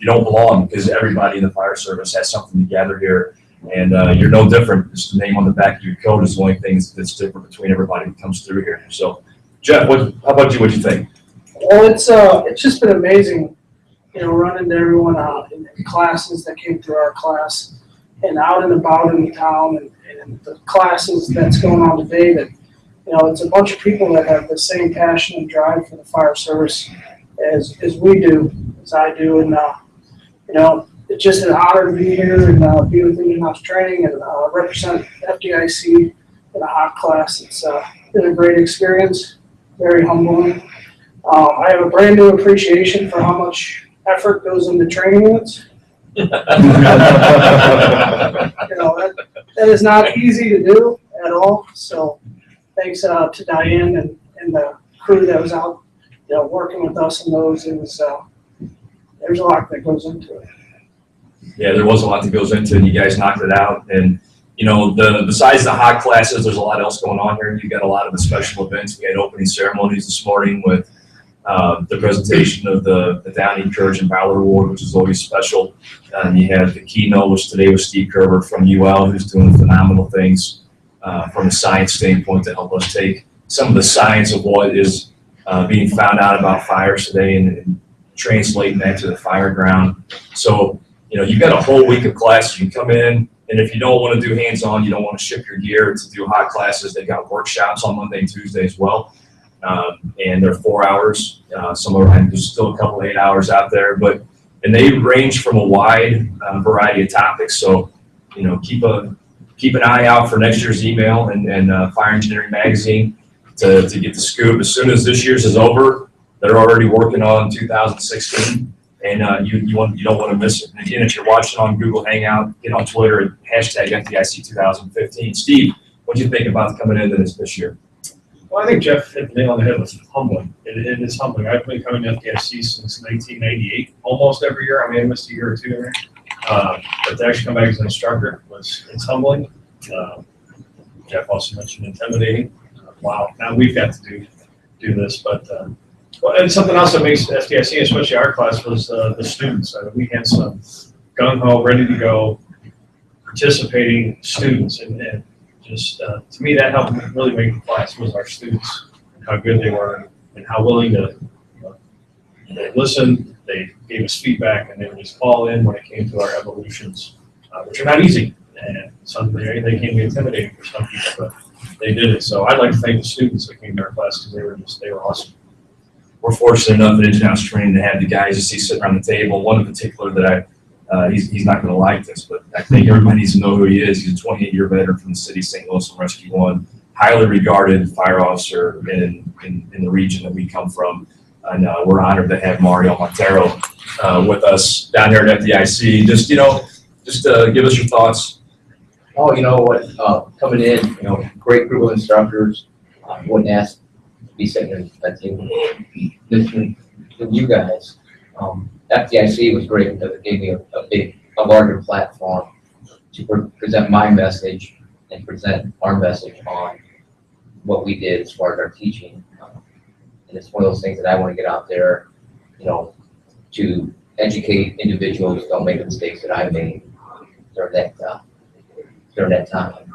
don't belong, because everybody in the fire service has something to gather here. And you're no different. Just the name on the back of your coat is the only thing that's different between everybody that comes through here. So, Jeff, how about you? What do you think? Well, it's just been amazing, running to everyone out in the classes that came through our class and out and about in the town and the classes that's going on today. That it's a bunch of people that have the same passion and drive for the fire service as we do, as I do, and it's just an honor to be here and be with Indian House Training and represent FDIC in a hot class. It's been a great experience, very humbling. I have a brand new appreciation for how much effort goes into training units. That is not easy to do at all. So thanks to Diane and the crew that was out, working with us in those. It was there's a lot that goes into it. Yeah, there was a lot that goes into it. You guys knocked it out, and besides the hot classes, there's a lot else going on here. You got a lot of the special events. We had opening ceremonies this morning with the presentation of the Downey Courage and Valor Award, which is always special. You had the keynote, which today was Steve Kerber from UL, who's doing phenomenal things from a science standpoint to help us take some of the science of what is being found out about fires today and translating that to the fire ground. So, you've got a whole week of classes. You come in, and if you don't want to do hands-on, you don't want to ship your gear to do hot classes, they've got workshops on Monday and Tuesday as well. And they're 4 hours. Some of them, there's still a couple 8 hours out there, and they range from a wide variety of topics. So, keep an eye out for next year's email and Fire Engineering Magazine to get the scoop. As soon as this year's is over, they're already working on 2016, and you don't want to miss it. And again, if you're watching on Google Hangout, get on Twitter and hashtag FDIC 2015. Steve, what do you think about coming into this year? Well, I think Jeff hit the nail on the head with humbling. It is humbling. I've been coming to FDIC since 1998, almost every year. I missed a year or two there. But to actually come back as an instructor it's humbling. Jeff also mentioned intimidating. Wow, now we've got to do this, but and something else that makes FDIC, especially our class, was the students. We had some gung-ho, ready to go, participating students, and just to me that helped really make the class was our students and how good they were and how willing to they listened, they gave us feedback, and they would just all in when it came to our evolutions, which are not easy, and they can be intimidating for some people, but they did it. So I'd like to thank the students that came to our class because they were awesome. We're fortunate enough at Engine House Training to have the guys you see sitting around the table. One in particular that he's not going to like this, but I think everybody needs to know who he is. He's a 28-year veteran from the city of St. Louis and Rescue 1, highly regarded fire officer in the region that we come from. And we're honored to have Mario Montero with us down here at FDIC. Just give us your thoughts. Oh, you know what, coming in, great group of instructors. Wouldn't ask to be sitting at that table listening with you guys. FDIC was great because it gave me a larger platform to present my message and present our message on what we did as far as our teaching. And it's one of those things that I want to get out there, to educate individuals, don't make the mistakes that I made during that time.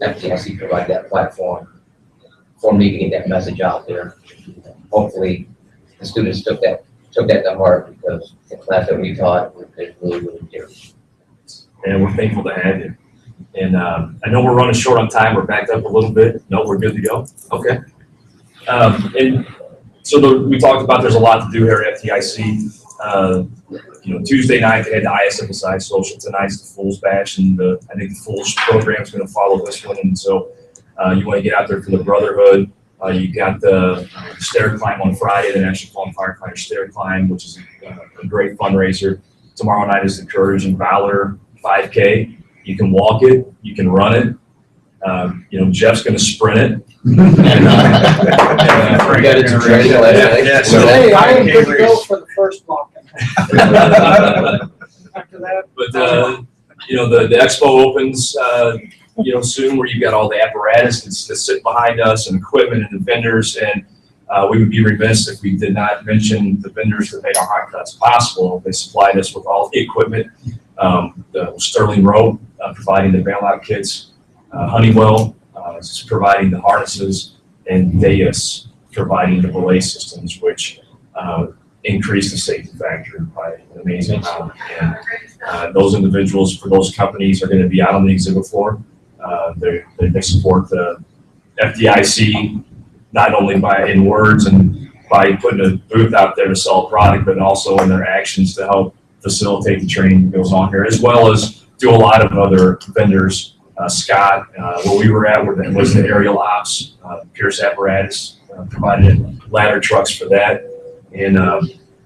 FDIC provided that platform for me to get that message out there. Hopefully, the students took that to heart because the class that we taught was really, really dear. And we're thankful to have you. And I know we're running short on time. We're backed up a little bit. No, we're good to go. Okay. And so we talked about there's a lot to do here at FDIC. Tuesday night they had the ISFSI social. Tonight's the Fools Bash, and I think the Fools program is going to follow this one. And so you want to get out there for the Brotherhood. You got the stair climb on Friday, the National Fallen Firefighter Stair Climb, which is a great fundraiser. Tomorrow night is the Courage and Valor 5K. You can walk it, you can run it. You know, Jeff's gonna sprint it. We got it to training last night. Yeah, so- Hey, I am good to go for the first block. After that. But, you know, the expo opens, you know, soon, where you've got all the apparatus that's sitting behind us and equipment and the vendors. And we would be remiss if we did not mention the vendors that made our hot cuts possible. They supplied us with all the equipment. The Sterling Rope, providing the bailout kits, Honeywell is providing the harnesses, and Deus providing the belay systems, which increase the safety factor by an amazing amount. And those individuals for those companies are going to be out on the exhibit floor. They support the FDIC, not only in words and by putting a booth out there to sell a product, but also in their actions to help facilitate the training that goes on here, as well as do a lot of other vendors. Scott, where we were at, was the aerial ops, Pierce apparatus, provided ladder trucks for that. And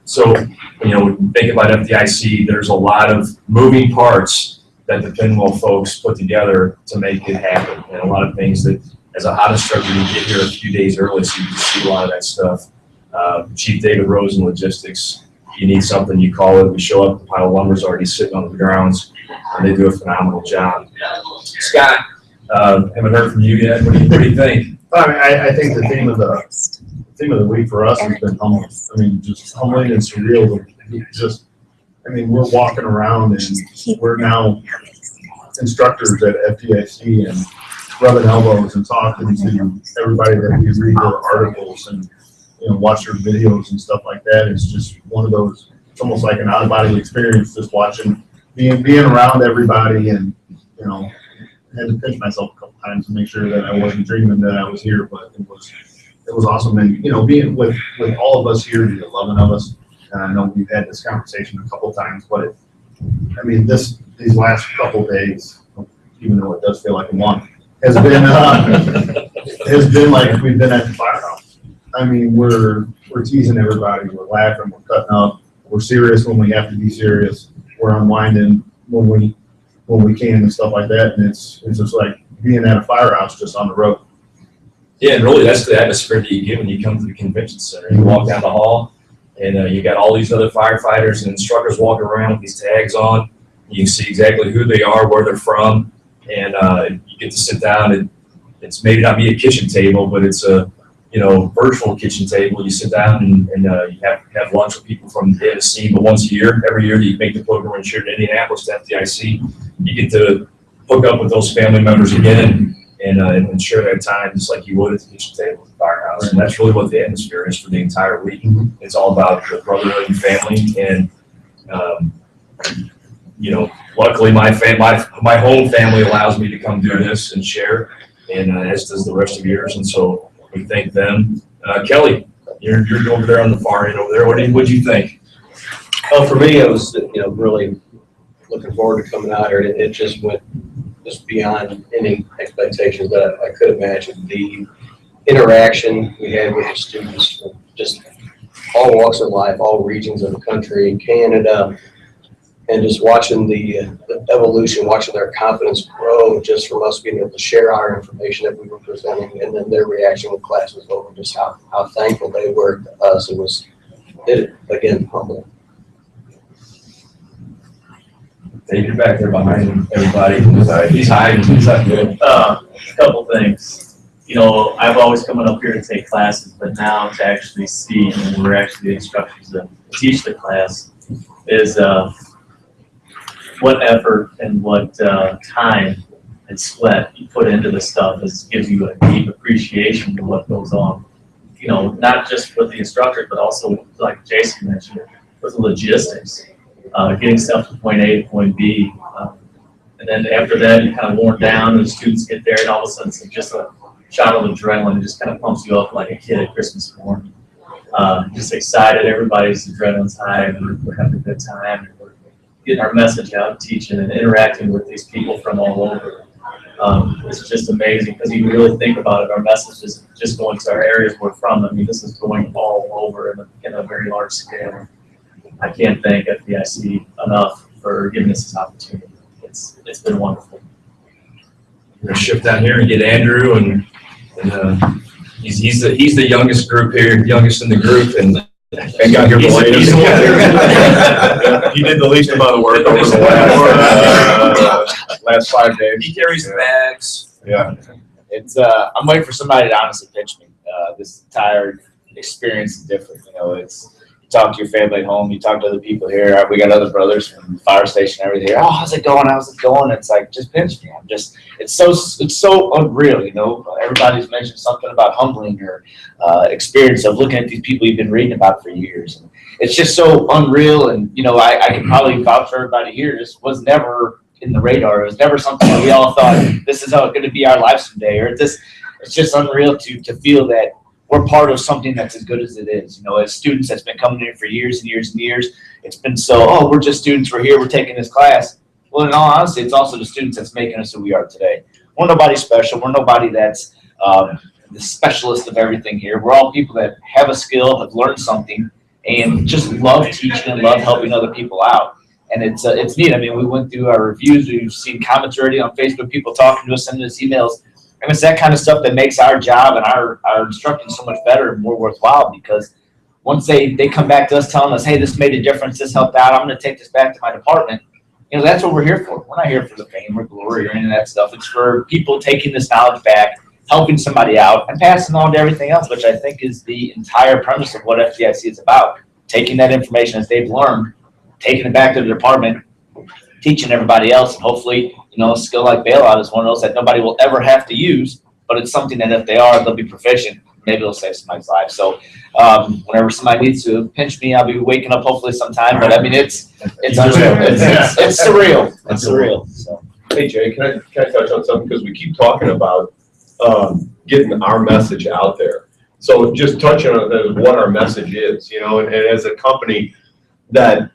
so, you know, when you think about FDIC, there's a lot of moving parts that the Pinwell folks put together to make it happen. And a lot of things that, as a hot instructor, you get here a few days early, so you can see a lot of that stuff. Chief David Rose in logistics, you need something, you call it. We show up, the pile of lumber's already sitting on the grounds, and they do a phenomenal job. Scott, haven't heard from you yet. What do you think? I mean, I think the theme of the week for us has been humbling. I mean, just humbling and surreal. Just, I mean, we're walking around and we're now instructors at FDIC and rubbing elbows and talking to everybody that we read their articles and, you know, watch their videos and stuff like that. It's just one of those, it's almost like an out of body experience, just watching, being around everybody. And, you know, I had to pinch myself a couple times to make sure that I wasn't dreaming that I was here, but it was awesome. And, you know, being with all of us here, the 11 of us, and I know we've had this conversation a couple times, but I mean, these last couple days, even though it does feel like a month, has been like we've been at the firehouse. I mean, we're teasing everybody, we're laughing, we're cutting up, we're serious when we have to be serious, we're unwinding when we can and stuff like that. And it's just like being at a firehouse just on the road. Yeah, and really that's the atmosphere that you get when you come to the convention center. You walk down the hall, and you got all these other firefighters and instructors walking around with these tags on. You can see exactly who they are, where they're from, and you get to sit down. And it's maybe not be a kitchen table, but it's a virtual kitchen table. You sit down and you have lunch with people from Tennessee. But once a year, every year, you make the pilgrimage here to Indianapolis to FDIC. You get to hook up with those family members again and share that time just like you would at the kitchen table at the firehouse. And that's really what the atmosphere is for the entire week. It's all about the brotherhood and family. And luckily my home family allows me to come do this and share, and as does the rest of yours. And so we thank them. Kelly, you're over there on the far end over there. What'd you think? Well, for me, it was really looking forward to coming out here. It just went beyond any expectations that I could imagine. The interaction we had with the students from just all walks of life, all regions of the country, Canada, and just watching the evolution, watching their confidence grow just from us being able to share our information that we were presenting, and then their reaction when class was over, just how thankful they were to us. It again, humbling. Dave, you're back there behind everybody. He's hiding. A couple things. I've always come up here to take classes, but now to actually see, and we're actually the instructors that teach the class, is what effort and what time and sweat you put into this stuff gives you a deep appreciation for what goes on. Not just with the instructors, but also, like Jason mentioned, with the logistics. Getting stuff from point A to point B. And then after that, you kind of worn down, and the students get there, and all of a sudden it's just a shot of adrenaline. It just kind of pumps you up like a kid at Christmas morning. Just excited, everybody's adrenaline's high, we're having a good time. We're getting our message out, teaching and interacting with these people from all over. It's just amazing because you really think about it, our message is just going to our areas we're from. I mean, this is going all over in a very large scale. I can't thank FDIC enough for giving us this opportunity. It's been wonderful. we're gonna shift down here and get Andrew, and he's the youngest group here, youngest in the group, and got here he's latest. the one. He did the least amount of work over the last 5 days. He carries the bags. Yeah. It's I'm waiting for somebody to honestly pitch me. This entire experience is different. You know, it's you talk to your family at home, you talk to other people here. We got other brothers from the fire station and everything. Oh, how's it going? How's it going? It's like, just pinch me. It's so unreal. You know, everybody's mentioned something about humbling your experience of looking at these people you've been reading about for years. And it's just so unreal. And you know, I can probably vouch for everybody here. This was never in the radar. It was never something that we all thought this is how it's going to be our life someday, or this. It's just unreal to feel that we're part of something that's as good as it is. You know, as students that's been coming in for years and years and years, it's been so, we're just students, we're here, we're taking this class. Well, in all honesty, it's also the students that's making us who we are today. We're nobody special. We're nobody that's the specialist of everything here. We're all people that have a skill, have learned something, and just love teaching and love helping other people out. And it's neat. I mean, we went through our reviews. We've seen comments already on Facebook, people talking to us, sending us emails. And it's that kind of stuff that makes our job and our instructing so much better and more worthwhile, because once they come back to us telling us, hey, this made a difference, this helped out, I'm going to take this back to my department. You know, that's what we're here for. We're not here for the fame or glory or any of that stuff. It's for people taking this knowledge back, helping somebody out, and passing on to everything else, which I think is the entire premise of what FDIC is about. Taking that information that they've learned, taking it back to the department, teaching everybody else, and hopefully, you know, a skill like bailout is one of those that nobody will ever have to use, but it's something that if they are, they'll be proficient. Maybe it'll save somebody's life. So whenever somebody needs to pinch me, I'll be waking up hopefully sometime. But I mean, it's unreal. It's surreal. It's surreal. So. Hey Jay, can I touch on something? Because we keep talking about getting our message out there. So just touching on what our message is, you know, and as a company that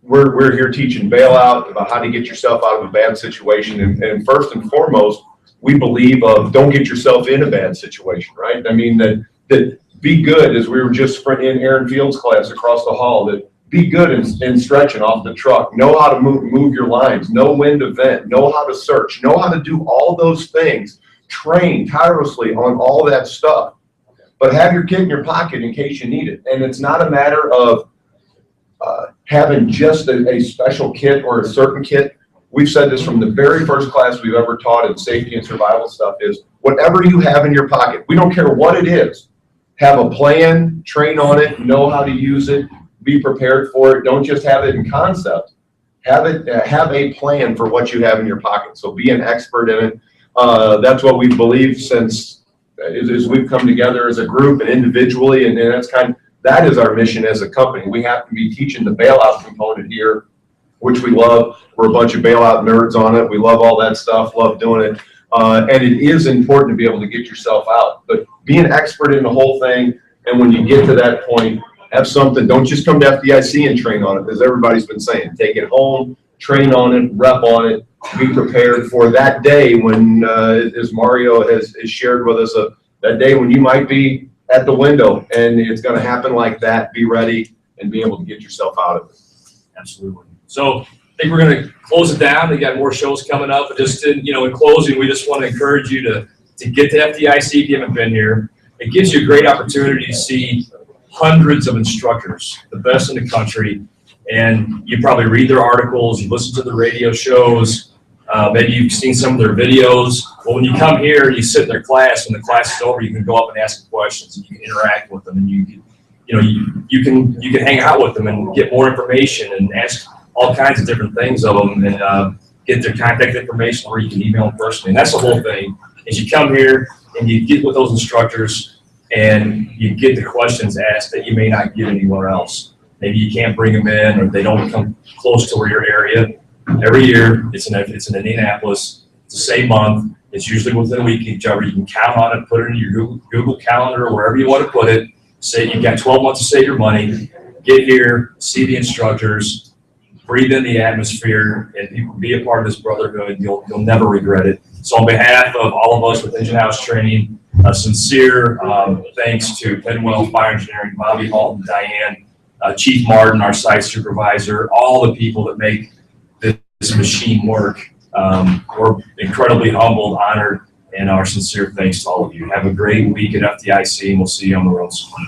we're here teaching bailout, about how to get yourself out of a bad situation, and first and foremost, we believe of don't get yourself in a bad situation, right? I mean that be good, as we were just in Aaron Field's class across the hall, that be good in stretching off the truck, know how to move your lines, know when to vent, know how to search, know how to do all those things, train tirelessly on all that stuff, but have your kit in your pocket in case you need it. And it's not a matter of having just a special kit or a certain kit. We've said this from the very first class we've ever taught in safety and survival stuff is whatever you have in your pocket, we don't care what it is, have a plan, train on it, know how to use it, be prepared for it. Don't just have it in concept. Have a plan for what you have in your pocket. So be an expert in it. That's what we believe since as we've come together as a group and individually, and that is our mission as a company. We have to be teaching the bailout component here, which we love. We're a bunch of bailout nerds on it. We love all that stuff, love doing it. And it is important to be able to get yourself out, but be an expert in the whole thing. And when you get to that point, have something. Don't just come to FDIC and train on it, as everybody's been saying. Take it home, train on it, rep on it, be prepared for that day when, as Mario has shared with us, that day when you might be at the window and it's going to happen like that. Be ready and be able to get yourself out of it. Absolutely. So I think we're going to close it down. We got more shows coming up, but just in closing, we just want to encourage you to get to FDIC if you haven't been here. It gives you a great opportunity to see hundreds of instructors, the best in the country, and you probably read their articles, you listen to the radio shows, maybe you've seen some of their videos. Well, when you come here, you sit in their class. When the class is over, you can go up and ask questions, and you can interact with them, and you can hang out with them and get more information and ask all kinds of different things of them, and get their contact information where you can email them personally. And that's the whole thing, is you come here and you get with those instructors and you get the questions asked that you may not get anywhere else. Maybe you can't bring them in, or they don't come close to where your area. Every year, it's in Indianapolis. It's the same month. It's usually within a week each other. You can count on it, put it in your Google Calendar or wherever you want to put it. Say you've got 12 months to save your money. Get here, see the instructors, breathe in the atmosphere, and be a part of this brotherhood. You'll never regret it. So on behalf of all of us with Engine House Training, a sincere thanks to Penwell Fire Engineering, Bobby Halton, Diane, Chief Martin, our site supervisor, all the people that make this machine work. We're incredibly humbled, honored, and our sincere thanks to all of you. Have a great week at FDIC, and we'll see you on the road soon.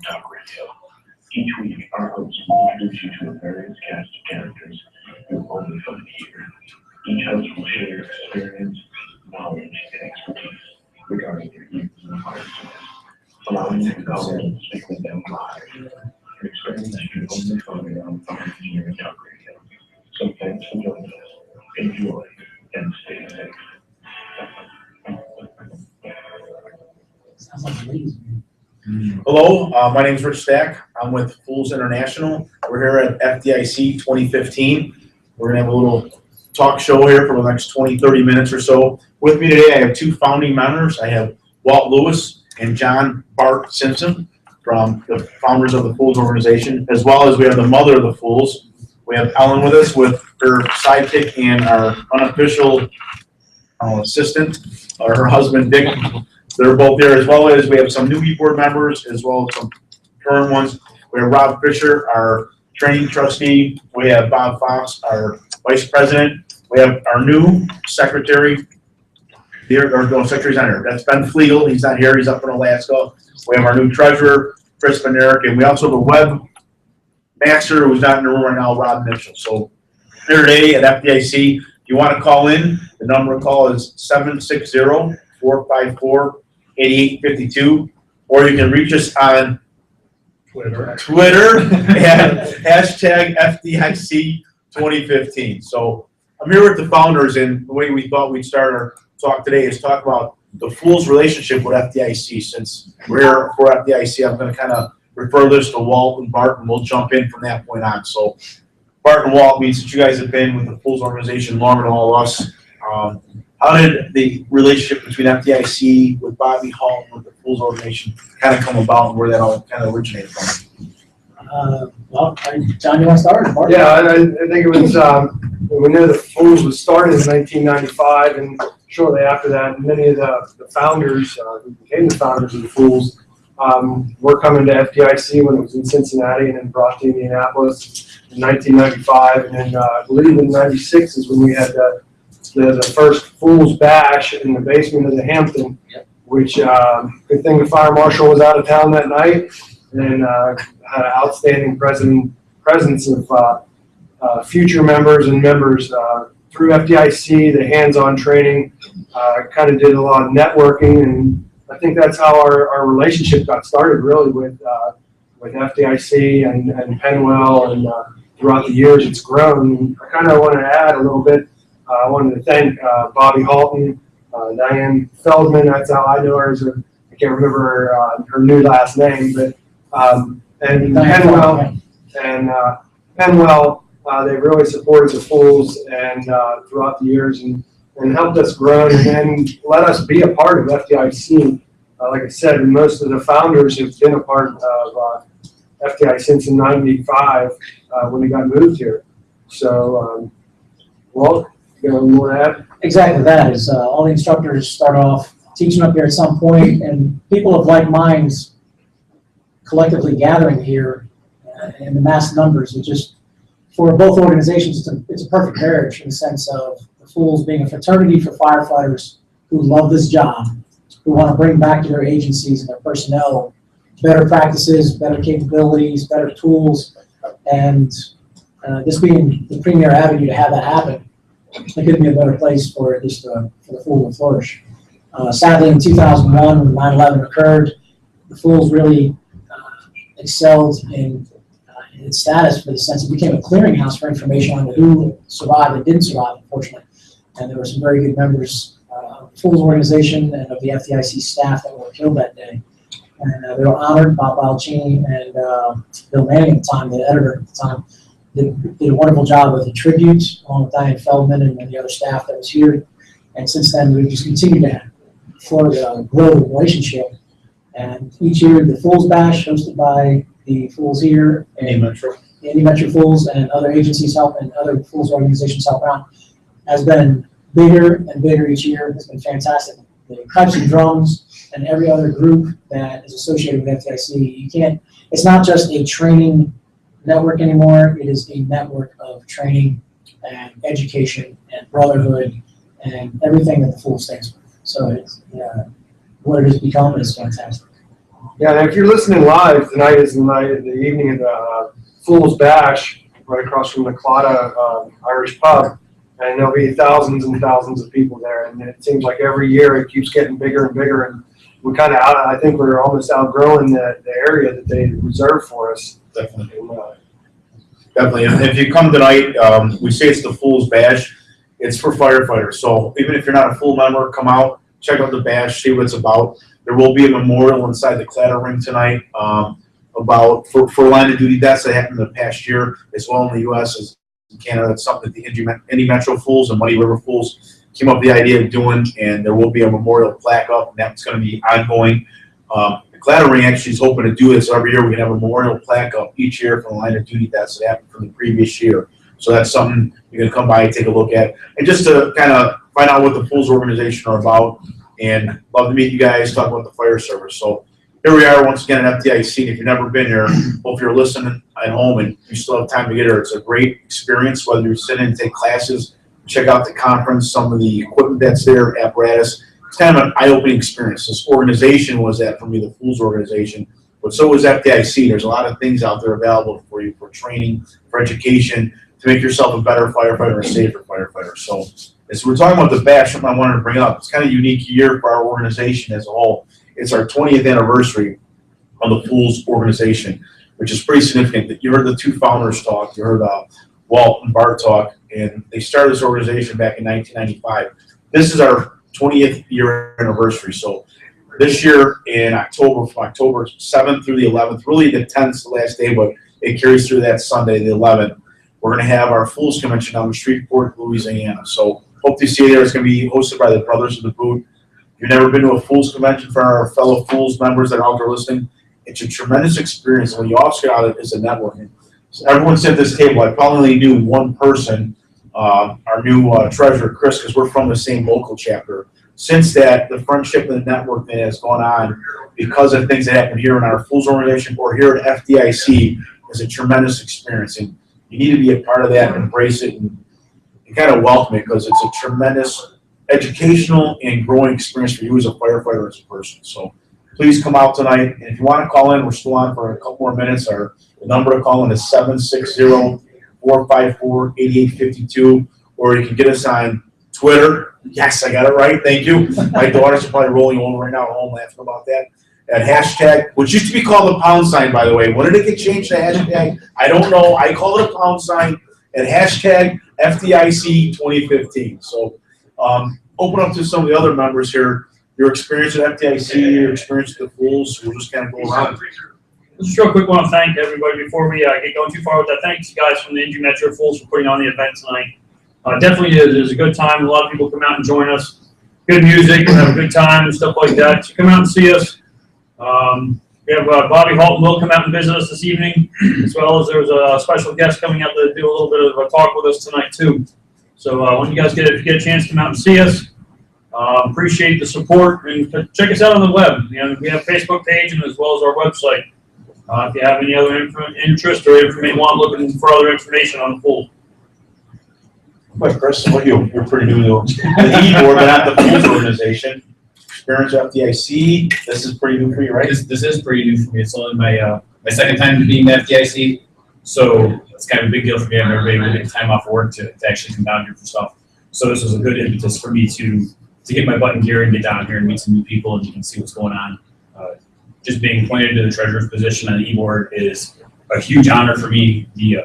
Talk Radio. Each week, our hosts introduce you to a various cast of characters who only from here. Each host will share experience, knowledge, and expertise regarding their use in the fire service, allowing you to call in and speak with them live. An experience you can only find on Fire Engineering Talk Radio. So thanks for joining us. Enjoy and stay safe. Sounds like a ladies' man. Hello, my name is Rich Stack. I'm with Fools International. We're here at FDIC 2015. We're gonna have a little talk show here for the next 20, 30 minutes or so. With me today, I have two founding members. I have Walt Lewis and John Bart Simpson from the founders of the Fools organization, as well as we have the mother of the Fools. We have Ellen with us with her sidekick and our unofficial assistant, or her husband, Dick. They're both there, as well as we have some newbie board members, as well as some current ones. We have Rob Fisher, our training trustee. We have Bob Fox, our vice president. We have our new secretary. Secretary's not here. That's Ben Flegel. He's not here. He's up in Alaska. We have our new treasurer, Chris Van Erich, and we also have a web master who's not in the room right now, Rob Mitchell. So here today at FDIC, if you want to call in, the number to call is 760-454-8852, or you can reach us on Twitter at hashtag FDIC 2015. So I'm here with the founders, and the way we thought we'd start our talk today is talk about the Fools' relationship with FDIC. Since we're here for FDIC, I'm going to kind of refer this to Walt and Bart, and we'll jump in from that point on. So Bart and Walt, means that you guys have been with the Fools organization longer than all of us. How did the relationship between FDIC with Bobby Hall and with the Fools organization kind of come about, and where that all kind of originated from? John, you want to start? Bart? Yeah, I think it was, we knew the Fools was started in 1995, and shortly after that, many of the founders, who became the founders of the Fools, were coming to FDIC when it was in Cincinnati and then brought to Indianapolis in 1995. And then I believe in 96 is when we had the first Fools Bash in the basement of the Hampton, which good thing the fire marshal was out of town that night, and had an outstanding presence of future members and members through FDIC, the hands-on training, kind of did a lot of networking, and I think that's how our relationship got started, really, with FDIC and Penwell, and throughout the years it's grown. I kind of want to add a little bit. I wanted to thank Bobby Halton, Diane Feldman, that's how I know her, I can't remember her new last name, but and Penwell, and Penwell, they really supported the Fools and throughout the years, and helped us grow and let us be a part of FDIC. Like I said, most of the founders have been a part of FDIC since in '95 when we got moved here. So, Walt, you know, more to add? Exactly that is all the instructors start off teaching up here at some point, and people of like minds collectively gathering here in the mass numbers. It just, for both organizations, it's a perfect marriage in the sense of the Fools being a fraternity for firefighters who love this job, who want to bring back to their agencies and their personnel better practices, better capabilities, better tools, and this being the premier avenue to have that happen, it couldn't be a better place for this for the Fools to flourish. Sadly, in 2001, when 9/11 occurred, the Fools really excelled in its status, for the sense it became a clearinghouse for information on who survived and didn't survive, unfortunately. And there were some very good members of the Fools organization and of the FDIC staff that were killed that day. And they were honored. Bob Balcini and Bill Manning at the time, the editor at the time, did a wonderful job with the tribute, along with Diane Feldman and the other staff that was here. And since then, we've just continued to grow the relationship. And each year, the Fools Bash, hosted by the Fools here, and the Indy Metro Fools and other agencies help, and other Fools organizations help out, has been bigger and bigger each year. It's been fantastic. The Pipes and Drums and every other group that is associated with FDIC, it's not just a training network anymore, it is a network of training and education and brotherhood and everything that the Fools stands for. So it's, what it has become is fantastic. Yeah, and if you're listening live, tonight is the evening of the Fools Bash, right across from the Claddagh Irish Pub, and there'll be thousands and thousands of people there, and it seems like every year it keeps getting bigger and bigger, and we're kind of out. I think we're almost outgrowing the area that they reserve for us. Definitely. Definitely. And if you come tonight, we say it's the Fools Bash. It's for firefighters. So even if you're not a full member, come out, check out the bash, see what it's about. There will be a memorial inside the clatter ring tonight about for line of duty deaths that happened in the past year, as well in the U.S. as in Canada. That's something that the Indy Metro Fools and Muddy River Fools came up with the idea of doing, and there will be a memorial plaque up, and that's going to be ongoing. The clatter ring actually is hoping to do this every year. We can have a memorial plaque up each year for the line of duty deaths that happened from the previous year. So that's something you're going to come by and take a look at, and just to kind of find out what the Fools organization are about. And love to meet you guys, talk about the fire service. So here we are once again at FDIC. And if you've never been here, hope you're listening at home and you still have time to get here. It's a great experience, whether you sit in and take classes, check out the conference, some of the equipment that's there, apparatus. It's kind of an eye-opening experience. This organization was that for me, the Fools organization, but so was FDIC. There's a lot of things out there available for you for training, for education, to make yourself a better firefighter, a safer firefighter. So as we're talking about the bash, something I wanted to bring up, it's kind of a unique year for our organization as a whole. It's our 20th anniversary of the Fools organization, which is pretty significant. You heard the two founders talk. You heard Walt and Bart talk, and they started this organization back in 1995. This is our 20th year anniversary. So this year in October, from October 7th through the 11th, really the 10th is the last day, but it carries through that Sunday, the 11th. We're going to have our Fools Convention down in Shreveport, Louisiana. So hope to see you there. It's going to be hosted by the Brothers of the Boot. If you've never been to a Fools Convention, for our fellow Fools members that are out there listening, it's a tremendous experience. And when you also get out of it, it's a networking. So everyone sat at this table. I probably knew one person, our new treasurer, Chris, because we're from the same local chapter. Since that, the friendship and the network that has gone on because of things that happen here in our Fools organization or here at FDIC is a tremendous experience. And you need to be a part of that, embrace it, and kind of welcome it, because it's a tremendous educational and growing experience for you as a firefighter, as a person. So please come out tonight. And if you want to call in, we're still on for a couple more minutes. The number to call in is 760-454-8852, or you can get us on Twitter. Yes, I got it right. Thank you. My daughters are probably rolling over right now at home laughing about that. At hashtag, which used to be called the pound sign, by the way. When did it get changed to hashtag? I don't know. I call it a pound sign at hashtag FDIC 2015. So open up to some of the other members here. Your experience at FDIC, your experience at the Fools. We'll just kind of go around. Just real quick, want to thank everybody before we get going too far with that. Thanks, guys, from the Indy Metro Fools for putting on the event tonight. Definitely is a good time. A lot of people come out and join us. Good music, we have a good time and stuff like that. So come out and see us. We have Bobby Halton will come out and visit us this evening, as well as there's a special guest coming out to do a little bit of a talk with us tonight too. So when you guys if you get a chance, come out and see us. Appreciate the support, and check us out on the web. We have a Facebook page and as well as our website. If you have any other interest or looking for other information on the pool. But Chris, you're pretty new to the E-board, but not the Fools organization. Experience at FDIC. This is pretty new for you, right? This is pretty new for me. It's only my second time being at FDIC, so it's kind of a big deal for me. I've never been able to get time off work to actually come down here for stuff. So this was a good impetus for me to get my butt in gear and get down here and meet some new people and you can see what's going on. Just being appointed to the treasurer's position on the E-board is a huge honor for me. The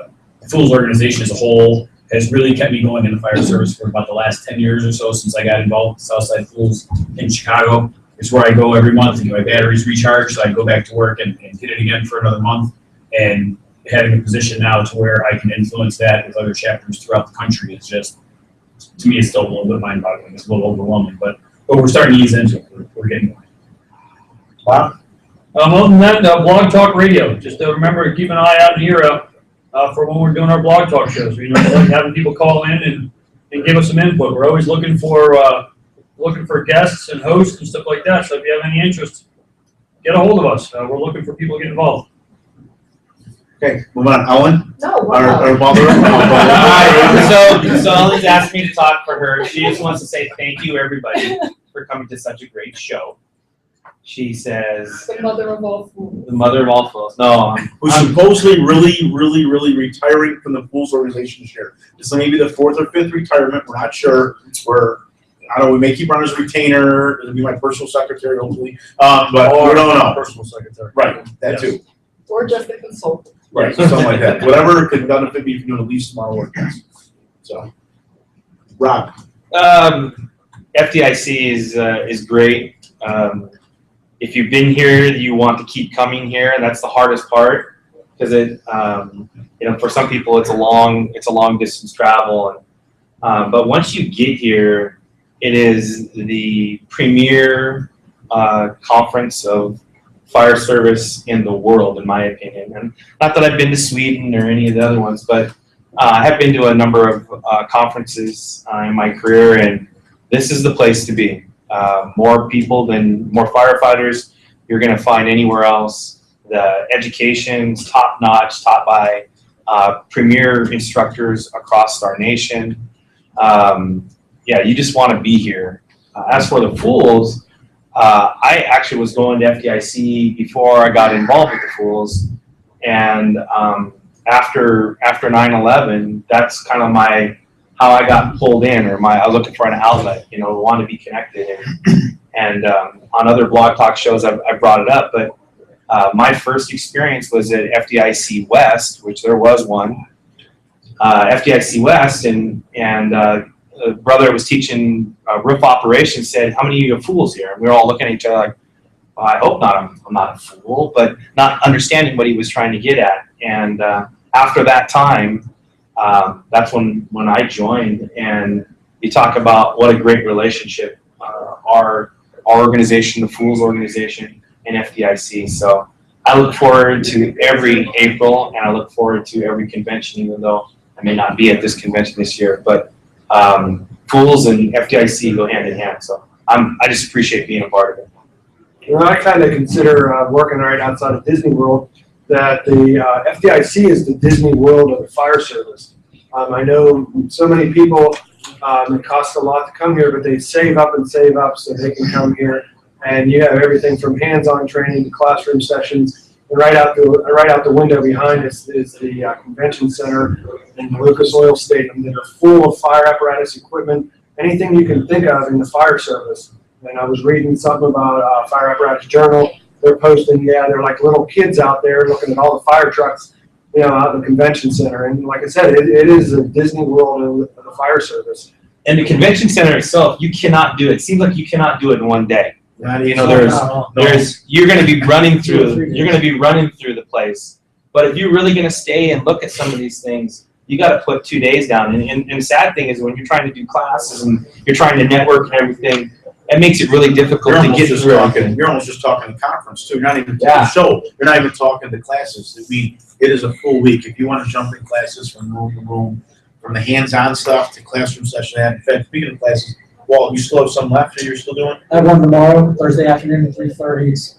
Fools organization as a whole has really kept me going in the fire service for about the last 10 years or so since I got involved with Southside Fools in Chicago. It's where I go every month to get my batteries recharged so I can go back to work and hit it again for another month. And having a position now to where I can influence that with other chapters throughout the country is just, to me, it's still a little bit mind-boggling. It's a little overwhelming, but we're starting to ease into it. We're getting going. Wow. Other than that, Blog Talk Radio. Just remember to keep an eye out and ear out for when we're doing our Blog Talk shows. We like having people call in and give us some input. We're always looking for guests and hosts and stuff like that. So if you have any interest, get a hold of us. We're looking for people to get involved. Okay, moving on. Ellen? No, Our mother? So Ellen's asked me to talk for her. She just wants to say thank you, everybody, for coming to such a great show. She says, The mother of all fools. the mother of all fools. No, Who's supposedly really retiring from the Fools organization this year. This may be the 4th or 5th retirement. We're not sure. I don't know, we may keep her on as retainer. It'll be my personal secretary, hopefully. But we don't know. Personal secretary. Right, that too. Or just a consultant. Right, something like that. Whatever can benefit me from doing the least amount of work. So, Rob. FDIC is great. if you've been here, you want to keep coming here, and that's the hardest part because it, for some people, it's a long distance travel. But once you get here, it is the premier conference of fire service in the world, in my opinion. And not that I've been to Sweden or any of the other ones, but I have been to a number of conferences in my career, and this is the place to be. More firefighters you're going to find anywhere else. The education's top notch, taught by premier instructors across our nation. You just want to be here. As for the Fools, I actually was going to FDIC before I got involved with the Fools, and after 9/11, that's kind of how I got pulled in, or I was looking for an outlet, want to be connected. And on other blog talk shows, I brought it up, but my first experience was at FDIC West, which there was one, FDIC West, and a brother was teaching roof operations said, "How many of you are Fools here?" And we were all looking at each other like, well, I hope not, I'm not a fool, but not understanding what he was trying to get at. And after that time, that's when I joined, and you talk about what a great relationship our organization, the Fools organization, and FDIC. So I look forward to every April, and I look forward to every convention, even though I may not be at this convention this year. But Fools and FDIC go hand in hand. So I just appreciate being a part of it. I kind of consider working right outside of Disney World that the FDIC is the Disney World of the fire service. I know so many people, it costs a lot to come here, but they save up so they can come here. And you have everything from hands-on training to classroom sessions. And right out the window behind us is the convention center and the Lucas Oil Stadium that are full of fire apparatus equipment, anything you can think of in the fire service. And I was reading something about Fire Apparatus Journal. They're posting, they're like little kids out there looking at all the fire trucks, out in the convention center. And like I said, it is a Disney World of the fire service. And the convention center itself, you cannot do it. It seems like you cannot do it in one day. You're going to be running through the place. But if you're really going to stay and look at some of these things, you got to put 2 days down. And the sad thing is when you're trying to do classes and you're trying to network and everything, it makes it really difficult to get through. You're almost just talking a conference too. You're not even talking show. You're not even talking the classes. I mean, it is a full week. If you want to jump in classes from room to room, from the hands-on stuff to classroom session. In fact, speaking of classes, Walt, you still have some left that you're still doing? I have one tomorrow, Thursday afternoon at 3:30. It's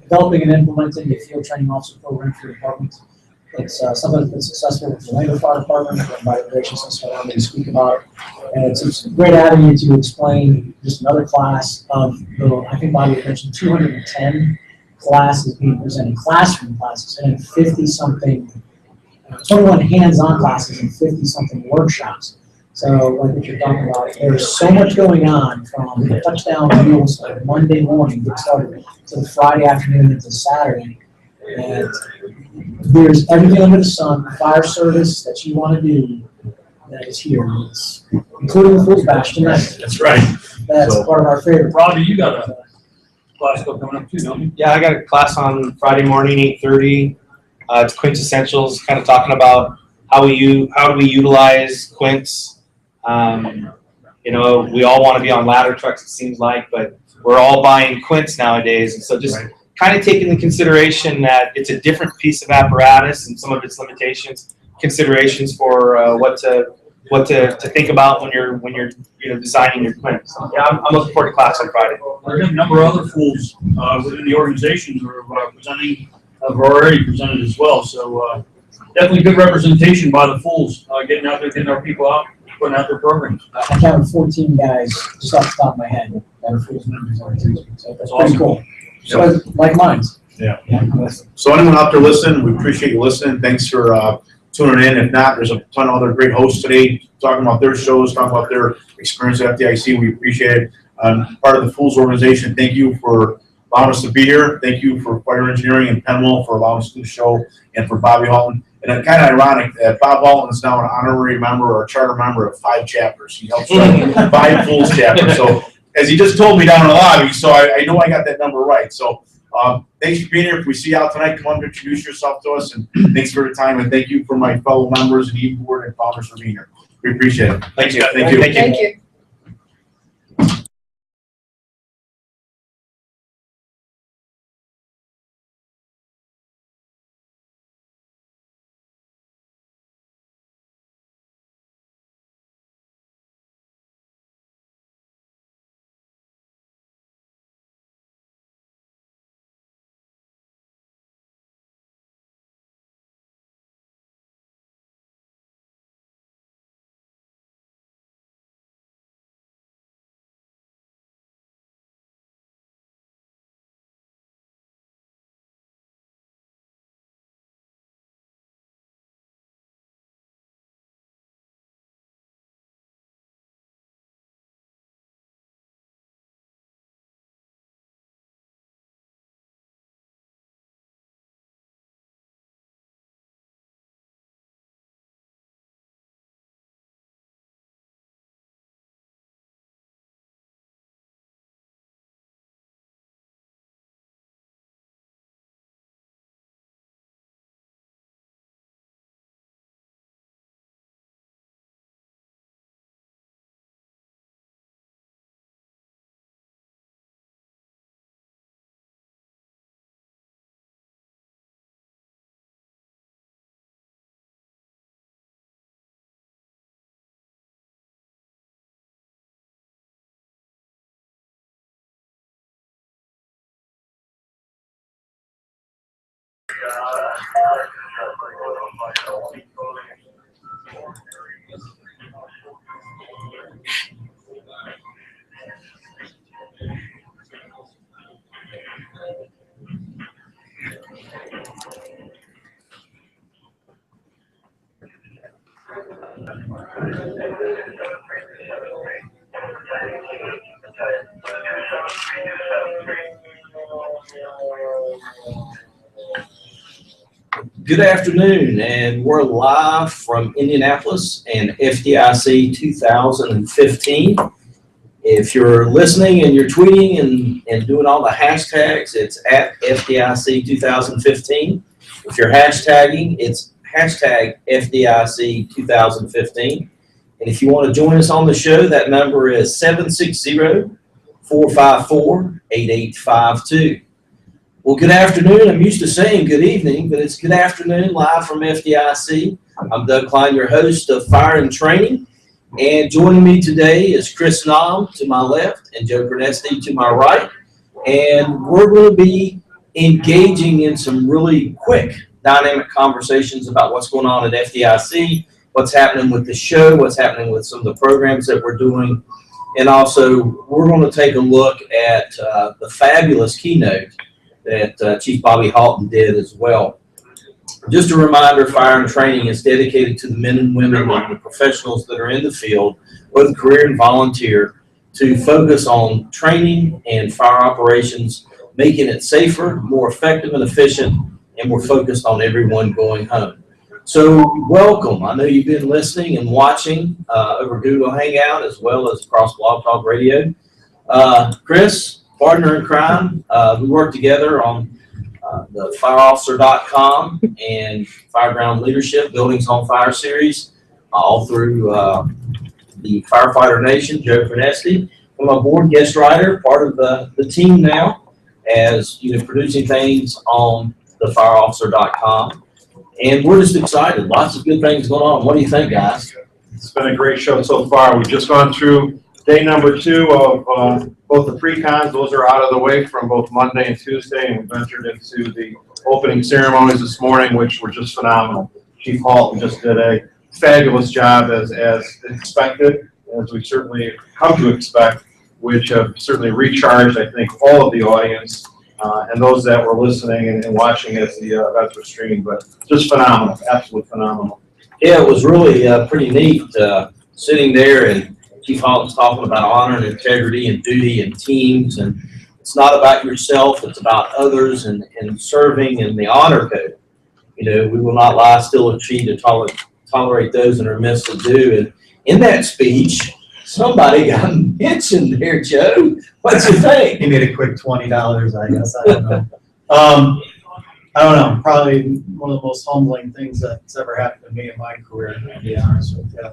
developing and implementing a field training officer program for your department. It's something that's been successful with the Orlando Fire Department. My integration system allowed me to speak about it. And it's a great avenue to explain just another class of, I think Bobby mentioned 210 classes being presented, classroom classes, and 50-something, 21 hands-on classes and 50-something workshops. So like what you're talking about, there's so much going on from the touchdown wheels like Monday morning, get started, to the Friday afternoon into Saturday. And there's everything under the sun, fire service that you want to do that is here. It's, including the Fools Bash tonight. That's right. That's part of our favorite. Robbie, you got a class coming up too, don't you? Yeah, I got a class on Friday morning, 8:30. It's Quintessentials, kind of talking about how do we utilize quints. We all want to be on ladder trucks, it seems like, but we're all buying quints nowadays. And so just kind of taking into consideration that it's a different piece of apparatus and some of its limitations, considerations for what to think about when you're designing your quint. So yeah, I'm looking forward to class on Friday. There's a number of other Fools within the organization who are presenting, have already presented as well. So definitely good representation by the Fools, getting out there, getting our people out, putting out their programs. I counted 14 guys just off the top of my head that are Fools members on Tuesday. So that's awesome. pretty cool. So like mine. Yeah. So anyone out there listening, we appreciate you listening. Thanks for tuning in. If not, there's a ton of other great hosts today talking about their shows, talking about their experience at FDIC. We appreciate it. Part of the Fools organization, thank you for allowing us to be here. Thank you for Fire Engineering and Penwell for allowing us to do the show, and for Bobby Halton. And it's kind of ironic that Bob Halton is now an honorary member or a charter member of 5 chapters. He helps run 5 Fools chapters. So as he just told me down in the lobby, so I know I got that number right. So thanks for being here. If we see you out tonight, come on, introduce yourself to us, and thanks for the time, and thank you for my fellow members and Eden Board and founders for being here. We appreciate it. Thank you. Thank you. Thank you. Good afternoon, and we're live from Indianapolis and FDIC 2015. If you're listening and you're tweeting and doing all the hashtags, it's at FDIC 2015. If you're hashtagging, it's hashtag FDIC 2015. And if you want to join us on the show, that number is 760-454-8852. Well, good afternoon. I'm used to saying good evening, but it's good afternoon live from FDIC. I'm Doug Cline, your host of Fire and Training. And joining me today is Chris Naum to my left and Joe Gernesti to my right. And we're going to be engaging in some really quick, dynamic conversations about what's going on at FDIC, what's happening with the show, what's happening with some of the programs that we're doing. And also, we're going to take a look at the fabulous keynote that Chief Bobby Halton did as well. Just a reminder, Fire and Training is dedicated to the men and women and the professionals that are in the field, both career and volunteer, to focus on training and fire operations, making it safer, more effective and efficient, and we're focused on everyone going home. So welcome. I know you've been listening and watching over Google Hangout as well as across Blog Talk Radio. Chris, partner in crime, we work together on the fireofficer.com and Fireground Leadership Buildings on Fire series, all through the Firefighter Nation, Joe Gernesti. I'm a board guest writer, part of the team now, as producing things on the fireofficer.com. And we're just excited. Lots of good things going on. What do you think, guys? It's been a great show so far. We've just gone through day number 2 of both the pre-cons. Those are out of the way from both Monday and Tuesday, and we ventured into the opening ceremonies this morning, which were just phenomenal. Chief Halton just did a fabulous job as expected, as we certainly come to expect, which have certainly recharged, I think, all of the audience and those that were listening and watching as the events were streamed. But just phenomenal, absolutely phenomenal. Yeah, it was really pretty neat sitting there, and Chief Halton's talking about honor and integrity and duty and teams, and it's not about yourself, it's about others and serving and the honor code. We will not lie, steal, or cheat, or tolerate those in our midst to do. And in that speech, Somebody got mentioned there, Joe. What's your thing? He made a quick $20, I guess. I don't know. I don't know. Probably one of the most humbling things that's ever happened to me in my career, to be honest with you.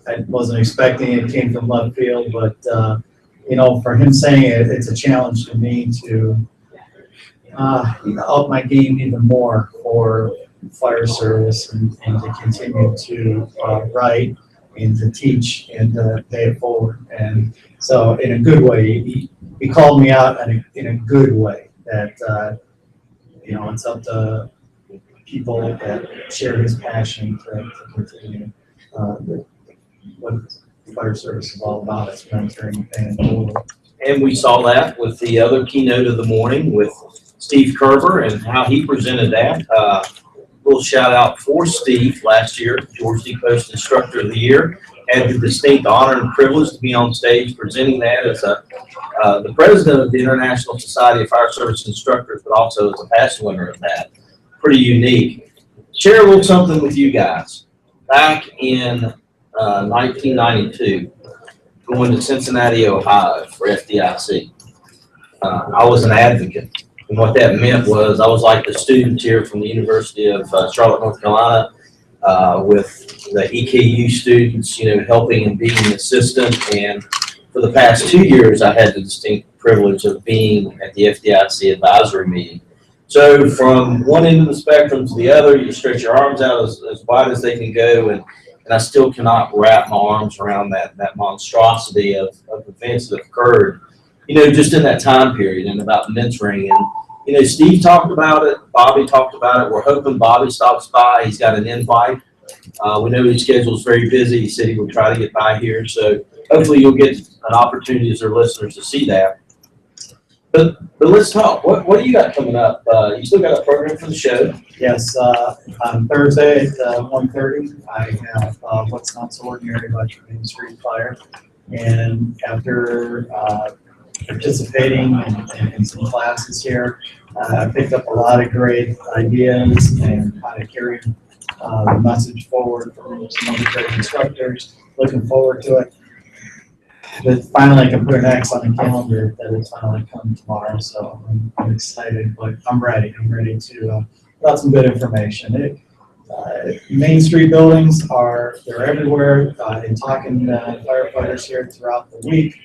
I wasn't expecting it. Came from left field, but you know, for him saying it, it's a challenge to me to up my game even more for fire service and to continue to write and to teach and to pay it forward. And so in a good way, he called me out in a good way that, you know, it's up to people that share his passion to continue what fire service is all about. It's mentoring and paying it forward. And we saw that with the other keynote of the morning with Steve Kerber and how he presented that. Little shout out for Steve last year, Georgia D. Post Instructor of the Year. Had the distinct honor and privilege to be on stage presenting that as the president of the International Society of Fire Service Instructors, but also as a past winner of that. Pretty unique. Share a little something with you guys. Back in 1992, going to Cincinnati, Ohio for FDIC. I was an advocate. And what that meant was I was like the student here from the University of Charlotte, North Carolina, with the EKU students, you know, helping and being an assistant. And for the past 2 years, I had the distinct privilege of being at the FDIC advisory meeting. So from one end of the spectrum to the other, you stretch your arms out as wide as they can go, and I still cannot wrap my arms around that monstrosity of events that have occurred, you know, just in that time period and about mentoring. And, you know, Steve talked about it, Bobby talked about it. We're hoping Bobby stops by. He's got an invite. We know his schedule is very busy. He said he would try to get by here. So hopefully you'll get an opportunity as our listeners to see that. But let's talk. What do you got coming up? You still got a program for the show? Yes, on Thursday at 1:30, I have What's Not So Ordinary About Your Main Street Fire. And after participating in some classes here, I picked up a lot of great ideas and how to carry the message forward from some other great instructors. Looking forward to it. But finally, I can put an X on the calendar that it's finally come tomorrow, so I'm excited. But I'm ready. I'm ready to put out some good information. Main Street buildings they're everywhere. In talking to firefighters here throughout the week,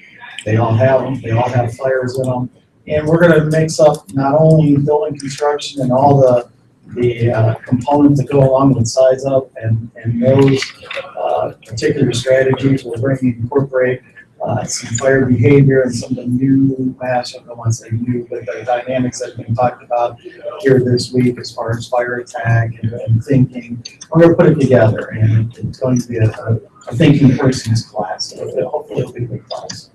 they all have them. They all have fires in them, and we're going to mix up not only building construction and all the components that go along with size up and those particular strategies. We're going to incorporate some fire behavior and some of the new, I don't want to say new, but the dynamics that have been talked about here this week as far as fire attack and thinking. We're going to put it together, and it's going to be a thinking person's class. So hopefully it'll be a good class.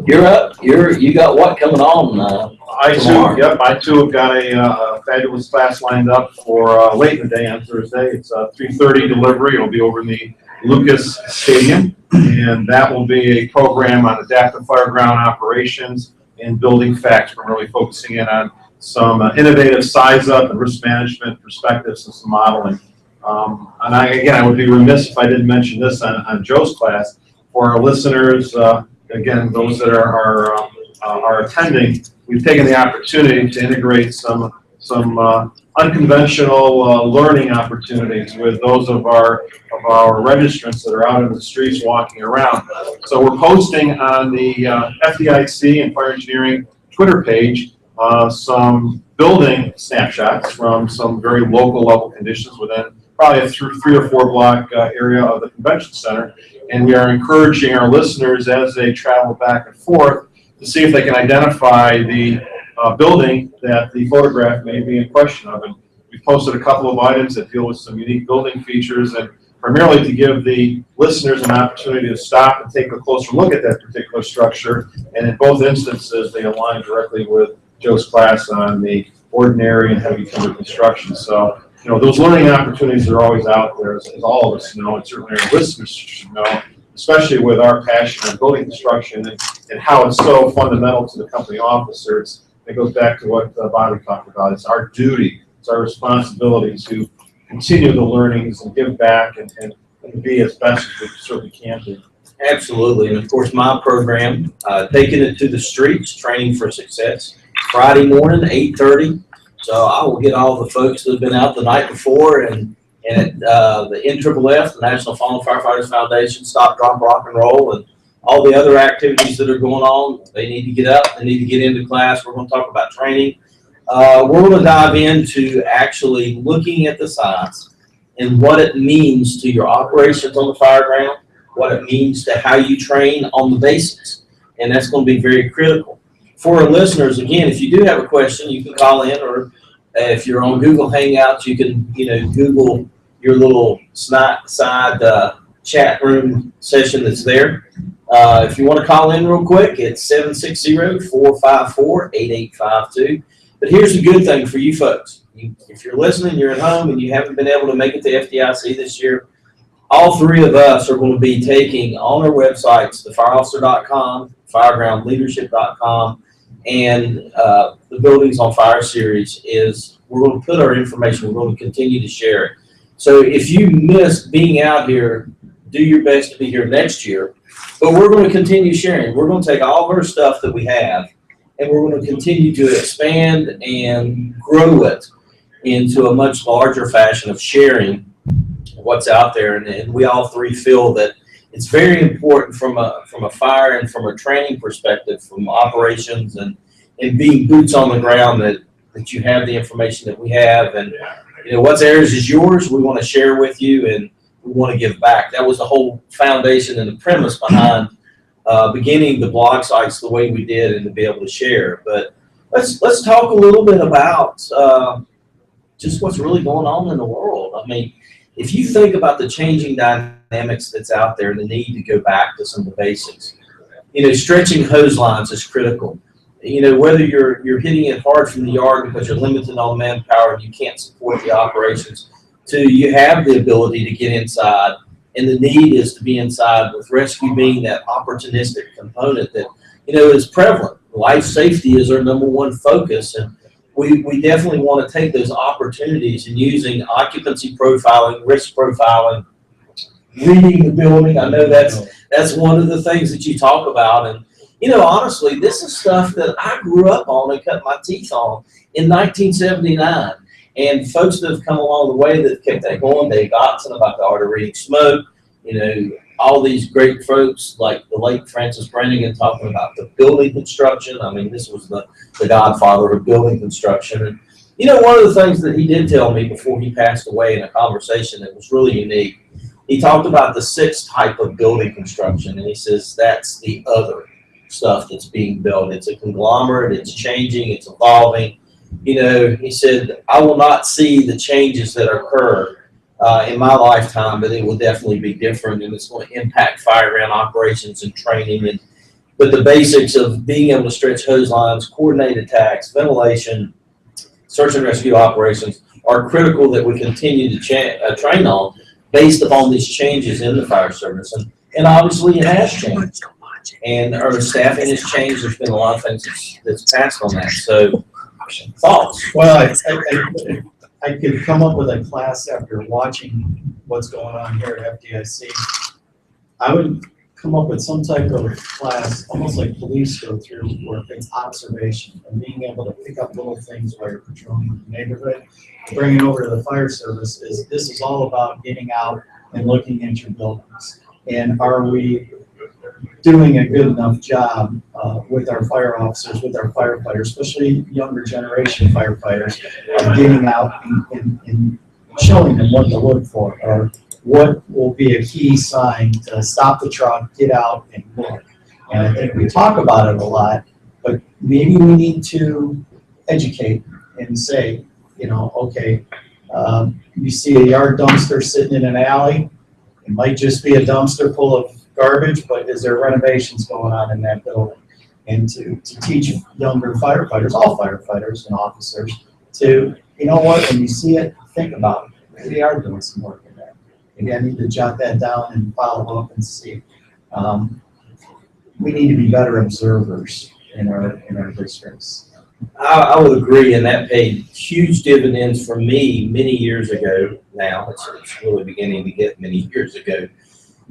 You're up. You got what coming on I too have got a fabulous class lined up for late in the day on Thursday. It's a 3:30 delivery. It'll be over in the Lucas Stadium, and that will be a program on adaptive fireground operations and building facts. We're really focusing in on some innovative size up and risk management perspectives and some modeling. And I would be remiss if I didn't mention this on Joe's class. For our listeners, again, those that are attending, we've taken the opportunity to integrate some unconventional learning opportunities with those of our registrants that are out in the streets walking around. So we're posting on the FDIC and Fire Engineering Twitter page some building snapshots from some very local level conditions within probably a 3 or 4 block area of the convention center. And we are encouraging our listeners as they travel back and forth to see if they can identify the building that the photograph may be in question of. And we've posted a couple of items that deal with some unique building features, and primarily to give the listeners an opportunity to stop and take a closer look at that particular structure. And in both instances, they align directly with Joe's class on the ordinary and heavy timber construction. So, you know, those learning opportunities are always out there, as all of us know, and certainly our listeners should know, especially with our passion on building construction and how it's so fundamental to the company officers. It goes back to what Bobby talked about. It's our duty, it's our responsibility to continue the learnings and give back and be as best as we certainly can be. Absolutely, and of course, my program, Taking It to the Streets, Training for Success, Friday morning, 8:30. So I will get all the folks that have been out the night before and the NFFF, the National Fallen Firefighters Foundation, Stop, Drop, Rock and Roll, and all the other activities that are going on. They need to get up, they need to get into class. We're going to talk about training. We're going to dive into actually looking at the science and what it means to your operations on the fire ground, what it means to how you train on the basics. And that's going to be very critical. For our listeners, again, if you do have a question, you can call in, or if you're on Google Hangouts, you can, Google your little side chat room session that's there. If you want to call in real quick, it's 760-454-8852. But here's the good thing for you folks. If you're listening, you're at home, and you haven't been able to make it to FDIC this year, all three of us are going to be taking on our websites, thefireofficer.com, firegroundleadership.com, and the Buildings on Fire series is we're going to put our information, we're going to continue to share it. So if you missed being out here, do your best to be here next year. But we're going to continue sharing. We're going to take all of our stuff that we have, and we're going to continue to expand and grow it into a much larger fashion of sharing what's out there. And we all three feel that it's very important from a fire and from a training perspective, from operations and being boots on the ground, that you have the information that we have. And what's ours is yours. We want to share with you, and we want to give back. That was the whole foundation and the premise behind beginning the blog sites the way we did, and to be able to share. But let's talk a little bit about just what's really going on in the world. I mean, if you think about the changing dynamics that's out there and the need to go back to some of the basics, stretching hose lines is critical. Whether you're hitting it hard from the yard because you're limited on manpower and you can't support the operations, to you have the ability to get inside, and the need is to be inside, with rescue being that opportunistic component that is prevalent. Life safety is our number one focus, and we definitely want to take those opportunities and using occupancy profiling, risk profiling, reading the building. I know that's one of the things that you talk about. And, honestly, this is stuff that I grew up on and cut my teeth on in 1979. And folks that have come along the way that kept that going, Dave Dotson about the art of reading smoke, all these great folks like the late Francis Brannigan talking about the building construction. I mean, this was the godfather of building construction. And, one of the things that he did tell me before he passed away in a conversation that was really unique, he talked about the sixth type of building construction. And he says that's the other stuff that's being built. It's a conglomerate, it's changing, it's evolving. He said, I will not see the changes that occur in my lifetime, but it will definitely be different, and it's going to impact fire ground operations and training. But the basics of being able to stretch hose lines, coordinate attacks, ventilation, search and rescue operations are critical that we continue to train on based upon these changes in the fire service. And obviously it has changed. And our staffing has changed. There's been a lot of things that's passed on that. So thoughts? Well, I could come up with a class after watching what's going on here at FDIC. I would come up with some type of class, almost like police go through, where it's observation and being able to pick up little things while you're patrolling the neighborhood. Bringing over to the fire service this is all about getting out and looking at your buildings. And are we doing a good enough job with our fire officers, with our firefighters, especially younger generation firefighters, getting out and showing them what to look for, or what will be a key sign to stop the truck, get out and look. And I think we talk about it a lot, but maybe we need to educate and say, okay, you see a yard dumpster sitting in an alley, it might just be a dumpster full of garbage, but is there renovations going on in that building? And to teach younger firefighters, all firefighters and officers, to, when you see it, think about it. Maybe they are doing some work in there. Maybe I need to jot that down and follow up and see. We need to be better observers in our districts. I would agree, and that paid huge dividends for me many years ago now. It's really beginning to get many years ago.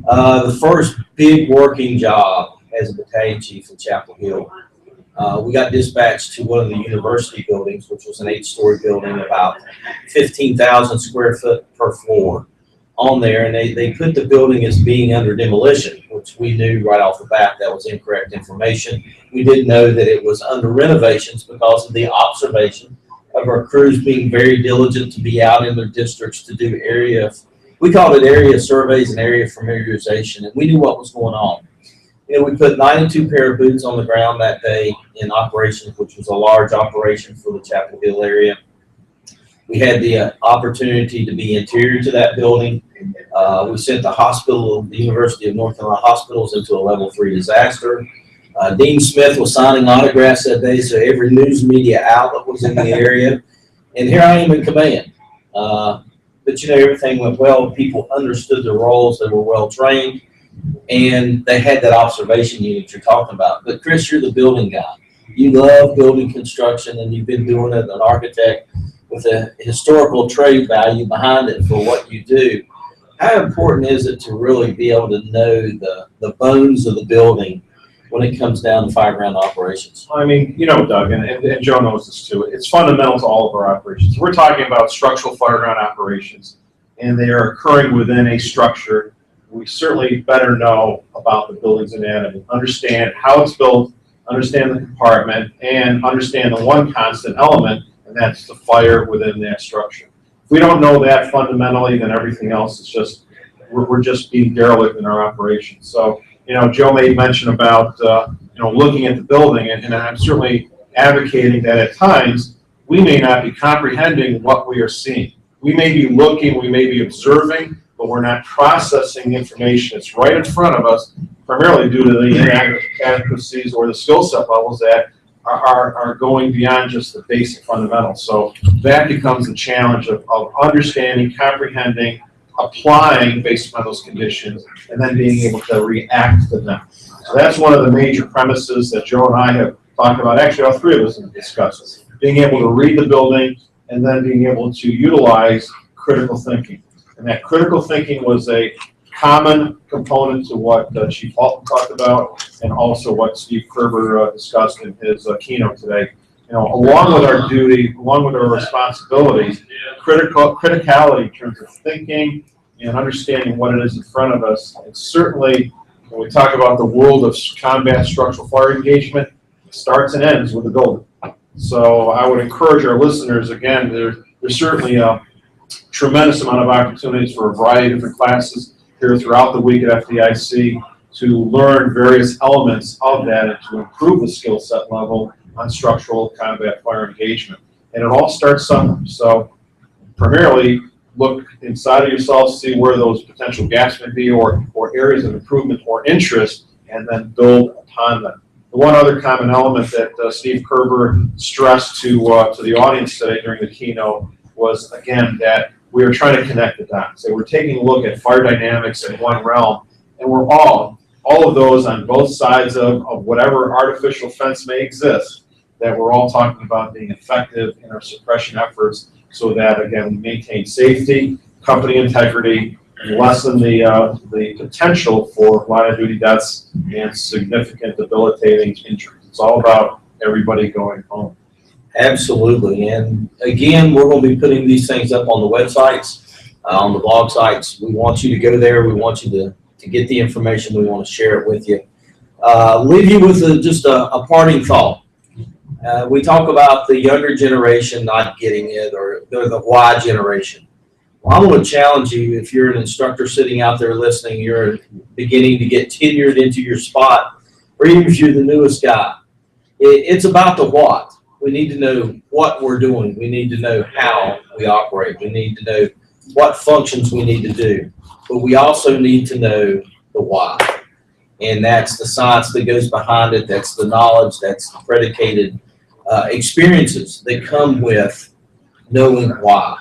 The first big working job as a battalion chief in Chapel Hill, we got dispatched to one of the university buildings, which was an 8-story building, about 15,000 square foot per floor on there, and they put the building as being under demolition, which we knew right off the bat that was incorrect information. We didn't know that it was under renovations because of the observation of our crews being very diligent to be out in their districts to do we called it area surveys and area familiarization, and we knew what was going on. You know, we put 92 pair of boots on the ground that day in operations, which was a large operation for the Chapel Hill area. We had the opportunity to be interior to that building. We sent the University of North Carolina hospitals into a level 3 disaster. Dean Smith was signing autographs that day, so every news media outlet was in the area. And here I am in command. But you know, everything went well. People understood their roles. They were well trained. And they had that observation unit you're talking about. But Chris, you're the building guy. You love building construction, and you've been doing it, an architect with a historical trade value behind it for what you do. How important is it to really be able to know the bones of the building when it comes down to fireground operations? I mean, you know, Doug, and Joe knows this too, it's fundamental to all of our operations. We're talking about structural fireground operations, and they are occurring within a structure. We certainly better know about the building's anatomy, understand how it's built, understand the compartment, and understand the one constant element, and that's the fire within that structure. If we don't know that fundamentally, then everything else is just, we're just being derelict in our operations. So, you know, Joe made mention about, you know, looking at the building, and I'm certainly advocating that at times we may not be comprehending what we are seeing. We may be looking, we may be observing, but we're not processing the information. It's right in front of us, primarily due to the inadequacies or the skill set levels that are going beyond just the basic fundamentals. So that becomes a challenge of understanding, comprehending, applying based on those conditions, and then being able to react to them. So that's one of the major premises that Joe and I have talked about. Actually, all three of us have discussed. Being able to read the building and then being able to utilize critical thinking. And that critical thinking was a common component to what Chief Halton talked about, and also what Steve Kerber discussed in his keynote today. You know, along with our duty, along with our responsibilities, criticality in terms of thinking and understanding what it is in front of us. And certainly, when we talk about the world of combat structural fire engagement, it starts and ends with the building. So I would encourage our listeners, again, there's certainly a tremendous amount of opportunities for a variety of different classes here throughout the week at FDIC to learn various elements of that and to improve the skill set level on structural combat fire engagement. And it all starts somewhere. So primarily look inside of yourself, see where those potential gaps may be or areas of improvement or interest, and then build upon them. The one other common element that Steve Kerber stressed to the audience today during the keynote was, again, that we are trying to connect the dots. So we're taking a look at fire dynamics in one realm, and we're all of those on both sides of whatever artificial fence may exist, that we're all talking about being effective in our suppression efforts so that, again, we maintain safety, company integrity, and lessen the potential for line-of-duty deaths and significant debilitating injuries. It's all about everybody going home. Absolutely. And again, we're going to be putting these things up on the websites, on the blog sites. We want you to go there. We want you to get the information. We want to share it with you. Leave you with just a parting thought. We talk about the younger generation not getting it, or they're the why generation. Well, I'm going to challenge you, if you're an instructor sitting out there listening, you're beginning to get tenured into your spot, or even if you're the newest guy, it's about the what. We need to know what we're doing. We need to know how we operate. We need to know what functions we need to do. But we also need to know the why. And that's the science that goes behind it. That's the knowledge. That's the predicated experiences that come with knowing why.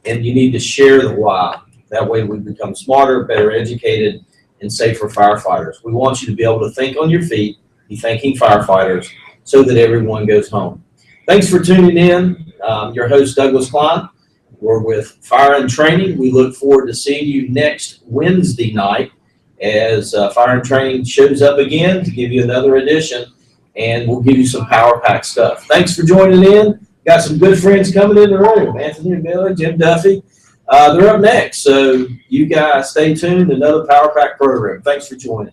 And you need to share the why. That way we become smarter, better educated, and safer firefighters. We want you to be able to think on your feet, be thinking firefighters, so that everyone goes home. Thanks for tuning in. Your host, Douglas Cline. We're with Fire and Training. We look forward to seeing you next Wednesday night as Fire and Training shows up again to give you another edition, and we'll give you some Power Pack stuff. Thanks for joining in. Got some good friends coming in the room. Anthony and Billy, Jim Duffy. They're up next, so you guys stay tuned. Another Power Pack program. Thanks for joining.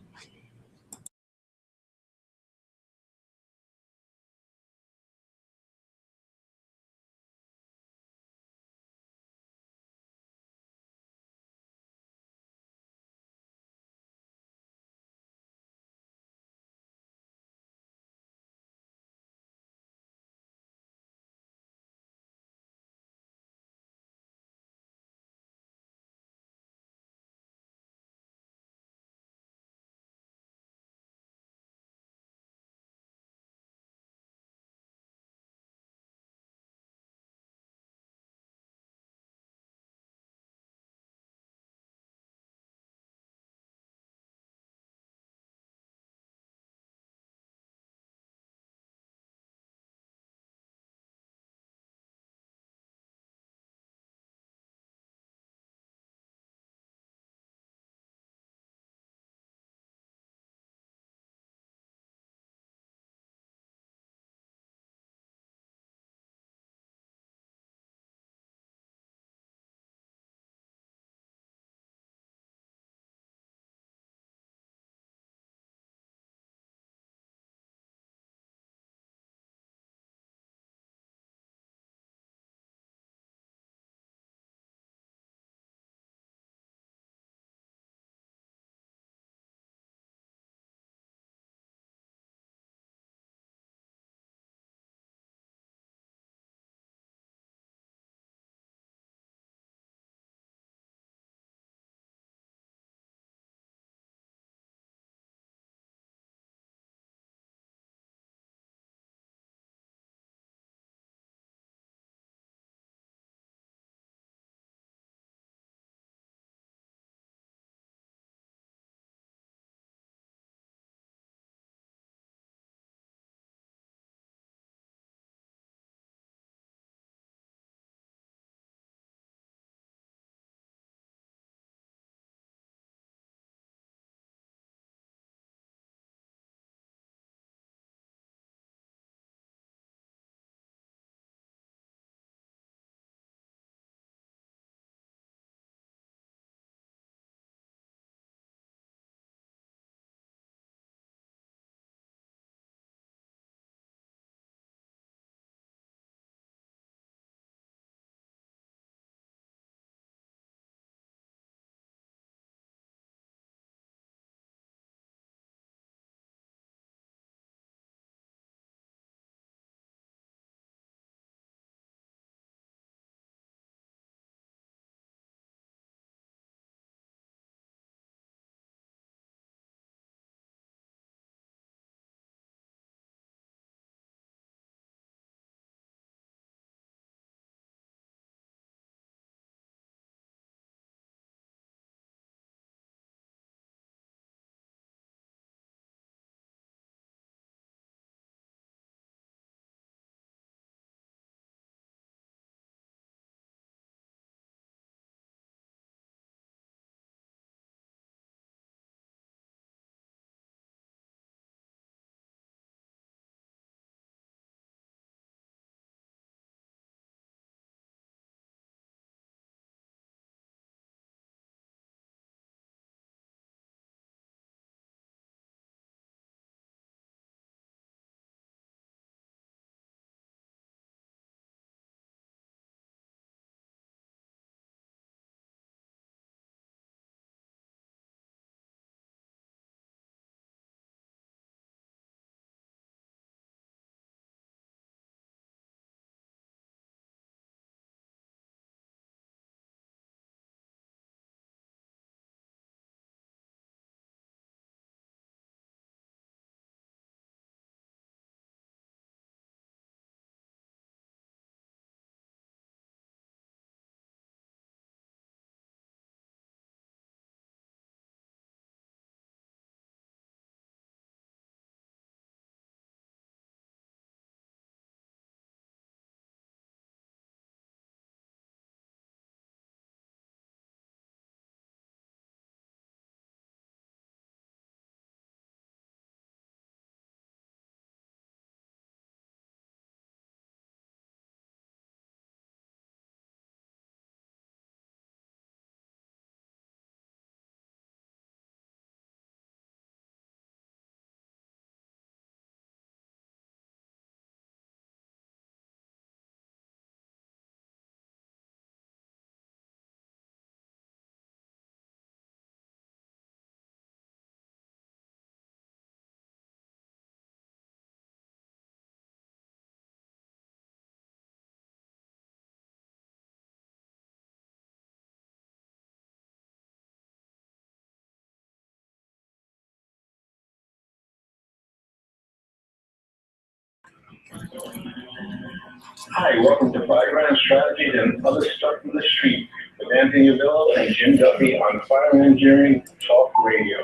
Hi, welcome to Fireground Strategies and Other Stuff from the Street with Anthony Avillo and Jim Duffy on Fire Engineering Talk Radio,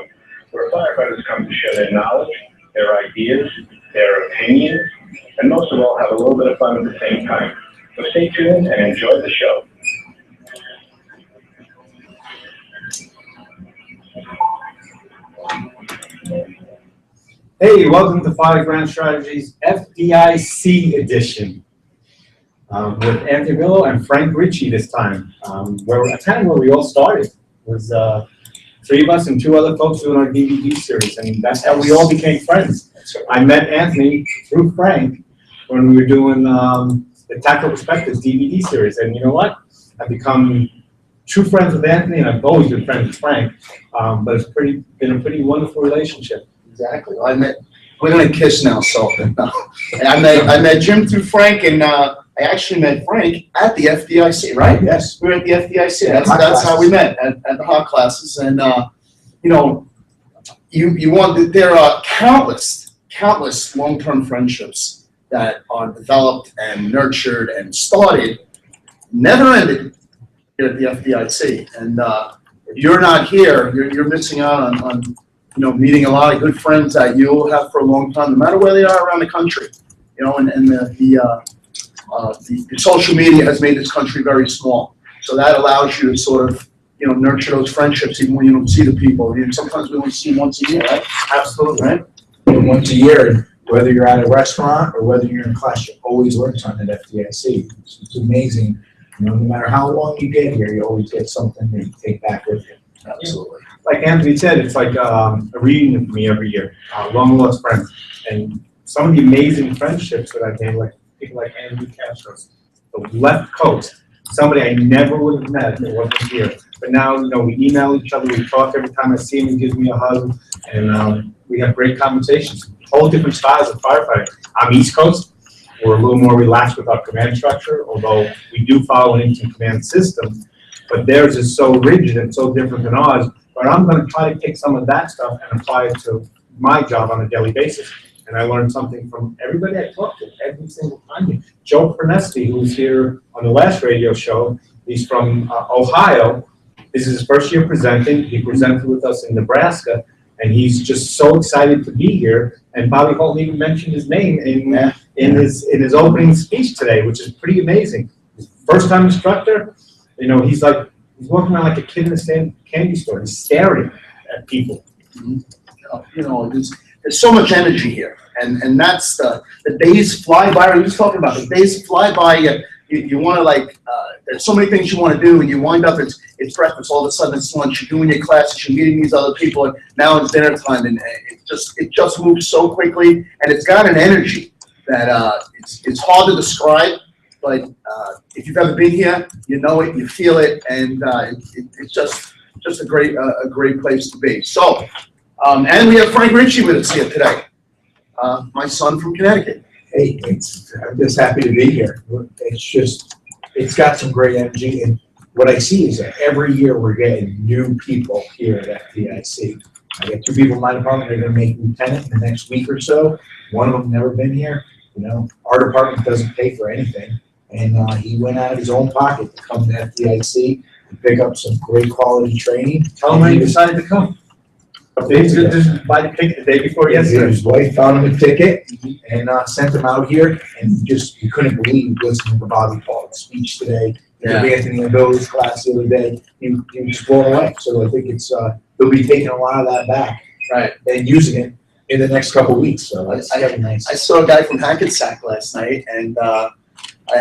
where firefighters come to share their knowledge, their ideas, their opinions, and most of all, have a little bit of fun at the same time. So stay tuned and enjoy the show. Hey, welcome to Fireground Strategies FDIC edition with Anthony Avillo and Frank Ritchie this time. Where we all started was 3 of us and 2 other folks doing our DVD series, and that's how we all became friends. I met Anthony through Frank when we were doing the Tactical Perspectives DVD series, and you know what? I've become true friends with Anthony, and I've always been friends with Frank. But it's been a pretty wonderful relationship. Exactly. We're gonna kiss now, so. I met Jim through Frank, and I actually met Frank at the FDIC, right? Yes. We were at the FDIC. Yeah, That's how we met at the hot classes, and you know, there are countless long-term friendships that are developed and nurtured and started, never ended here at the FDIC, and if you're not here, you're missing out on meeting a lot of good friends that you'll have for a long time, no matter where they are around the country. And the social media has made this country very small. So that allows you to sort of, nurture those friendships even when you don't see the people. Sometimes we only see them once a year, right? Absolutely. Right? Once a year, whether you're at a restaurant or whether you're in class, you always learn something at FDIC. It's amazing. No matter how long you get here, you always get something that you take back with you. Absolutely. Like Anthony said, it's like a reunion for me every year. Long lost friends, and some of the amazing friendships that I've made, like people like Andy Castro, the left coast, somebody I never would have met if it wasn't here. But now, we email each other, we talk every time I see him, he gives me a hug, and we have great conversations. Whole different styles of firefighting. I'm East Coast. We're a little more relaxed with our command structure, although we do follow an instant command system. But theirs is so rigid and so different than ours. But I'm going to try to take some of that stuff and apply it to my job on a daily basis. And I learned something from everybody I talked to every single time. Joe Pernesti, who's here on the last radio show, he's from Ohio. This is his first year presenting. He presented with us in Nebraska, and he's just so excited to be here. And Bobby Holton even mentioned his name in his opening speech today, which is pretty amazing. His first-time instructor, he's walking around like a kid in a candy store. He's staring at people. There's so much energy here, and that's the days fly by. We were just talking about the days fly by. You want to there's so many things you want to do, and you wind up it's breakfast. All of a sudden it's lunch. You're doing your classes. You're meeting these other people, and now it's dinner time, and it just moves so quickly, and it's got an energy that it's hard to describe. But if you've ever been here, you know it, you feel it, and it's just a great place to be. So, and we have Frank Ritchie with us here today, my son from Connecticut. Hey, I'm just happy to be here. It's got some great energy, and what I see is that every year we're getting new people here at FDIC. I get 2 people in my department that are going to make lieutenant in the next week or so. One of them never been here. Our department doesn't pay for anything. And he went out of his own pocket to come to FDIC and pick up some great quality training. Tell him he decided to come. Just buy the ticket the day before yesterday. His wife found him a ticket and sent him out here. And you couldn't believe listening to Bobby Paul's speech today. Yeah. Anthony Avillo's class the other day. He was just blown away. So I think they'll be taking a lot of that back, right, and using it in the next couple of weeks. So that's nice. I saw a guy from Hackensack last night, and I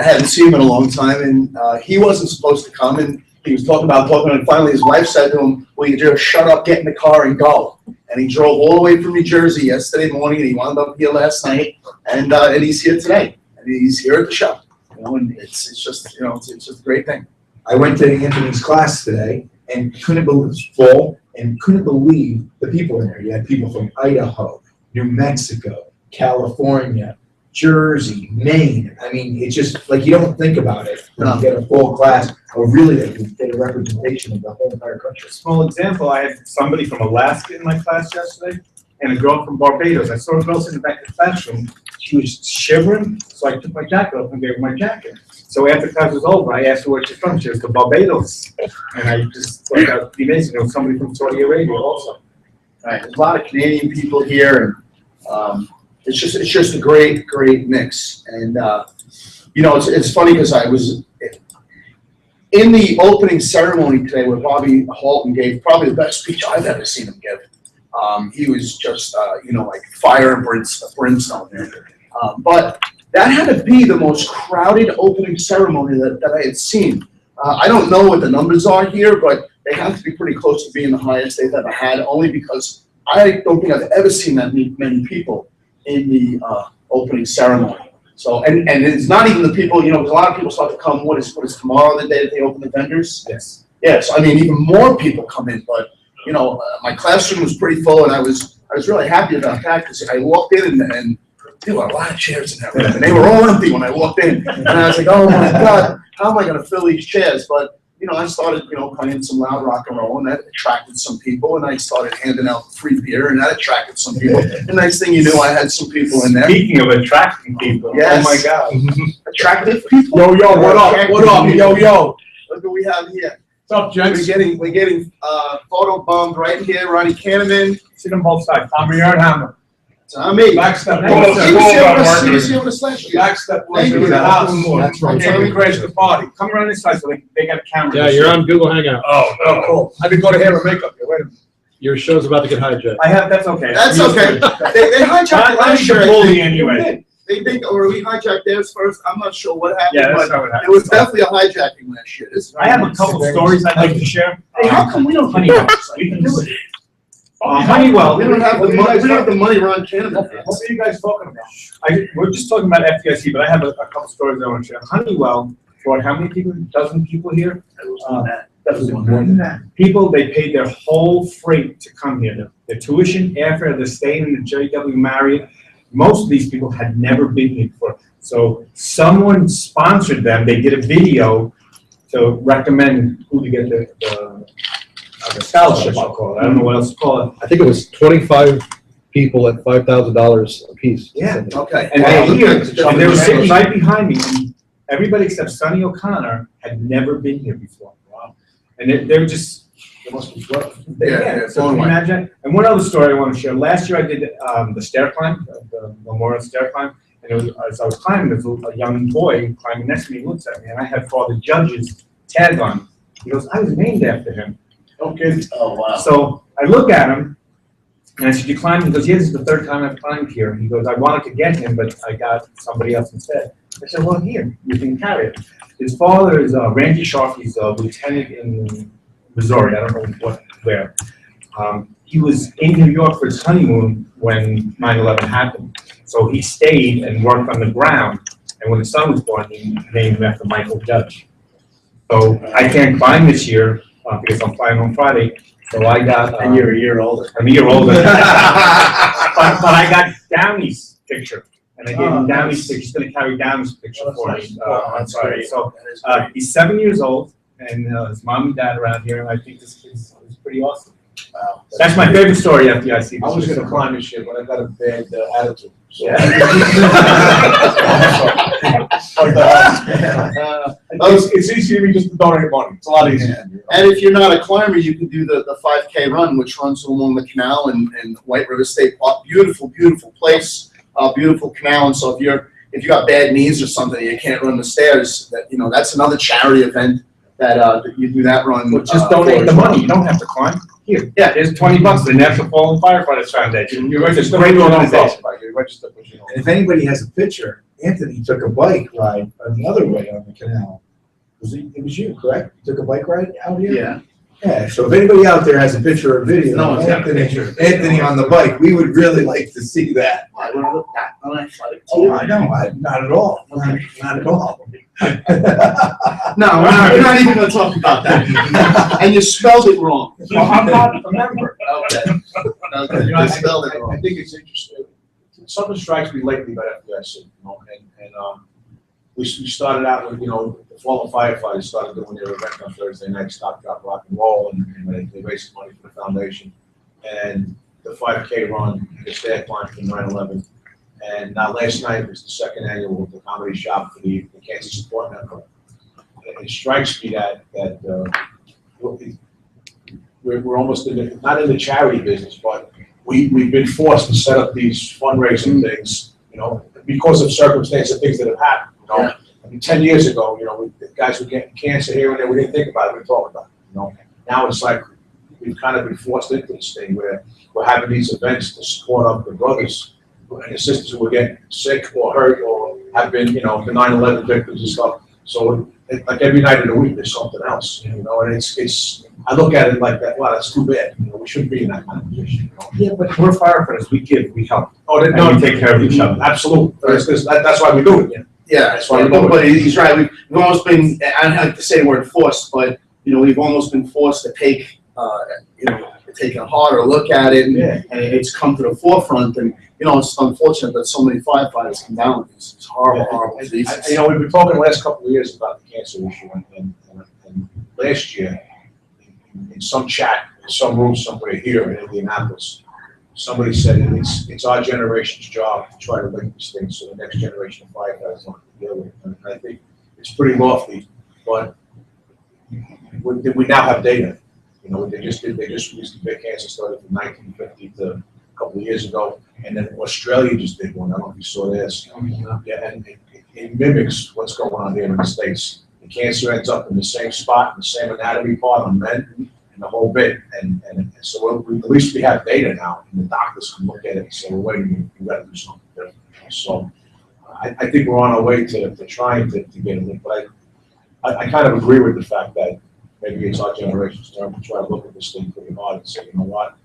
hadn't seen him in a long time, and he wasn't supposed to come, and he was talking, and finally his wife said to him, "Well, you just shut up, get in the car, and go." And he drove all the way from New Jersey yesterday morning, and he wound up here last night, and he's here today, and he's here at the show. And it's just it's just a great thing. I went to Anthony's class today and couldn't believe it was full, and couldn't believe the people in there. You had people from Idaho, New Mexico, California, Jersey, Maine. I mean, it's just like you don't think about it when you get a full class, or really that you get a representation of the whole entire country. Small example, I had somebody from Alaska in my class yesterday. and a girl from Barbados. I saw a girl sitting in the back of the classroom. She was shivering, so I took my jacket off and gave her my jacket. So after class was over, I asked her where she's from. She was from Barbados. And I just thought that would be amazing. There was somebody from Saudi Arabia also. Right, there's a lot of Canadian people here, and it's just a great mix. And you know, it's funny because I was in the opening ceremony today where Bobby Halton gave probably the best speech I've ever seen him give. He was just you know, like fire and brimstone there. But that had to be the most crowded opening ceremony that I had seen. I don't know what the numbers are here, but they have to be pretty close to being the highest they've ever had, only because I don't think I've ever seen that many people in the opening ceremony. So, and it's not even the people, you know, because a lot of people start to come, what is tomorrow, the day that they open the vendors? Yes. Yes, I mean, even more people come in, but, you know, my classroom was pretty full, and I was really happy about that, because I walked in and there were a lot of chairs in that room, and they were all empty when I walked in. And I was like, oh my God, how am I gonna fill these chairs? But, you know, I started, you know, playing some loud rock and roll, and that attracted some people, and I started handing out free beer, and that attracted some people. The next thing you knew, I had some people in there. Speaking of attracting people, Yes. oh my God. Attractive people. Yo, what up? What up? Yo. Look what we have here. What's up, gents? We're getting photo bombed right here. Ronnie Kahneman. Sit on both sides. Tommy Yardhammer. Tommy. Backstep. See what it's like. Backstep. Thank you. That's right. Tommy Crash the party. Come around this side so they got cameras. Yeah, you're on Google Hangout. Oh, cool. I did go to hair and makeup here. Wait a minute. Your show's about to get hijacked. That's okay. That's okay. They hijacked last year. Bully anyway. They think, or we hijacked theirs first. I'm not sure what happened. Yeah, that's but how it happened. it was definitely a hijacking last year. I have a couple stories I'd like to share. Hey, how come we don't Honeywell? We can do it. Honeywell. We don't have the money. We don't have the money Ron Canada. What are you guys talking about? We're just talking about FDIC, but I have a couple stories I want to share. Honeywell brought how many people? A dozen people here? That was more than that. People, they paid their whole freight to come here. Their tuition, airfare, they're staying in the JW Marriott. Most of these people had never been here before. So someone sponsored them. They did a video to recommend who to get the scholarship, I'll call it. I don't know what else to call it. I think it was 25 people at $5,000 a piece. Yeah. Okay. And they here, and they were sitting right behind me. And everybody except Sonny O'Connor had never been here before. Wow. And they were just, they must be flooded. Yeah, So can you imagine? And one other story I want to share. Last year I did the stair climb, the memorial stair climb. And it was, as I was climbing, there was a young boy climbing next to me. He looks at me, and I had Father Judge's tag on. He goes, I was named after him. Okay. Oh, wow. So I look at him, and I said, you climbed? He goes, yeah, this is the third time I've climbed here. He goes, I wanted to get him, but I got somebody else instead. I said, well, here, you can carry it. His father is Randy Sharp. He's a lieutenant in Missouri. I don't know where. He was in New York for his honeymoon when 9/11 happened. So he stayed and worked on the ground. And when his son was born, he named him after Michael Judge. So I can't climb this year because I'm flying on Friday. So I got. And you're a year older. I'm a year older. but I got Downey's picture. And I gave him Downey's picture. He's going to carry Downey's picture for me on Friday. So he's 7 years old, and his mom and dad around here. And I think this is pretty awesome. Wow. That's my favorite story at FDIC. I was going to climb this shit, but I got a bad attitude. So. Yeah. It's easy to just donate money. It's a lot easier. And if you're not a climber, you can do the 5K run, which runs along the canal and White River State Park. Beautiful, beautiful place, beautiful canal. And so if you got bad knees or something, and you can't run the stairs. That's another charity event that you do that run. Well, just donate the money. You don't have to climb. Here, yeah, there's $20 to the National Fallen Firefighters Foundation. You're right, it's a great organization. And if anybody has a picture, Anthony took a bike ride on the other way on the canal. It was you, correct? You took a bike ride out here? Yeah. Yeah, so if anybody out there has a picture or video No of one's got a Anthony on the bike, we would really like to see that. I want to look back on that bike. Oh, I know, not at all, not at all. No, we're not even going to talk about that. And you spelled it wrong. Well, I'm not a member. Okay. You spelled it wrong. I think it's interesting. Something strikes me lately about FDIC, we started out with, the fallen firefighters started doing their event on Thursday night, Stop, Drop, Rock and Roll, and they raised money for the foundation. And the 5K run, the staff line from 9/11. And last night was the second annual of the comedy shop for the Cancer Support Network. And it strikes me that we're almost not in the charity business, but we've been forced to set up these fundraising things, you know, because of circumstances, things that have happened. You know, Yeah. I mean, 10 years ago, you know, the guys were getting cancer here and there. We didn't think about it. We didn't talk about it. You know, now it's like we've kind of been forced into this thing where we're having these events to support up the brothers and the sisters who were getting sick or hurt or have been, you know, the 9/11 victims and stuff. So like every night of the week, there's something else, you know, and it's, I look at it like that, wow, that's too bad. You know, we shouldn't be in that kind of position. You know? Yeah, but we're firefighters, we give, we help. Oh, And no, we take care of each other. Absolutely. That's why we do it. Yeah. Yeah, That's why we do it. but he's right. We've almost been, I don't like to say the word forced, but, you know, we've almost been forced to take, you know, take a harder look at it, and it's come to the forefront. And, you know, it's unfortunate that so many firefighters come down with these horrible, horrible diseases. You know, we've been talking the last couple of years about the cancer issue, and last year, in some chat, in some room somewhere here in Indianapolis, somebody said it's our generation's job to try to link these things so the next generation of firefighters don't have to deal with it. And I think it's pretty lofty, but we now have data. You know, they just released the big cancer study from 1950 to a couple of years ago, and then Australia just did one. I don't know if you saw this. Yeah, and it mimics what's going on here in the States. The cancer ends up in the same spot, in the same anatomy part on men, and the whole bit. And so at least we have data now, and the doctors can look at it and say, well, wait a minute, we got to do something different. So I think we're on our way to trying to get it, but I kind of agree with the fact that maybe it's our generation's turn to try to look at this thing pretty hard and say, you know what,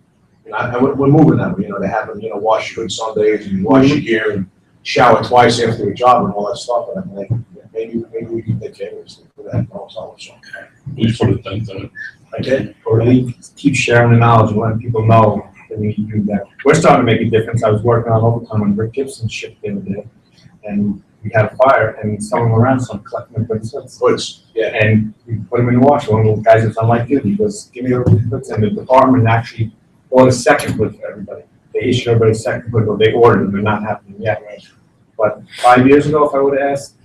you know, we're moving that way. You know, they have them, you know, wash your Sundays and wash your gear and shower twice after a job and all that stuff. And I'm like, maybe we can take care of this thing for that. We put a thing in it. Okay. Or we keep sharing the knowledge and letting people know that we need to do that. We're starting to make a difference. I was working on overtime on Rick Gibson's ship the other day, and we had a fire, and someone around, some collecting everybody's hoods. Yeah. And we put them in the washer. One of the guys that's on light duty goes, give me everybody's hoods. And the department actually ordered a second hood for everybody. They issued everybody a second hood, or they ordered them. They're not happening yet. But 5 years ago, if I would have asked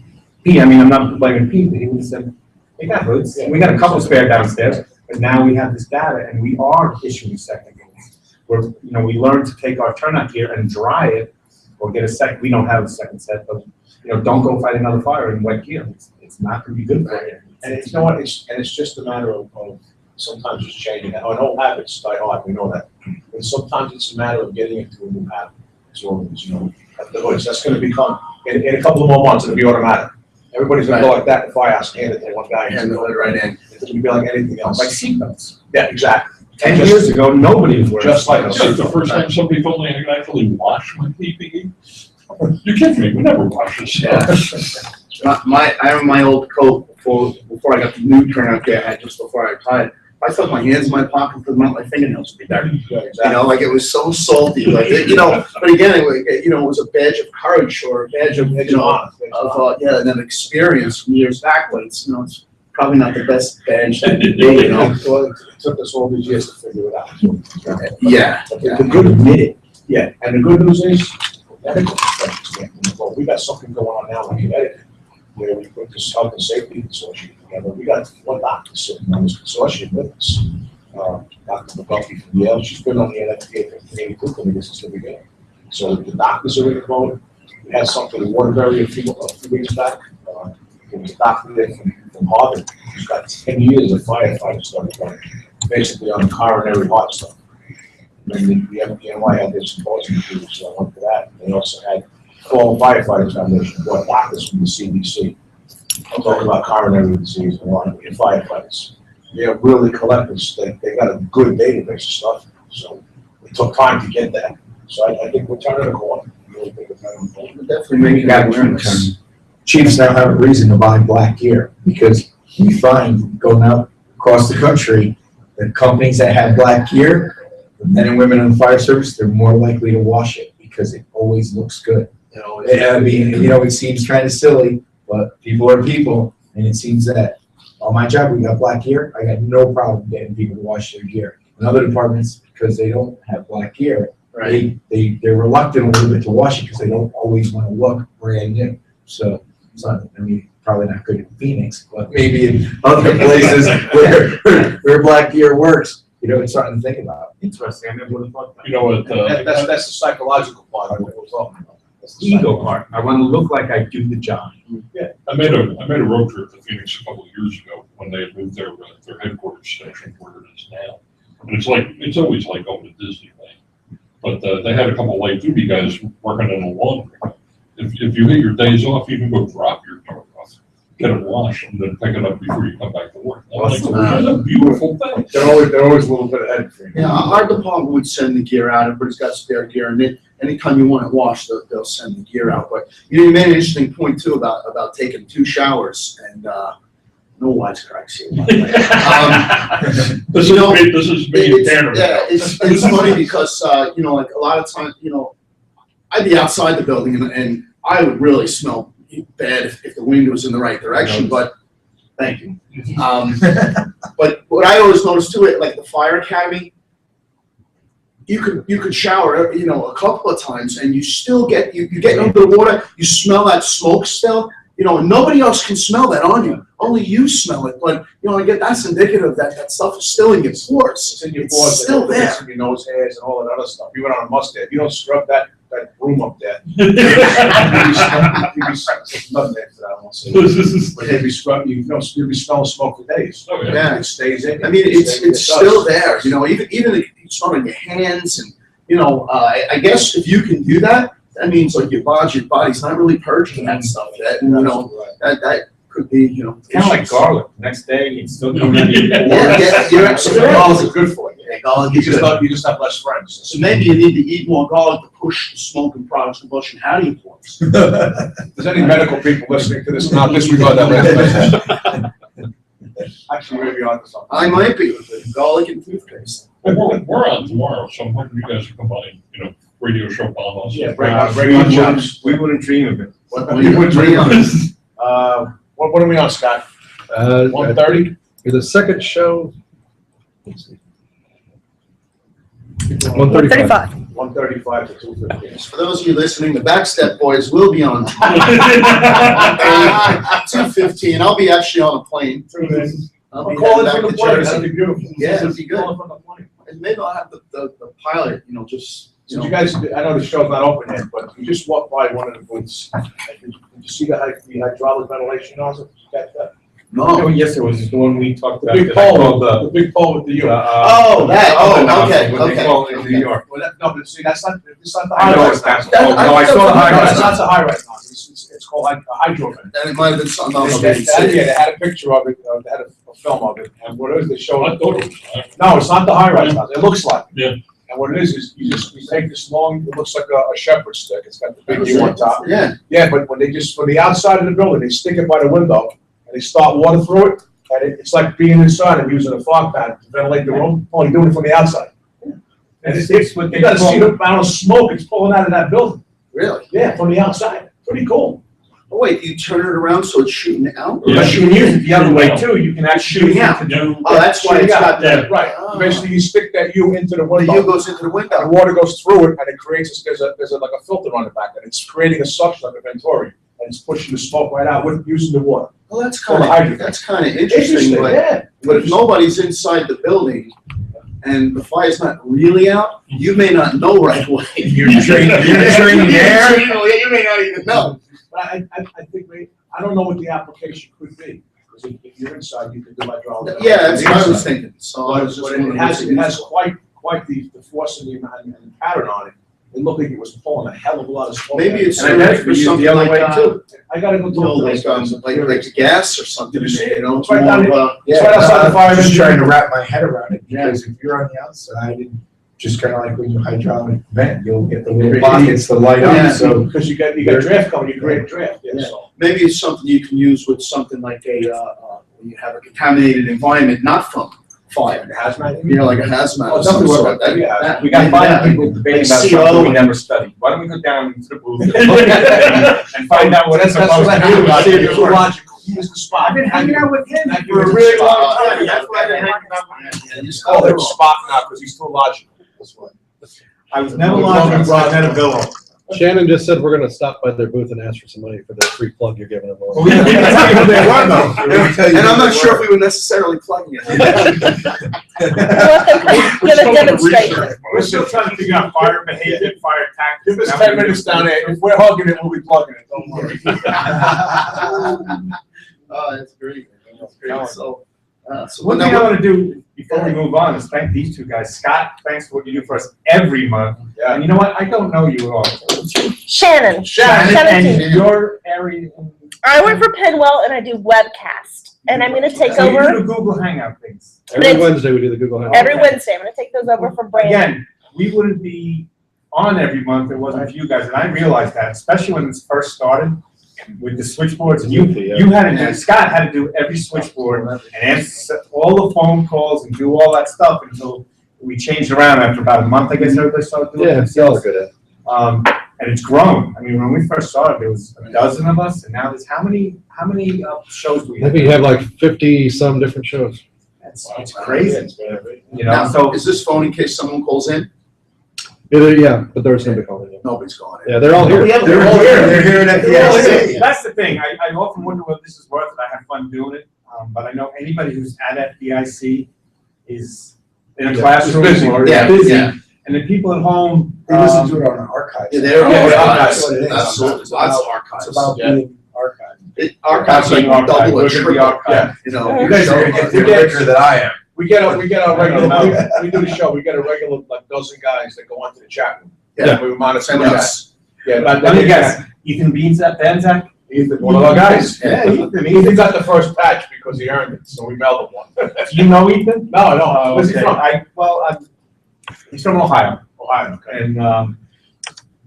Pete, I mean, I'm not blaming Pete, but he would have said, they got hoods. We got a couple spare downstairs, but now we have this data, and we are issuing second hoods. We're, you know, we learned to take our turnout gear and dry it, or get a second. We don't have a second set, but you know, don't go fight another fire in wet gear. It's not going to be good for you. And you know what? It's just a matter of sometimes just changing that. Oh, old habits die hard. We know that. And sometimes it's a matter of getting into a new habit. So, you know, at the hoods, that's going to become in a couple of more months. It'll be automatic. Everybody's going to go like that in the firehouse, hand it to one guy, and go right in. It's going to be like anything else. Like seatbelts. Yeah, exactly. 10 years ago, nobody was wearing just like That's the first time somebody told me I could actually wash my PPE. You kidding me? We never wash this stuff. I remember my old coat before I got the new turnout gear I had just before I retired. I stuck my hands in my pocket because my fingernails would be dirty. You know, like it was so salty. Like you know, but again, it was a badge of courage or a badge of and an experience from years back. But it's it's probably not the best badge that could be. You know, well, it took us all these years to figure it out. Yeah. The good admit it. Yeah, and the good news is, medical professionals. Well, we got something going on now in Connecticut where we put this health and safety consortium together. We got one doctor sitting on this consortium with us. Dr. McGuffey from Yale. She's been on the NFPA for 82 committee since the beginning. So the doctors are involved. We had something in Waterbury a few weeks back. There was a doctor there from Harvard who's got 10 years of firefighting stuff going, basically on coronary heart stuff. And the NY had their symposium too, so I went to that. They also had Fall Firefighters Foundation, brought doctors from the CDC. I'm talking about coronary disease and firefighters. They're really collectors. They got a good database of stuff. So it took time to get that. So I think we're turning a corner. Really think we're turning a corner. We're definitely making that awareness. Chiefs now have a reason to buy black gear because we find going out across the country that companies that have black gear, the men and women in the fire service, they're more likely to wash it because it always looks good. I mean, it seems kind of silly, but people are people, and it seems that on my job we got black gear. I got no problem getting people to wash their gear. In other departments, because they don't have black gear, they're reluctant a little bit to wash it because they don't always want to look brand new. So it's not, I mean, probably not good in Phoenix, but maybe in other places where black gear works, you know, it's something to think about. Interesting, I never would have thought that. You know what, that's the psychological part of what we're talking about. That's the Ego part, I want to look like I do the job. Yeah. I made a road trip to Phoenix a couple of years ago when they had moved their headquarters station where it is now. And it's always like going to Disneyland. But they had a couple of light duty guys working in the laundry. If you hit your days off, you can go drop your car off, get it washed, and then pick it up before you come back to work. It's a beautiful thing. They're always a little bit ahead of you. Yeah, our department would send the gear out, everybody's got spare gear, and then anytime you want it washed, they'll send the gear out. But you made an interesting point too about taking 2 showers, and no wisecracks here. This is me. Yeah, it's funny because like a lot of times, I'd be outside the building and I would really smell bad if the wind was in the right direction. But thank you. But what I always noticed too, like the fire academy, you could shower, a couple of times, and you still get you get under the water, you smell that smoke still. And nobody else can smell that on you. Only you smell it. But again, that's indicative that stuff is still in your pores. It's in your pores. Still there. It's in your nose hairs and all that other stuff. You went on a mustache. You don't scrub that broom up there. You'd be smelling smoke for days. Oh, yeah. It stays in. I mean, it's still there. Even if you smell on your hands, and I guess if you can do that, that means like your body's not really purging that stuff. That could be It's kind of like garlic. Next day, it's still coming out of your pores. Yeah, you're absolutely right. Garlic is good for you. Yeah, garlic You is good. just have less friends. So maybe you need to eat more garlic to push the smoking products combustion out of your pores. If there's any medical people listening to this, now disregard that last message. Actually, maybe on to something. I might be with it. Garlic and toothpaste. Well, we're on tomorrow, so I'm hoping you guys are combining, radio show bombs. Yeah, bring on chops. We wouldn't dream of it. What are we on, Scott? 1:30? For the second show. 1:35. 1:35 to 2:15. For those of you listening, the Backstep Boys will be on 2:15. I'll be actually on a plane. I'll be Call heading it back from the to plane. Jersey. That'd be beautiful. Yeah, it'd be good. Call it from the plane. And maybe I'll have the pilot, just. Did you guys, I know the show's not open yet, but you just walked by one of the booths. Did you see the hydraulic ventilation nozzle? Did you catch that? No, yes, there was the one we talked The about. big pole, the big pole with the U. Okay. What they call it in New York. Well, no, but see, it's not the I know high it's rise not. nozzle. No, I saw the high rise. It's not the high rise nozzle. It's called a hydro vent. And it might have been something else. Yeah, they had a picture of it, they had a film of it, and what it is, they showed. I thought it was. No, it's not the high rise nozzle. It looks like it. Yeah. And what it is you take this long, it looks like a shepherd's stick. It's got the big U on top. Yeah. Yeah, but when from the outside of the building, they stick it by the window and they start water through it, and it's like being inside and using a fog pad to ventilate the room. Only doing it from the outside. And it's what you gotta see the amount of smoke it's pulling out of that building. Really? Yeah, from the outside. Pretty cool. Oh, wait, you turn it around so it's shooting out? Yeah. But you can use it the other way too. You can actually Shooting out. do. Oh, that's why it's got that. Right. Basically, you stick that U into the window. The U goes into the window. And the water goes through it, and it creates there's like a filter on the back, and it's creating a suction like a Venturi, and it's pushing the smoke right out with using the water. Well, that's Called kind a hydrant. of interesting. But if nobody's inside the building and the fire's not really out, you may not know right away. You're training air. You may not even know. But I think I don't know what the application could be, because if you're inside, you can do hydraulic. Yeah, that's what I was thinking. So I was just But it has quite the force and the pattern on it. It looked like it was pulling a hell of a lot of smoke. Maybe it's and I bet for something like I gotta go like gas or something. Did you see it? It's right down Yeah, right outside the fire. I'm just trying to wrap my head around it, because if you're on the outside, and just kind of like when you hydraulic vent, you'll get the little pockets to light up, so. Because you got draft coming, you create draft, so. Maybe it's something you can use with something like when you have a contaminated environment, not from fire. Hazmat? Like a hazmat. Oh, or some definitely sort. We got five people debating about something we never studied. Why don't we go down to the booth and find out what it's supposed to do? Logical. He is the spot. I've been hanging out with him for a really long time. You just call him Spock now because he's too logical. That's why. I was never logical, so I met Avillo. Shannon just said we're gonna stop by their booth and ask for some money for the free plug you're giving them. And I'm not sure if we were necessarily plugging it. We're still trying to figure out fire behavior, fire tactics. Give us 10 minutes down there. If we're hugging it, we'll be plugging it. Don't worry. Oh, that's great. That's great. So One thing I want to do before we move on is thank these two guys. Scott, thanks for what you do for us every month. And you know what? I don't know you at all. Shannon. And your area. I work for Pinwell and I do webcast. And I'm going to take So over. you do the Google Hangout things. Every Wednesday we do the Google Hangout. Every Wednesday. I'm going to take those over from Brandon. Again, we wouldn't be on every month if it wasn't for you guys. And I realized that, especially when this first started with the switchboards. And you had to do, Scott had to do every switchboard and answer all the phone calls and do all that stuff until we changed around after about a month, I guess everybody started doing it. Yeah, y'all are good at it. And it's grown. I mean, when we first started, there was a dozen of us, and now there's how many shows do we I have? think you have like 50 some different shows. It's crazy. You know, now, so is this phone in case someone calls in? Yeah, but there's nobody calling in. Nobody's calling in. Yeah, they're all here. They're all here. They're here at the ISC. That's the thing. I often wonder whether this is worth it. I have fun doing it, but I know anybody who's at FDIC is in a classroom busy. or Yeah, busy, yeah. and the people at home. They listen to it on an archive. Yeah, they're Yeah, all archives. archives. Absolutely. Lots of archives. It's about being archived. Archives like Archive. double We're or gonna be triple. archived. You know, You guys are richer than I am. We get a regular, we do the show, we get a regular, like, dozen guys that go onto the chat room. Yeah. We monitor Send the chat. us. Yeah, Let me guess. Ethan Beans at Banzak? Ethan, one of our guys. Yeah, Ethan got the first patch because he earned it, so we mailed him one. Do you know Ethan? No, Where's he okay. from? He's from Ohio. Ohio, okay. And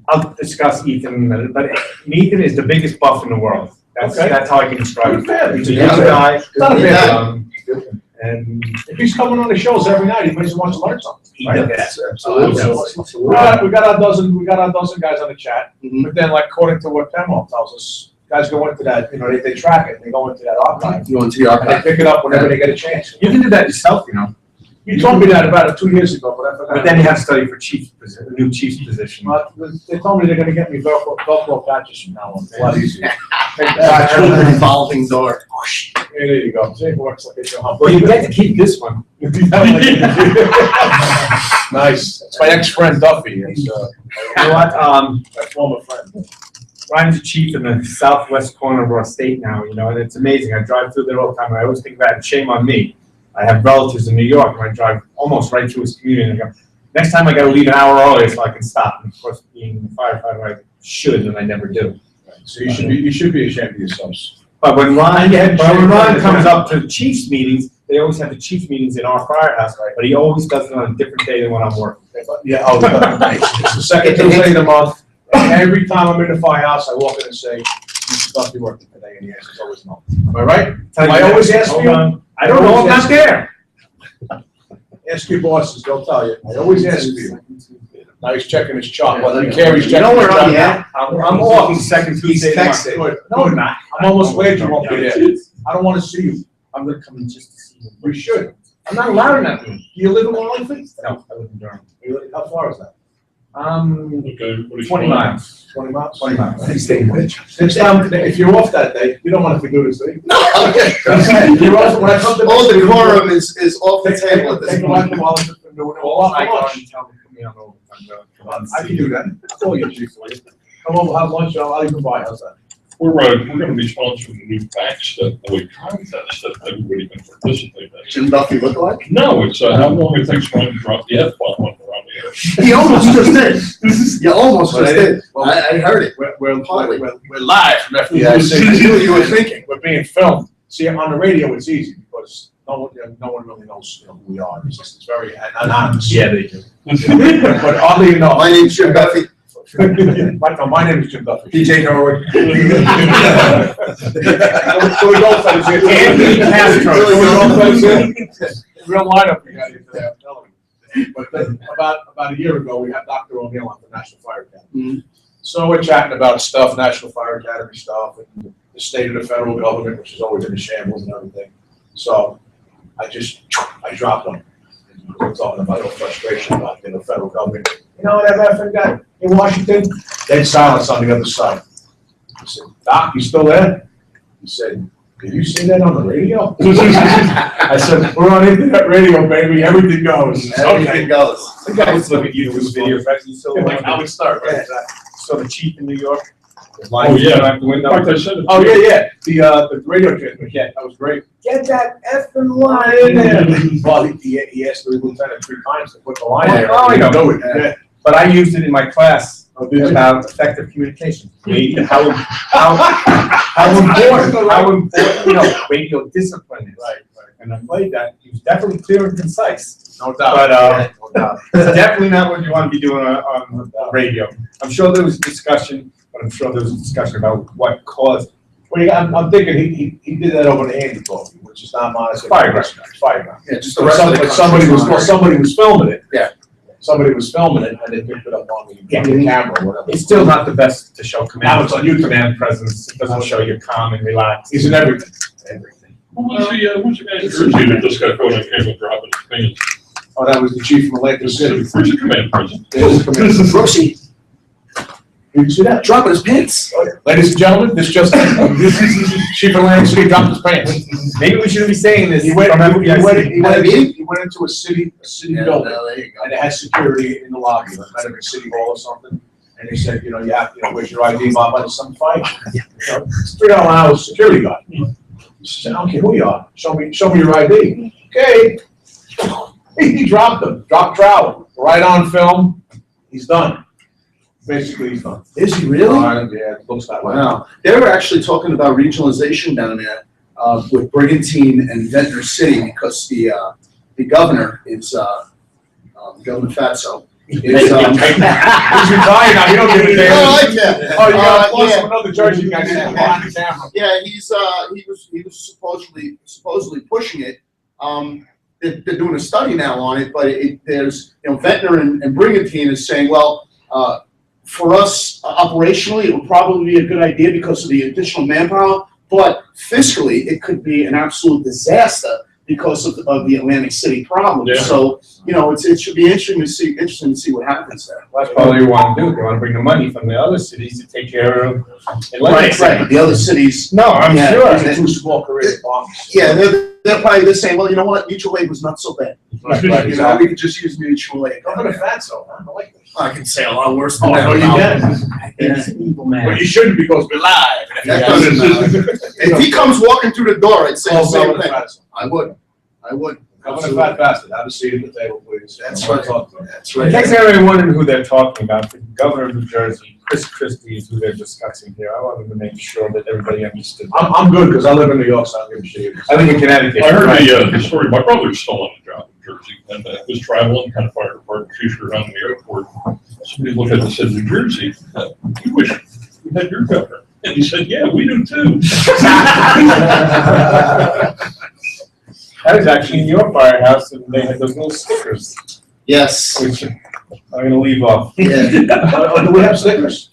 I'll discuss Ethan in a minute, but Ethan is the biggest buff in the world. Okay. That's how I can describe Good him. fan. He's a Yeah. young guy. Not a bad And If he's coming on the shows every night, he wants to learn something. he Right? does. Absolutely. We got our dozen guys on the chat, but then like according to what Pamela tells us, guys go into that, they track it, they go into that archive. You go into the And they archive. pick it up whenever they get a chance. You can do that yourself, you know. You told me that about 2 years ago, but I forgot. But then you have to study for new chief's position. They told me they're gonna get me Velcro patches from now on. It's a lot easier. An evolving door. Yeah, there you go. See, it works like it's a hump. Well, you get to keep this one. Nice. It's my ex-friend Duffy. It's, You know what, my former friend. Ryan's a chief in the southwest corner of our state now, and it's amazing. I drive through there all the time. I always think that, shame on me. I have relatives in New York, and I drive almost right through his community, and I go, next time I gotta leave an hour early so I can stop. And of course, being a firefighter, I should, and I never do. So you should be ashamed of yourselves. But when Ron comes up to chiefs meetings, they always have the chiefs meetings in our firehouse, but he always does it on a different day than when I'm working. Yeah, it's the second Tuesday of the month. Every time I'm in the firehouse, I walk in and say, "Mr. Duffy working today?" And the answer is always no. Am I right? I always ask for you. I don't know, I'm not there. Ask your bosses, they'll tell you. I always ask for you. Now he's checking his chart, whether he You carries checking know his where I'm chart. at? I'm off the second Tuesday. He's texting. Good. No, I'm not. I'm almost glad you won't be there. I don't want to see you. I'm gonna come in just to see you. We should. I'm not allowed in that room. Do you live in Wallingford? No, I live in Durham. How far is that? 20 miles. 20 miles? 20 miles. Next time, if you're off that day, you don't want to do this, do you? No, okay. You're off, when I come to. All the quorum is off the table at this Take a ride point. to Wallingford and do it. Well, I go and tell them to come in over. I can do that. I'll call you, chief. for you. Come over, have lunch, I'll even buy, how's that? We're gonna be sponsoring a new fax that the electronic test that everybody can participate in. Jim Duffy look like? No, it's, how long it takes for him to drop the F-bomb on around the air. He almost just did. You almost just did. I heard it. We're live from FDIC. You were thinking. We're being filmed. See, on the radio, it's easy because no one really knows, who we are. It's very anonymous. Yeah, they do. But oddly enough. My name's Jim Duffy. My name is Jim Duffy. DJ Norwood. So we go for this. Anthony Castro. Real lineup we got here today, I'm telling you. But then, about a year ago, we had Dr. O'Neill on the National Fire Academy. So we're chatting about stuff, National Fire Academy stuff, and the state of the federal government, which is always in a shambles and everything. So I dropped them. We're talking about the frustration about the federal government. You know that effing guy in Washington? Dead silence on the other side. I said, Doc, you still there? He said, did you see that on the radio? I said, we're on internet radio, baby. Everything goes. Everything goes. The guy was looking at you through video, you saw Like how it started, right? saw the chief in New York. Oh, yeah. Out the window. In fact, I said it. Oh, yeah. The radio transmitter. Yeah, that was great. Get that effing line in there. Well, he asked the lieutenant 3 times to put the line there. Oh, I know. Do it. Yeah. But I used it in my class about effective communication. How important, radio discipline is. Right. And I played that. He was definitely clear and concise. No doubt. But No doubt. it's definitely not what you want to be doing on the radio. I'm sure there was discussion, but I'm sure there was a discussion about what caused. Well, I'm thinking he did that over the Andy Coffee, which is not modest. Fireground. Yeah, just the rest of the country's somebody was filming it. Yeah. Somebody was filming it and they picked it up on the camera or whatever. It's still not the best to show Now command. it's on YouTube. Command presence. It doesn't show you calm and relaxed. He's in everything. What's the guy in Jersey that just got caught on camera dropping his pants? Oh, that was the chief from Atlantic City. Where's the command present? Brooksy, Did you see that? dropping his pants. Ladies and gentlemen, this is Chief of Atlantic City dropped his pants. Maybe we shouldn't be saying this. He went FDIC. into a city Yeah, building, no, there you go. and it had security in the lobby, like kind of a city hall or something. And they said, you have, where's your ID, Bob? I some fight. It's $3 an hour security guard. He said, I don't care who you are. Show me your ID. Okay. He dropped them. Dropped trowel. Right on film. He's done. Basically, he's done. Is he really? Yeah, it looks that way. Wow. They were actually talking about regionalization down there with Brigantine and Ventnor City because the governor is Governor Fatso. He's retired now. You don't give a damn. I like that. Oh, you got yeah. another Jersey guy sitting behind the camera. Yeah, he was supposedly pushing it. They're doing a study now on it, but there's Ventnor and Brigantine is saying, well, for us operationally, it would probably be a good idea because of the additional manpower, but fiscally, it could be an absolute disaster because of the Atlantic City problem. Yeah. So, it should be interesting to see what happens there. That's probably what they want to do. They want to bring the money from the other cities to take care of. Right. But the other cities. No, I'm sure. These are 2 small career bombs. Yeah, they're probably saying, well, you know what, mutual aid was not so bad. Right. We could just use mutual aid. Governor Fatso, I like this. I can say a lot worse Oh, than no, that. you can. He's an evil man. Well, you shouldn't because we're live. That doesn't matter. If he comes walking through the door, I'd say the Oh, same Governor thing. Fatso. I would. Governor Fat Bastard, have a seat at the table, please. That's right. That's In right. case anybody wondering who they're talking about, the governor of New Jersey, Chris Christie, is who they're discussing here. I wanted to make sure that everybody understood. I'm good because I live in New York, so I don't give a shit. I live in Connecticut. I heard the story. My brother's still on the job in Jersey and was traveling, kind of fire department chief around the airport. Somebody looked at it and said, New Jersey, you wish we had your governor. And he said, yeah, we do too. That was actually in your firehouse, and they had those little stickers, Yes. which I'm going to leave off. Yeah. Do we have stickers?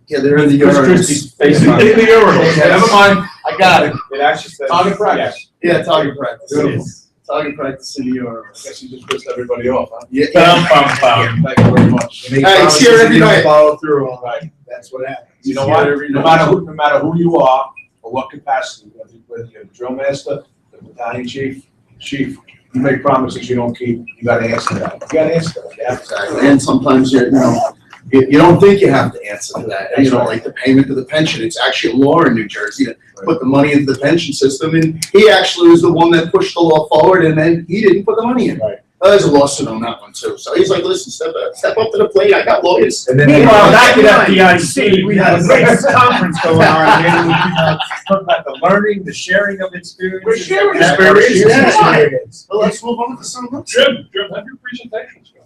Yeah, they're in the Chris urinals. Christie's face on In it. the urinals. Never mind. I got it. It actually says. Target practice. Yeah, target practice. Beautiful. Target practice in the I urinals. guess you just pissed everybody off, huh? Yeah. Thank you very much. Hey, it's here every night. Follow through, all right. That's what happens. You know what? No matter who you are, or what capacity, whether you're the drill master, the battalion chief, you make promises you don't keep, you gotta answer that. You gotta answer that. Yeah. Exactly. And sometimes you don't think you have to answer to that. Like the payment to the pension. It's actually a law in New Jersey to put the money into the pension system. And he actually was the one that pushed the law forward, and then he didn't put the money in. Right. There's a lawsuit on that one too. So he's like, listen, step up to the plate. I got lawyers. And then meanwhile, back at FDIC, we had a great conference going on here. We talked about the learning, the sharing of experiences. We're sharing experiences. experience. Well, let's move on to something else. Jim, have your presentations go.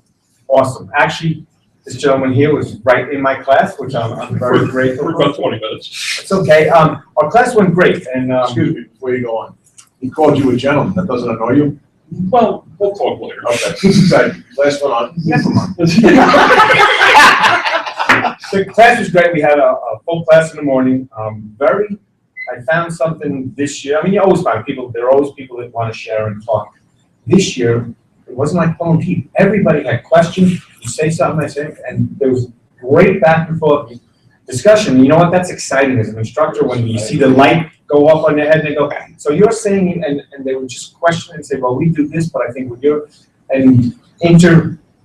Awesome. Actually, this gentleman here was right in my class, which I'm very grateful For for. about 20 minutes. It's okay. Our class went great, and Excuse me, before you go on. He called you a gentleman. That doesn't annoy you? Well, we'll talk later. Okay. Last one on. Never mind. the class was great. We had a full class in the morning. I found something this year. I mean, you always find people. There are always people that want to share and talk. This year, it wasn't like pulling teeth. Everybody had questions. You say something, I say, and there was great back and forth discussion. You know what? That's exciting as an instructor when you see the light go up on their head and they go, so you're saying, and they would just question and say, well, we do this, but I think we do, and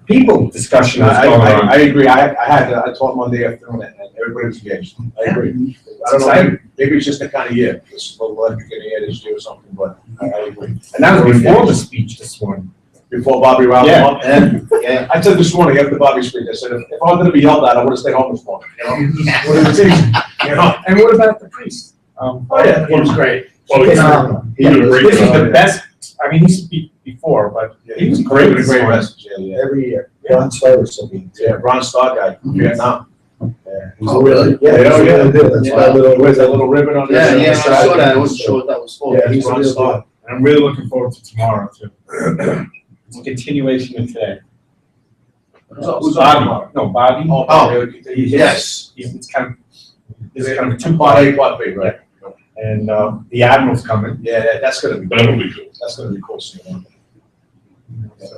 people discussion was going on. I agree. I taught Monday afternoon and everybody was engaged. I agree. I don't know, maybe it's just the kind of year, this little electric in the air this year or something, but I agree. And that was before the speech this morning. Before Bobby rounded him up? Yeah. I said this morning after Bobby's speech, I said, if I was gonna be yelled at, I would've stayed home this morning, you know? And what about the priest? Oh, yeah, he was great. Well, This he's is the best, I mean, he's before, but he was great. Great message, yeah. Every year. Ron Stivers will be. Yeah, Ron Starr guy, Vietnam. Yeah. Oh, really? Yeah, Yeah, he's yeah. really good. That's why I Wears that little ribbon on Yeah, there. yeah, I saw that, I wasn't sure what that was for. Yeah, he's Ron Starr. And I'm really looking forward to tomorrow too. It's a continuation of today. Who's Bobby, no, Bobby. Oh, yes. It's kind of It's kind of two-part A, part B, right? And the Admiral's coming. Yeah, that's gonna be. That'll be cool. That's gonna be cool.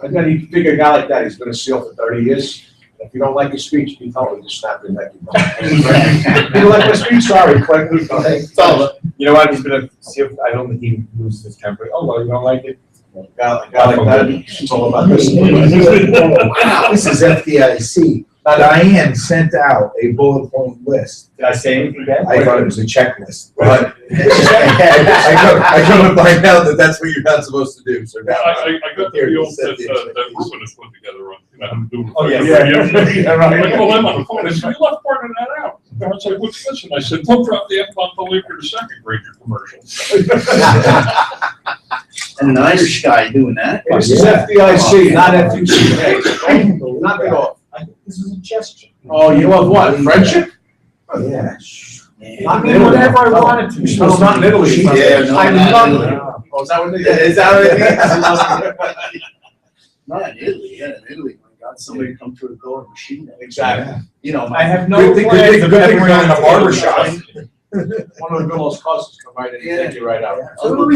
And then you figure a guy like that, he's been a SEAL for 30 years. If you don't like his speech, you tell him to snap your neck. You don't like my speech? Sorry, quick. You know what? He's been a SEAL. I don't think he loses his temper. Oh, well, you don't like it? A guy like that, it's all about this. Wow, this is FDIC. Diane sent out a bullet point list. Did I say anything bad? I thought it was a checklist. Right. I come to find out that that's what you're not supposed to do, so now. I got the deal that Ruben has put together on, I'm doing. Oh, yeah. Yeah, right. I called him on the phone, I said, you left part of that out. I was like, what's this? And I said, don't drop the F-bomb till after the second grade commercial. And an Irish guy doing that. This is FDIC, not FUCA. Knock it off. This is a gesture. Oh, you love what? Friendship? Oh, yeah. I mean, whatever I wanted to. No, not in Italy. Yeah, no, I not in love Italy. it. Oh, is that what it is? Is that what it is? Not in Italy, yeah, in Italy, my God, somebody come through the door and machine it. Exactly. You know, I have no Good thing plans of we're ever in going a to barber shop. One of the Billow's cousins come right in and take you right out. Uncle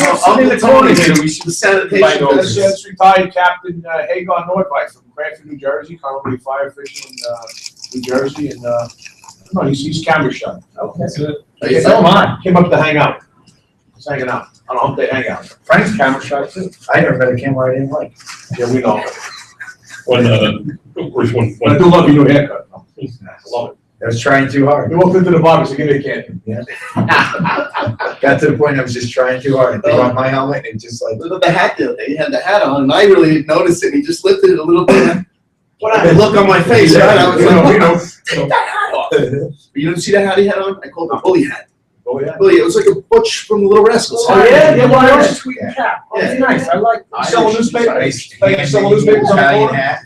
Tony here, we should, the sanitation business. That's retired Captain Hagar Nordvike from Cranford, New Jersey, currently fire official in New Jersey, and no, he's camera shy. Okay. So am I. Came up to hang out. Just hanging out on a hump day hangout. Frank's camera shy too. I never met a camera I didn't like. Yeah, we know. When, of course, when. I do love your new haircut. I love it. I was trying too hard. You walked into the barber, so give me a candy. Yeah. Got to the point I was just trying too hard. I think on my helmet and just like. Look at the hat the other day, he had the hat on, and I really didn't notice it, he just lifted it a little bit. What happened? Look on my face, right? I was like, take that hat off. You didn't see the hat he had on? I called it a bully hat. Oh, yeah. Bully, it was like a Butch from the Little Rascals. Oh, yeah, yeah, well, I was Yeah. a sweet cap. Oh, Yeah. it's nice, I like You selling newspapers? Nice. Selling newspapers on the Italian corner? hat.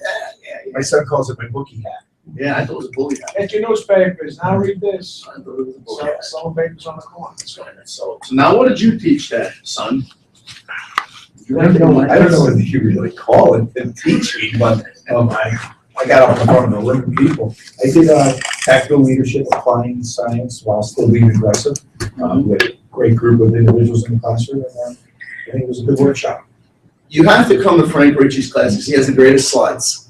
My son calls it my bookie hat. Yeah, I thought it was a bully hat. Get your newspapers, now read this. I thought it was a bully hat. Selling papers on the corner. So now what did you teach that, son? I don't know whether you really call it teaching, but I got off in front of 11 people. I did tactical leadership, applying science while still being aggressive. We had a great group of individuals in the classroom, and I think it was a good workshop. You have to come to Frank Ritchie's class because he has the greatest slides.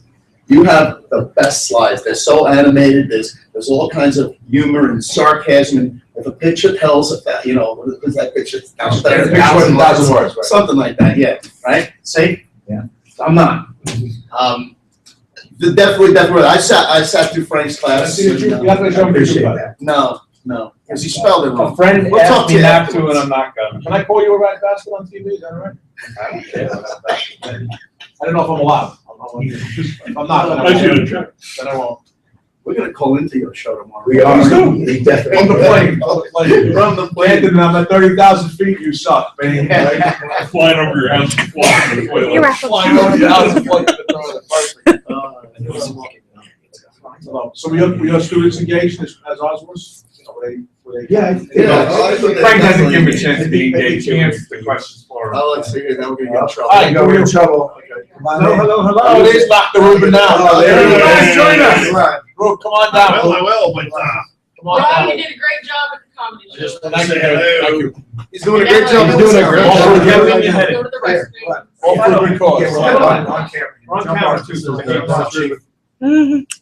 You have the best slides. They're so animated. There's all kinds of humor and sarcasm. And if a picture tells it that, you know, what is that picture? 1,000 words, right? Something like that, yeah. Right? See? Yeah. I'm not. Definitely. I sat through Frank's class. You definitely don't appreciate that. No, because he spelled it wrong. A friend We'll talk asked to me you not to, afterwards. and I'm not going. Can I call you a rat bastard on TV? Is that all right? I don't care about that. I don't know if I'm allowed. If I'm not, then I won't. Then I won't. We're gonna call into your show tomorrow. We are. We definitely. On the plane. From the plane. Landed, and I'm at 30,000 feet, you suck, man. Flying over your house and flying. You're Flying over your house and flying. So were your students engaged as ours was? Yeah. Frank hasn't given me a chance to be engaged. He answers the questions for him. Oh, let's see, now we're gonna get in trouble. All right, We're in trouble. Come on in. Hello. Oh, there's Dr. Ruben now. Oh, there he is. Join us. Rube, come on down. I will, but Come Ron, you did a great job at the comedy show. Just want to say hello. He's doing a great job. He's doing a great job. Go to the restroom. All for a good cause. Yeah, on camera. On camera too, so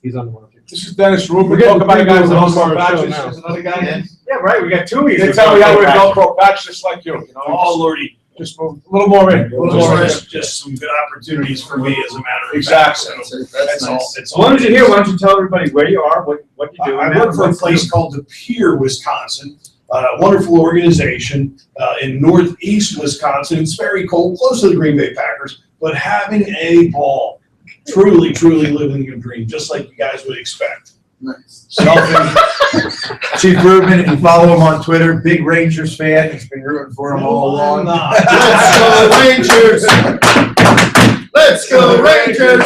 He's on the one. This is Dennis Rubin. We're We getting talk about a guy with people on Velcro our show patches. now. There's another guy. Yeah, right, we got two of these. They tell me I wear Velcro patch just like you. You know, Oh, Lordy. just move a little more in. A little more in. Just some good opportunities for me as a matter of Exactly. fact. So That's that's all. nice. It's As long as you're here, why don't you tell everybody where you are, what you do? I work for a place called De Pere, Wisconsin, a wonderful organization in northeast Wisconsin. It's very cold, close to the Green Bay Packers, but having a ball. Truly, truly living your dream, just like you guys would expect. Nice. Chief Rubin, if you follow him on Twitter, big Rangers fan. He's been rooting for him all along. Let's go Rangers! Let's go Rangers!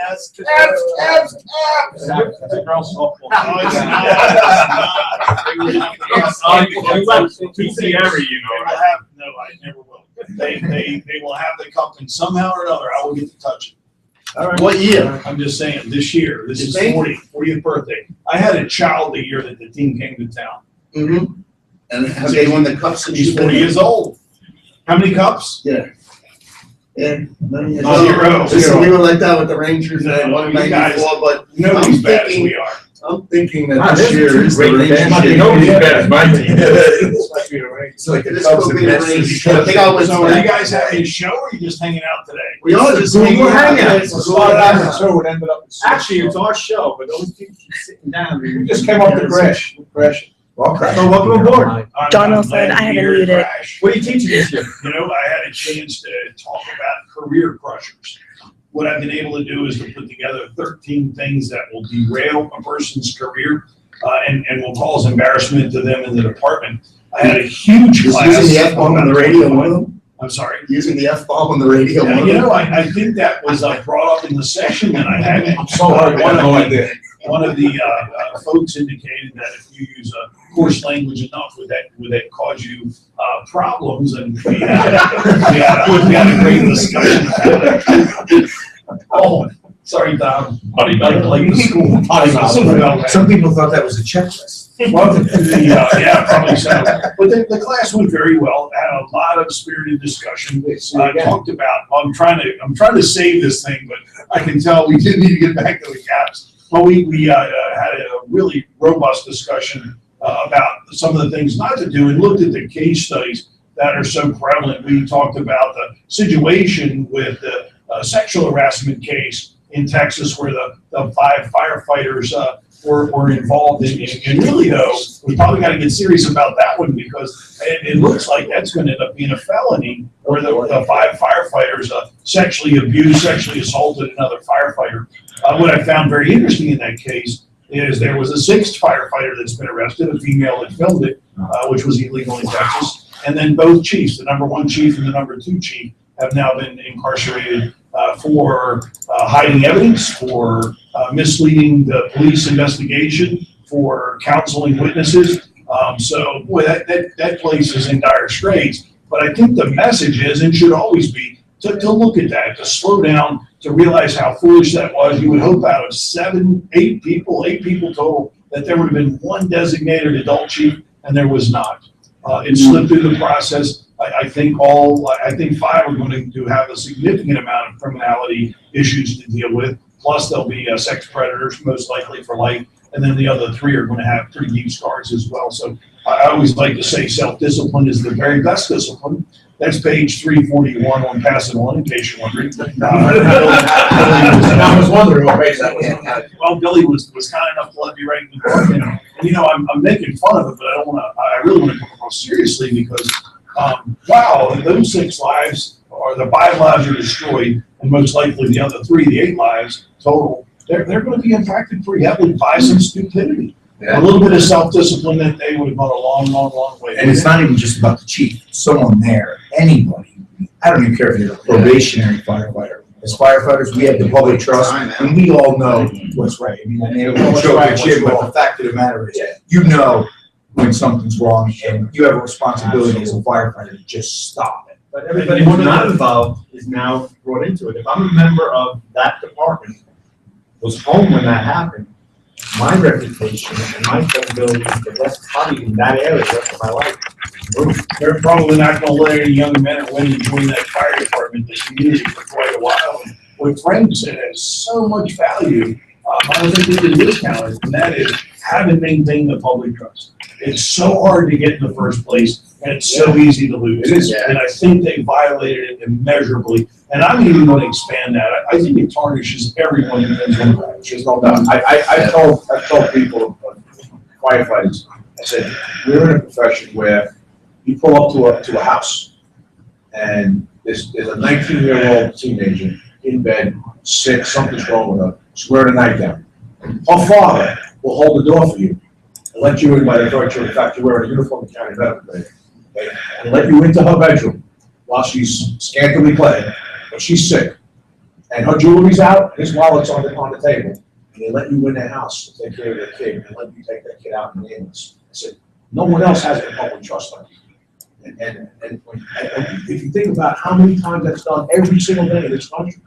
It's a girls' softball. No, it's No, I never will. They will have the cup, and somehow or another, I will get to touch it. All right. What year? I'm just saying, this year, this is You think? 40th birthday. I had a child the year that the team came to town. Mm-hmm. And have they won the cup since He's you've been 40 here? years old. How many cups? Yeah. Yeah. Zero. Listen, we were like that with the Rangers No, at you guys- 194, but Nobody's I'm bad as thinking- we are. I'm thinking that Ah, this this year is is the great Rangers. band. Nobody's Yeah. bad as my team. It's like the This Cubs will and be the Mets. Rangers. I think I was. So are you guys having a show or are you just hanging out today? We are just hanging out. It started out in two and ended up in six. Actually, it's our show, but those people keep sitting down. We just came up to crash. Well, crash. So welcome aboard. John I'm Wilson, glad I to haven't hear muted. crash. What are you teaching this year? You know, I had a chance to talk about career crushers. What I've been able to do is to put together 13 things that will derail a person's career and will cause embarrassment to them in the department. I had a huge class. Using the F-bomb on the radio with them? I'm sorry. Using the F-bomb on the radio Yeah, with you them? know, I think that was brought up in the session that I had. I'm so hard, I had no idea. One of the folks indicated that if you use coarse language enough, would that cause you problems? And we had a great discussion about it. Oh, sorry, Tom. Potty mouth. Like the school. Potty mouth. Some people thought that was a checklist. Well, yeah, probably so. But the class went very well. Had a lot of spirited discussion. Talked about. I'm trying to save this thing, but I can tell we did need to get back to the caps. Well, we had a really robust discussion about some of the things not to do, and looked at the case studies that are so prevalent. We talked about the situation with the sexual harassment case in Texas, where the 5 firefighters were involved in. And really, though, we probably got to get serious about that one, because it looks like that's going to end up being a felony, where the 5 firefighters sexually abused, sexually assaulted another firefighter. What I found very interesting in that case is there was a 6th firefighter that's been arrested, a female that filmed it, which was illegal in Texas. And then both chiefs, the number 1 chief and the number 2 chief, have now been incarcerated for hiding evidence, for misleading the police investigation, for counseling witnesses. So, boy, that place is in dire straits. But I think the message is, and should always be, to look at that, to slow down, to realize how foolish that was. You would hope out of 8 people total, that there would have been 1 designated adult chief, and there was not. It slipped through the process. I think 5 are going to have a significant amount of criminality issues to deal with. Plus, there'll be sex predators, most likely for life, and then the other 3 are going to have pretty deep scars as well. So I always like to say self-discipline is the very best discipline. That's page 341 on passing on, in case you're wondering. I was wondering what page that was on. Well, Billy was kind enough to let me write in the book, and you know, I'm making fun of it, but I really want to come across seriously, because wow, those 6 lives, or the 5 lives are destroyed, and most likely the other 3, the 8 lives total, they're going to be impacted pretty heavily by some stupidity. Yeah. A little bit of self-discipline, that they would have gone a long, long, long way. And it's not even just about the chief, someone there, anybody. I don't even care if you're a probationary firefighter. As firefighters, we have the public trust, and we all know what's right. I mean, I know it's joke and shit, but the fact of the matter is, you know when something's wrong, and you have a responsibility as a firefighter to just stop it. But everybody who's not involved is now brought into it. If I'm a member of that department, was home when that happened, my reputation and my credibility is the best probably in that area the rest of my life. They're probably not gonna let any young men or women join that fire department, the community for quite a while. And what Frank said has so much value. I don't think we can discount it, and that is how to maintain the public trust. It's so hard to get in the first place, and it's so easy to lose. It is. And I think they violated it immeasurably. And I'm even going to expand that. I think it tarnishes everyone in this room. There's no doubt. I told people, firefighters, I said, we're in a profession where you pull up to a house and there's a 19-year-old teenager in bed, sick, something's wrong with her. She's wearing a nightgown. Her father will hold the door for you and let you in by the virtue of the fact you're wearing a uniform and carrying medical grade. Okay? And let you into her bedroom while she's scantily clad, but she's sick. And her jewelry's out, his wallet's on the table. And they let you in their house to take care of their kid and let you take that kid out in the ambulance. I said, no one else has the public trust like you. And if you think about how many times that's done every single day in this country,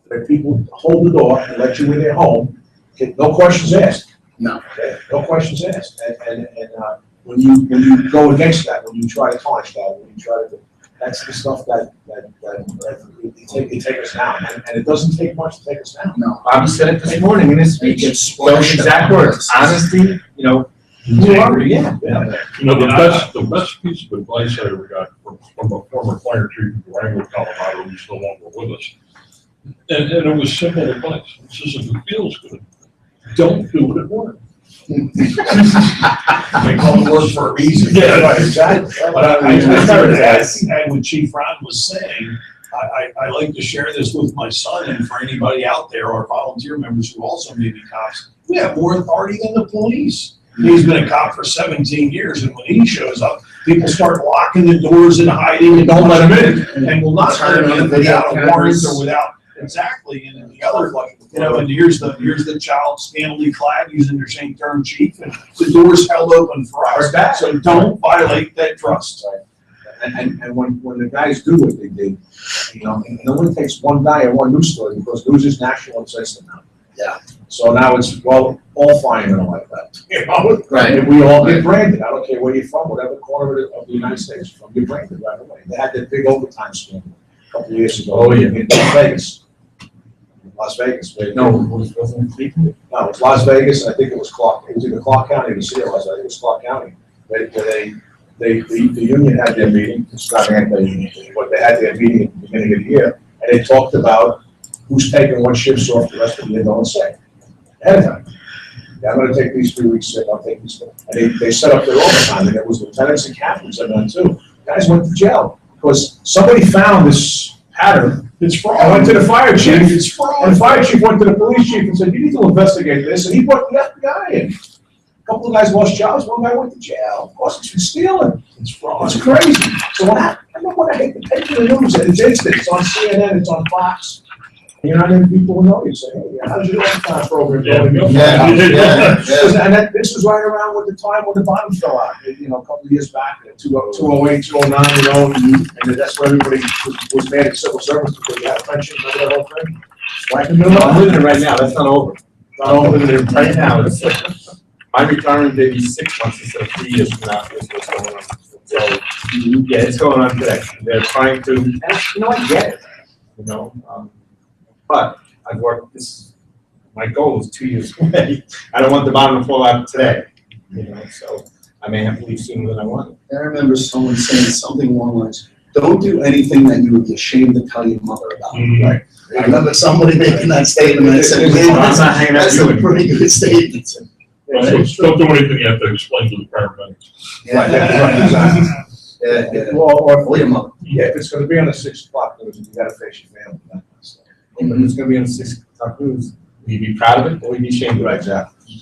that people hold the door and let you in their home, no questions asked. No. Okay? No questions asked. And when you go against that, when you try to tarnish that, when you try to, that's the stuff that it takes us down. And it doesn't take much to take us down. No. Bobby said it this morning in his speech. It's those exact words. Honesty, Yeah. You know, the best piece of advice I ever got from a former fire chief in Durango, Colorado, who's no longer with us. And it was simple advice. It says, if it feels good, don't do it at work. They call it work for a reason. Yeah, right, exactly. But I heard that, and what Chief Ron was saying, I like to share this with my son and for anybody out there, or volunteer members who also may be cops. We have more authority than the police. He's been a cop for 17 years, and when he shows up, people start locking the doors and hiding and don't let him in, and will not let him in without a warrant or without, exactly, and then the other, and here's the child scantily clad using their same term, chief, and the door's held open for us, so don't violate that trust. And when the guys do what they did, and it only takes one guy or one news story, because news is national and system now. Yeah. So now it's, well, all firemen are like that. Right. And we all get branded. I don't care where you're from, whatever corner of the United States you're from, you're branded right away. They had that big overtime scandal a couple of years ago. In Las Vegas. Las Vegas. No, it wasn't Cleveland. No, it was Las Vegas, and I think it was Clark. It was either Clark County or the city of Las Vegas. It was Clark County. The union had their meeting. It's not anti-union, but they had their meeting at the beginning of the year, and they talked about who's taking what shifts off the rest of the year, don't say. Ahead of time. Yeah, I'm gonna take these 3 weeks sick, I'll take these. And they set up their overtime, and it was lieutenants and captains that done too. Guys went to jail, because somebody found this pattern. It's fraud. I went to the fire chief, It's fraud. and the fire chief went to the police chief and said, you need to investigate this, and he brought the FBI in. A couple of guys lost jobs, one guy went to jail. Of course, it's for stealing. It's fraud. It's crazy. So what happened? I know what I hate the paper, the news, it's instant, it's on CNN, it's on Fox. You're not even people who know you say, hey, how's your overtime program going? And this was right around with the time when the bottom fell out, a couple of years back, 2008, 2009, and that's where everybody was mad at civil service because you had a pension, remember that whole thing? I'm living it right now, that's not over. Not over there right now. My retirement date is 6 months instead of 3 years from now. Is what's going on. So yeah, it's going on today. They're trying to, and I get it. But I've worked this. My goal is 2 years away. I don't want the bottom to fall out today. So I may have to leave sooner than I want. I remember someone saying something along the lines, don't do anything that you would be ashamed to tell your mother about. Right. I remember somebody making that statement, and I said, that's a pretty good statement. Don't do anything you have to explain to the paramedics. Or your mother. Yeah, if it's gonna be on the 6 o'clock news, you gotta face your family. But it's going to be on 6 o'clock news. Will you be proud of it or will you be ashamed of it? Exactly.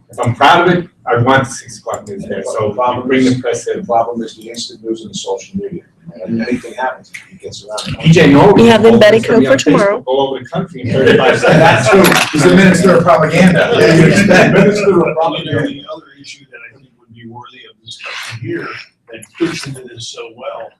If I'm proud of it, I want the 6 o'clock news there. So bring the press in. The problem is the instant news and the social media. And anything happens, it gets around. PJ Norwood. We have in Betty Co for tomorrow. All over the country in 35 seconds. That's true. He's the minister of propaganda. Minister of propaganda. The other issue that I think would be worthy of discussion here that fits into this so well,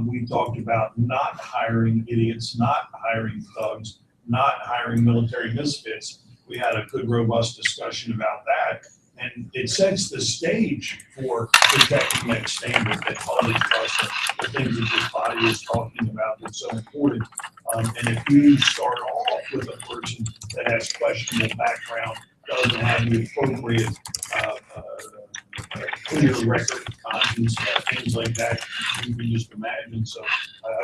we talked about not hiring idiots, not hiring thugs, not hiring military misfits. we had a good, robust discussion about that. And it sets the stage for protecting that standard, that quality trust, the things that this body is talking about that's so important. And if you start off with a person that has questionable background, doesn't have the appropriate clear record of conscience, things like that, you can just imagine. So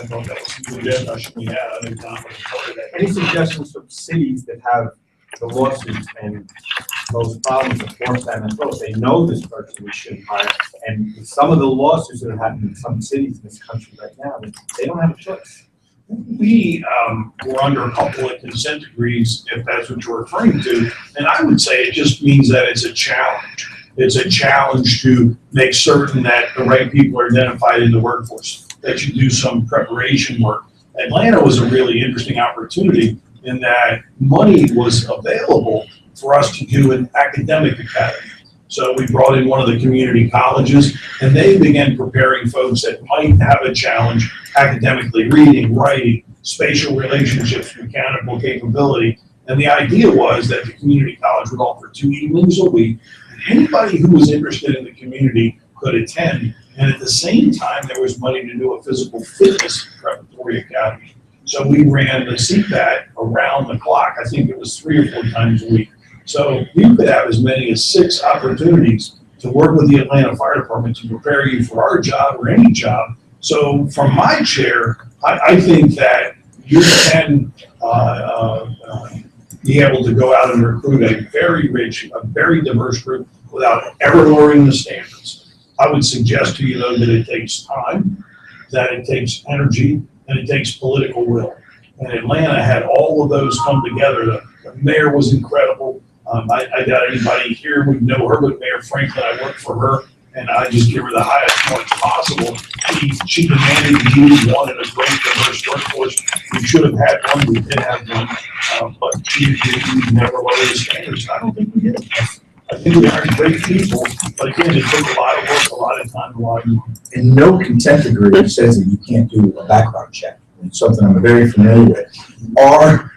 I thought that was some good discussion we had. I think Tom was part of that. Any suggestions from cities that have the lawsuits and those problems of force that as well? They know this person we shouldn't hire, and some of the lawsuits that are happening in some cities in this country right now, they don't have a choice. We were under a couple of consent decrees, if that's what you're referring to, and I would say it just means that it's a challenge. It's a challenge to make certain that the right people are identified in the workforce, that you do some preparation work. Atlanta was a really interesting opportunity in that money was available for us to do an academic academy. So we brought in one of the community colleges, and they began preparing folks that might have a challenge academically, reading, writing, spatial relationships, mechanical capability. And the idea was that the community college would offer 2 evenings a week. Anybody who was interested in the community could attend. And at the same time, there was money to do a physical fitness preparatory academy. So we ran the CPAT around the clock. I think it was 3 or 4 times a week. So you could have as many as 6 opportunities to work with the Atlanta Fire Department to prepare you for our job or any job. So from my chair, I think that you can be able to go out and recruit a very rich, a very diverse group without ever lowering the standards. I would suggest to you, though, that it takes time, that it takes energy, and it takes political will. And Atlanta had all of those come together. The mayor was incredible. I doubt anybody here would know her, but Mayor Franklin, I worked for her, and I just give her the highest points possible. She demanded we needed one in a great diverse workforce. We should have had one, we did have one, but she never lowered the standards. I don't think we did. I think we hired great people, but again, it took a lot of work, a lot of time, a lot of money. And no consent decree says that you can't do a background check. It's something I'm very familiar with. Our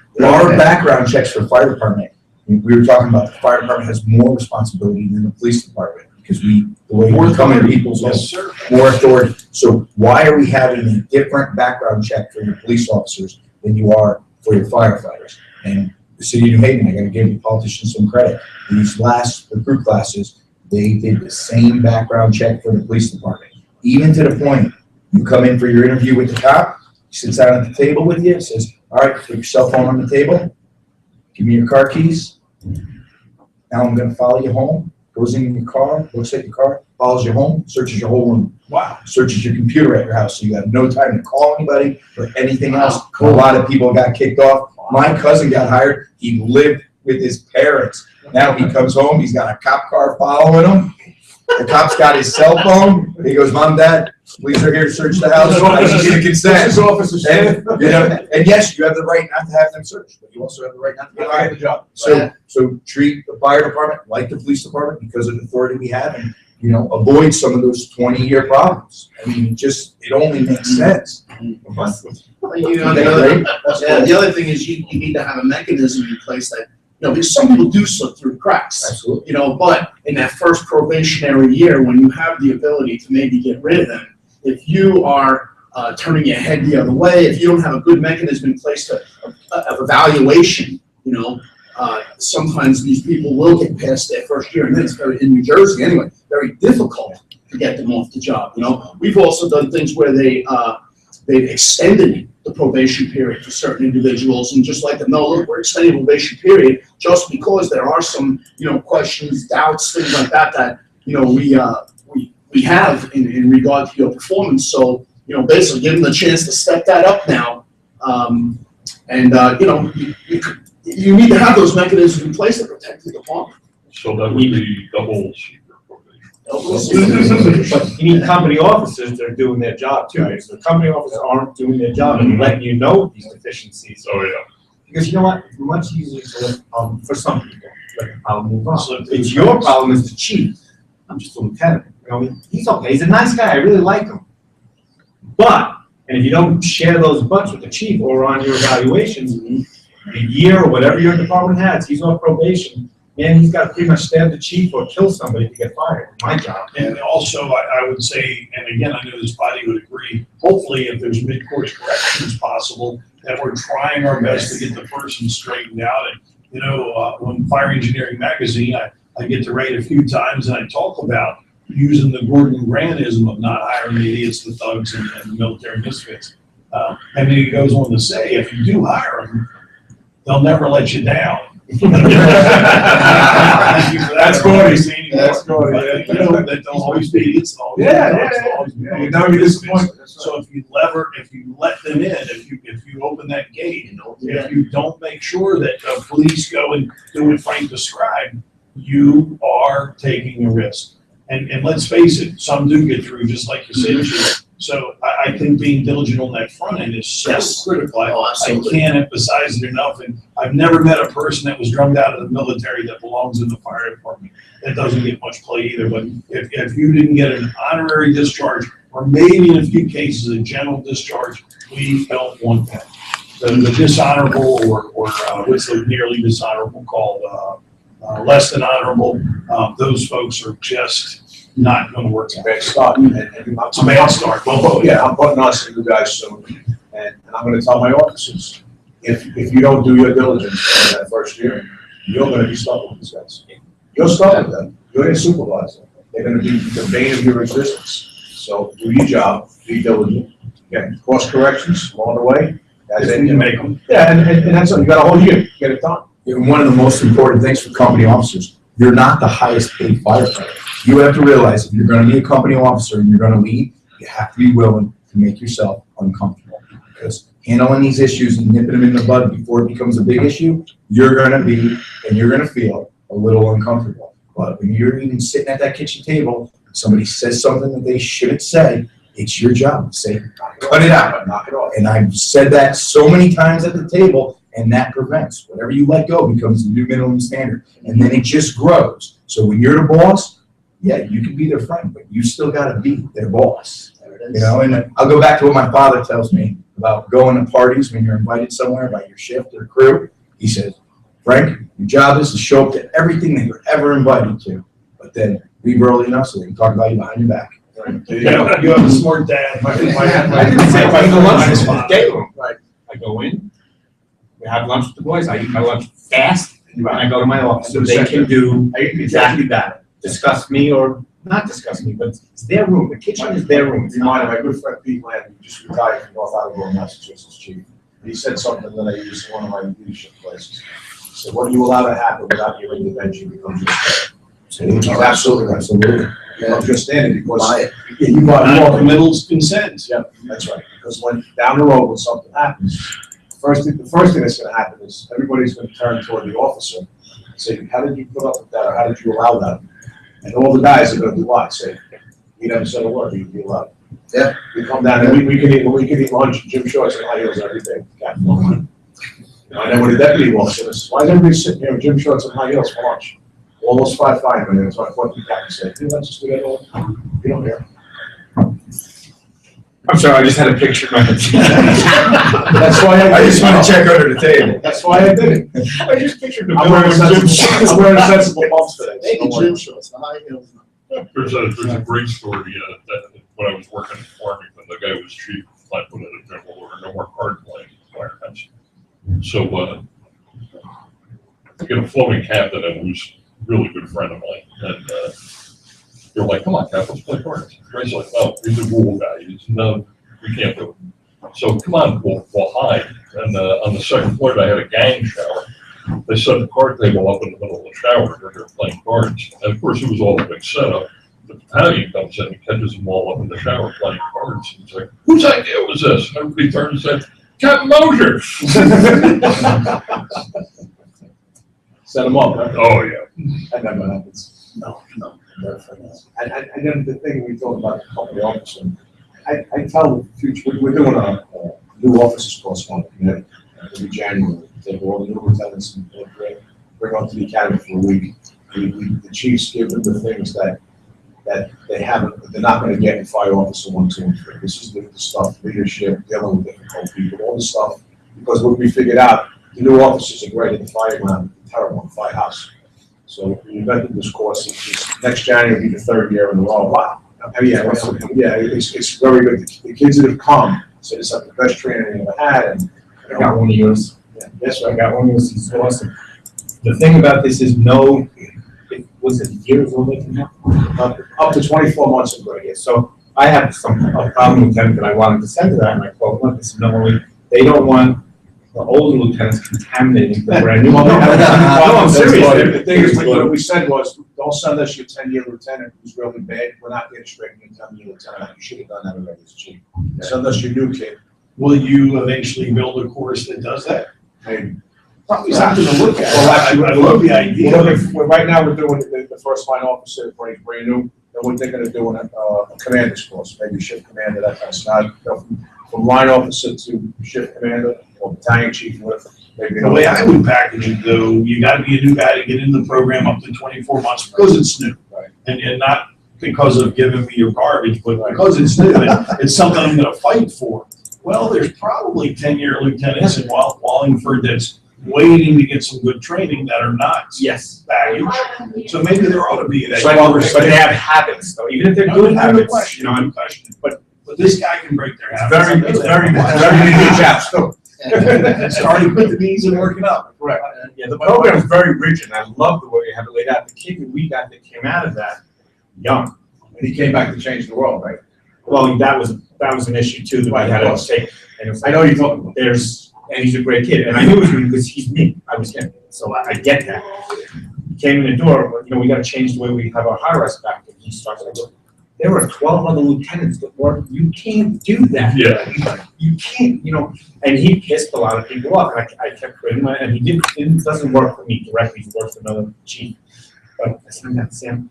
background checks for fire department, we were talking about the fire department has more responsibility than the police department because the way we come in people's homes, more authority. So why are we having a different background check for your police officers than you are for your firefighters? And the city of New Haven, I gotta give the politicians some credit. These last recruit classes, they did the same background check for the police department. Even to the point, you come in for your interview with the cop, he sits down at the table with you, says, all right, put your cell phone on the table, give me your car keys. Now I'm gonna follow you home, goes in your car, looks at your car, follows you home, searches your whole room. Wow. Searches your computer at your house, so you have no time to call anybody or anything else. A lot of people got kicked off. My cousin got hired, he lived with his parents. Now he comes home, he's got a cop car following him. The cop's got his cell phone. He goes, Mom, Dad, police are here to search the house. I need you to consent. And, you know, and yes, you have the right not to have them searched, but you also have the right not to get hired. So treat the fire department like the police department because of the authority we have, and you know, avoid some of those 20-year problems. I mean, it only makes sense. You know, the other thing is you need to have a mechanism in place that, you know, because some people do slip through cracks. Absolutely. You know, but in that first probationary year, when you have the ability to maybe get rid of them, if you are turning your head the other way, if you don't have a good mechanism in place of evaluation, you know, sometimes these people will get past their first year, and then it's very, in New Jersey anyway, very difficult to get them off the job. You know, we've also done things where they've extended the probation period for certain individuals, and just let them know, look, we're extending the probation period just because there are some, you know, questions, doubts, things like that that, you know, we have in regard to your performance. So, you know, basically give them the chance to step that up now, you know, you need to have those mechanisms in place to protect the department. So that would be double secret But you need company officers that are doing their job too. Right? So the company officers aren't doing their job and letting you know these deficiencies. Oh, yeah. Because you know what? It's much easier to for some people. Like, I'll move on. So it's your problem as the chief. I'm just a lieutenant. You know, he's okay. He's a nice guy. I really like him. But, and if you don't share those butts with the chief or on your evaluations, a year or whatever your department has, he's on probation, and he's got to pretty much stab the chief or kill somebody to get fired. My job. And also, I would say, and again, I know this body would agree, hopefully if there's mid-course corrections possible, that we're trying our best to get the person straightened out. And, you know, when Fire Engineering Magazine, I get to write a few times and I talk about using the Gordon Grantism of not hiring the idiots, the thugs, and the military misfits. And then he goes on to say, if you do hire them, they'll never let you down. That's Gordy. That's Gordy. You know, that they'll always be idiots. Yeah. You'll never be disappointed. So if you let them in, if you open that gate, if you don't make sure that police go and do what Frank described, you are taking a risk. And let's face it, some do get through, just like you said, Chief. So I think being diligent on that front end is so critical. I can't emphasize it enough. And I've never met a person that was drummed out of the military that belongs in the fire department. That doesn't get much play either. But if you didn't get an honorary discharge, or maybe in a few cases a general discharge, we don't want that. The dishonorable, or what's the nearly dishonorable called, less than honorable, those folks are just not going to work. It's a bad start. It's a bad start. Well, yeah, I'm putting us and you guys soon, and I'm going to tell my officers, if you don't do your diligence in that first year, you're going to be stuck with these guys. You're stuck with them. You're their supervisor. They're going to be the bane of your existence. So do your job, be diligent, get course corrections along the way. As If you make them. Yeah, and that's all. You got a whole year. Get it done. And one of the most important things for company officers, you're not the highest paid firefighter. You have to realize if you're gonna be a company officer and you're gonna lead, you have to be willing to make yourself uncomfortable. Because handling these issues and nipping them in the bud before it becomes a big issue, you're gonna be, and you're gonna feel a little uncomfortable. But when you're even sitting at that kitchen table, somebody says something that they shouldn't say, it's your job to say, cut it out, knock it off. And I've said that so many times at the table, and that prevents. Whatever you let go becomes the new minimum standard. And then it just grows. So when you're the boss, yeah, you can be their friend, but you still gotta be their boss. You know, and I'll go back to what my father tells me about going to parties when you're invited somewhere by your shift or crew. He says, Frank, your job is to show up to everything that you're ever invited to, but then leave early enough so they can talk about you behind your back. You have a smart dad. I go in, we have lunch with the boys, I eat my lunch fast, and I go to my office, so they can do exactly that. Discuss me or not discuss me, but it's their room, the kitchen is their room. Reminded my good friend Pete Land, who just retired from North Avillo, Massachusetts, chief. He said something that I used in one of my leadership places. He said, what do you allow to happen without your intervention becomes your fault. He's absolutely right. Absolutely. You understand it because you got middle's consent. Yeah, that's right. Because when down the road when something happens, the first thing that's going to happen is everybody's going to turn toward the officer and say, how did you put up with that, or how did you allow that? And all the guys are going to do what? Say, he never said a word. He allowed. Yeah. We come down and we can eat lunch in gym shorts and high heels every day. I know when the deputy walks in, why is everybody sitting here in gym shorts and high heels for lunch? All those firemen, and so I thought the captain said, hey, let's just do that all the time. You don't care. I'm sorry, I just had a picture in my head. That's why I just want to check under the table. That's why I did it. I just pictured the I'm wearing sensible bumps today. Maybe gym shorts, the high heels. There's a great story that when I was working in Farmington, the guy was chief. I put in a general order, no more card playing firehouse. So I get a floating captain who's a really good friend of mine, and they're like, "Come on, Cap, let's play cards." Guy's like, "No, he's a rule guy. No, we can't do it." So come on, we'll hide. And on the second floor, I had a gang shower. They set the card table up in the middle of the shower where they're playing cards. And of course, it was all a big setup. The battalion comes in and catches them all up in the shower playing cards. And he's like, whose idea was this? And everybody turned and said, Captain Mosier. Set them up, right? Oh, yeah. That never happens. No. And then the thing we talk about the company officer, I tell the future, we're doing a new officers course on it, every January. Take all the new lieutenants and bring them to the academy for a week. The chiefs give them the things that they haven't, they're not going to get in fire officer 1, 2, and 3. This is the stuff, leadership, dealing with difficult people, all the stuff. Because what we figured out, the new officers are great at the fireground, terrible firehouse. So we invented this course. Next January will be the 3rd year in a row. Wow. It's very good. The kids that have come say it's like the best training they've ever had. And I got one of yours. Yeah, yes, I got one of yours. It's awesome. The thing about this is was it years old they can have? Up to 24 months in grade. So I have a problem lieutenant that I wanted to send to that, and I called them up and said, no, they don't want the older lieutenants contaminating the brand new. No, I'm serious. The thing is, That's what we said was, don't send us your 10-year lieutenant who's really bad. We're not going to straighten your 10-year lieutenant. You should have done that already as chief. Send us your new kid. Will you eventually build a course that does that? Maybe. Probably something to look at. Well, actually, I love the idea. Right now, we're doing the first line officer for a brand new, and we're thinking of doing a commander's course, maybe shift commander, that kind of stuff. From line officer to shift commander, or battalion chief, whatever. Maybe The way I would package it though, you gotta be a new guy to get into the program up to 24 months because it's new. Right. And not because of giving me your garbage, but because it's new, it's something I'm gonna fight for. Well, there's probably 10-year lieutenants in Wallingford that's waiting to get some good training that are not baggage. So maybe there ought to be that. But they have habits though, even if they're good habits, But this guy can break their habits. very good chaps too. Starting with the knees and working up. Correct. Yeah, the program is very rigid. I love the way you have it laid out. The kid that we got that came out of that, young. And he came back to change the world, right? Well, that was an issue too that we had to take. And it was I know you're talking about. And he's a great kid, and I knew it was me because he's me. I was him, so I get that. He came in the door, but we got to change the way we have our high-rise back. And he started like, there were 12 other lieutenants that worked. You can't do that. Yeah. You can't, and he pissed a lot of people off. I kept putting him, and it doesn't work for me directly. He works for another chief. But I said, Sam,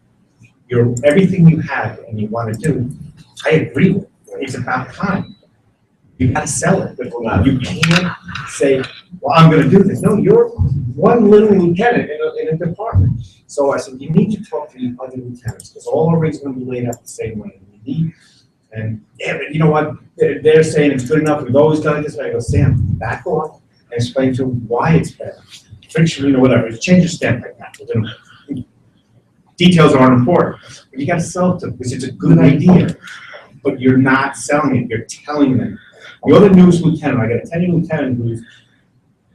everything you have and you want to do, I agree with. It's about time. You got to sell it. You can't say, well, I'm going to do this. No, you're one little lieutenant in a department. So I said, you need to talk to the other lieutenants because all our rates are going to be laid out the same way. And but you know what? They're saying it's good enough. We've always done it this way. I go, Sam, back off and explain to them why it's better. Friction, whatever. Just change your step like that. Details aren't important. But you got to sell it to them because it's a good idea. But you're not selling it. You're telling them. You're the newest lieutenant. I got a 10-year lieutenant who's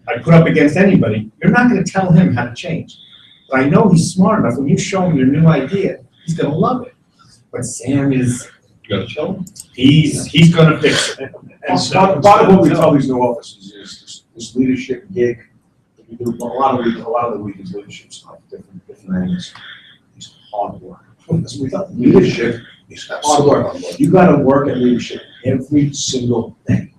I put up against anybody. You're not going to tell him how to change. But I know he's smart enough. When you show him your new idea, he's going to love it. But Sam is. You got to tell him. He's going to fix it. Part of what we tell these new officers is this leadership gig. We do a lot of the week is leadership stuff, different angles. It's hard work. We thought leadership is hard work. You got to work at leadership every single day.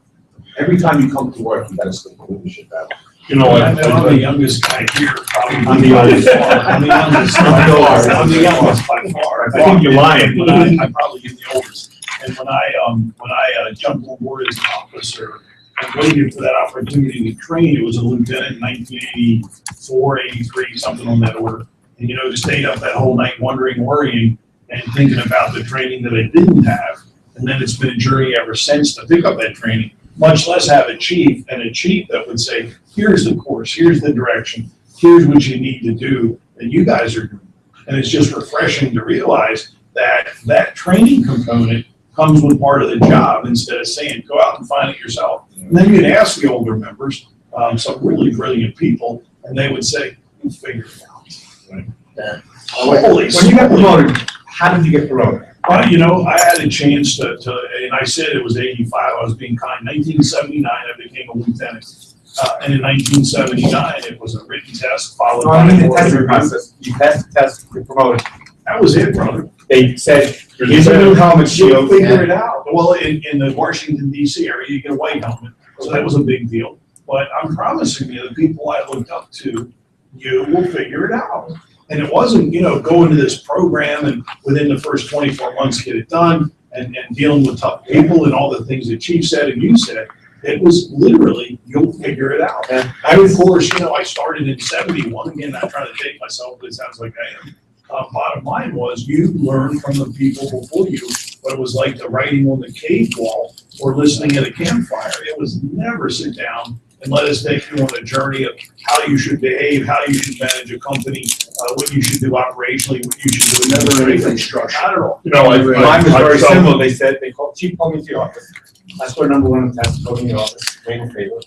Every time you come to work, you got to stick to leadership that way. You know, I'm the youngest guy here, probably. I'm the oldest. I'm the youngest. I'm the youngest by far. I think you're lying. But I probably am the oldest. And when I jumped on board as an officer and waited for that opportunity to train, it was a lieutenant in 1984, 83, something on that order. And to stay up that whole night wondering, worrying, and thinking about the training that I didn't have. And then it's been a journey ever since to pick up that training, much less have a chief that would say, here's the course, here's the direction, here's what you need to do that you guys are doing. And it's just refreshing to realize that that training component comes with part of the job instead of saying, go out and find it yourself. And then you'd ask the older members, some really brilliant people, and they would say, you figure it out. Right? Holy when you got promoted, how did you get promoted? I had a chance to, and I said it was 85, I was being kind. 1979, I became a lieutenant. And in 1979, it was a written test followed by the testing process. You passed the test, you're promoted. That was it, brother. They said, here's a new helmet shield. Figure it out. Well, in the Washington, D.C. area, you get a white helmet. So that was a big deal. But I'm promising you, the people I looked up to, you will figure it out. And it wasn't, go into this program and within the first 24 months get it done and dealing with tough people and all the things that Chief said and you said. It was literally, you'll figure it out. And of course, I started in 71. Again, not trying to date myself, but it sounds like I am. Bottom line was you learn from the people before you what it was like the writing on the cave wall or listening at a campfire. It was never sit down and let us take you on a journey of how you should behave, how you should manage a company, what you should do operationally, what you should do. Never anything structured. Not at all. You know, Mine was very similar. They said, Chief called me to the office. I scored number one in test, called me in the office, made a favor,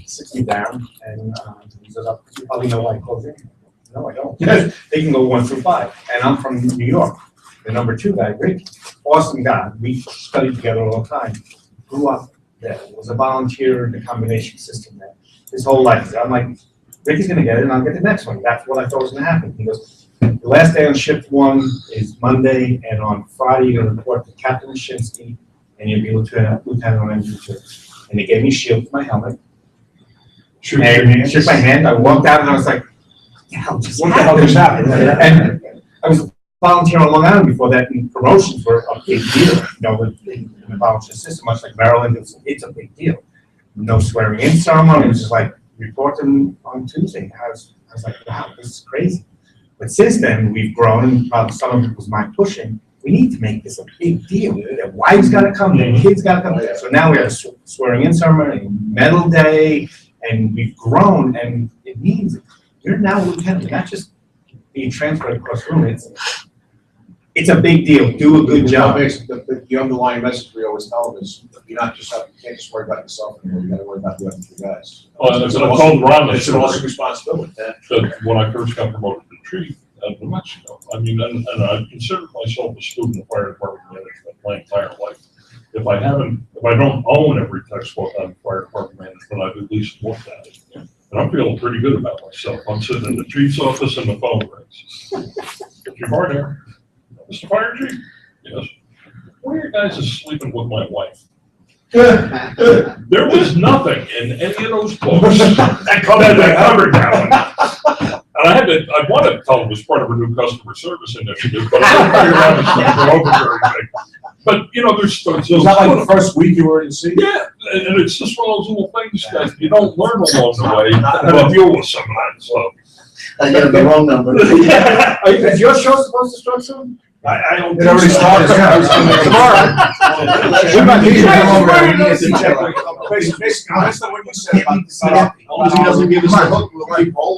sits me down, and he says, you probably know why I closed in. No, I don't. They can go 1 through 5, and I'm from New York. The number 2 guy, Rick, awesome guy. We studied together all the time. Grew up there. Was a volunteer in the combination system there. His whole life. I'm like, Rick is gonna get it, and I'll get the next one. That's what I thought was gonna happen. He goes, the last day on shift 1 is Monday, and on Friday you're gonna report to Captain Mashinsky, and you'll be lieutenant on MG2. And they gave me a shield for my helmet. Shook my hand. I walked out, and I was like, what the hell just happened? And I was volunteering on Long Island before that, and promotions were a big deal. You know, in the volunteer system, much like Maryland, it's a big deal. No swearing in ceremony. It was just like report them on Tuesday. I was like, wow, this is crazy. But since then, we've grown, and probably some of it was my pushing. We need to make this a big deal. The wives got to come, the kids got to come. So now we have a swearing in ceremony, medal day, and we've grown, and it means you're now a lieutenant, not just being transferred across the room. It's a big deal. Do a good job. The underlying message we always tell them is you can't just worry about yourself anymore. You got to worry about the other 2 guys. Well, it's an awesome responsibility. That when I first got promoted to chief at New Mexico, I mean, and I considered myself a student of fire department management my entire life. If I don't own every textbook on fire department management, I've at least looked at it. And I'm feeling pretty good about myself. I'm sitting in the chief's office and the phone rings. Chief Harder, Mr. Fire Chief? Yes. One of your guys is sleeping with my wife. There was nothing in any of those books that covered that one. And I wanted to tell him it was part of a new customer service initiative, but I couldn't figure out it's not over very big. But, you know, there's was that like the first week you were in the seat? Yeah, and it's just one of those little things that you don't learn along the way how to deal with some of that stuff. I got the wrong number. Is your show supposed to start soon? I don't. It already started. Basically, what you said about he doesn't give us a hook.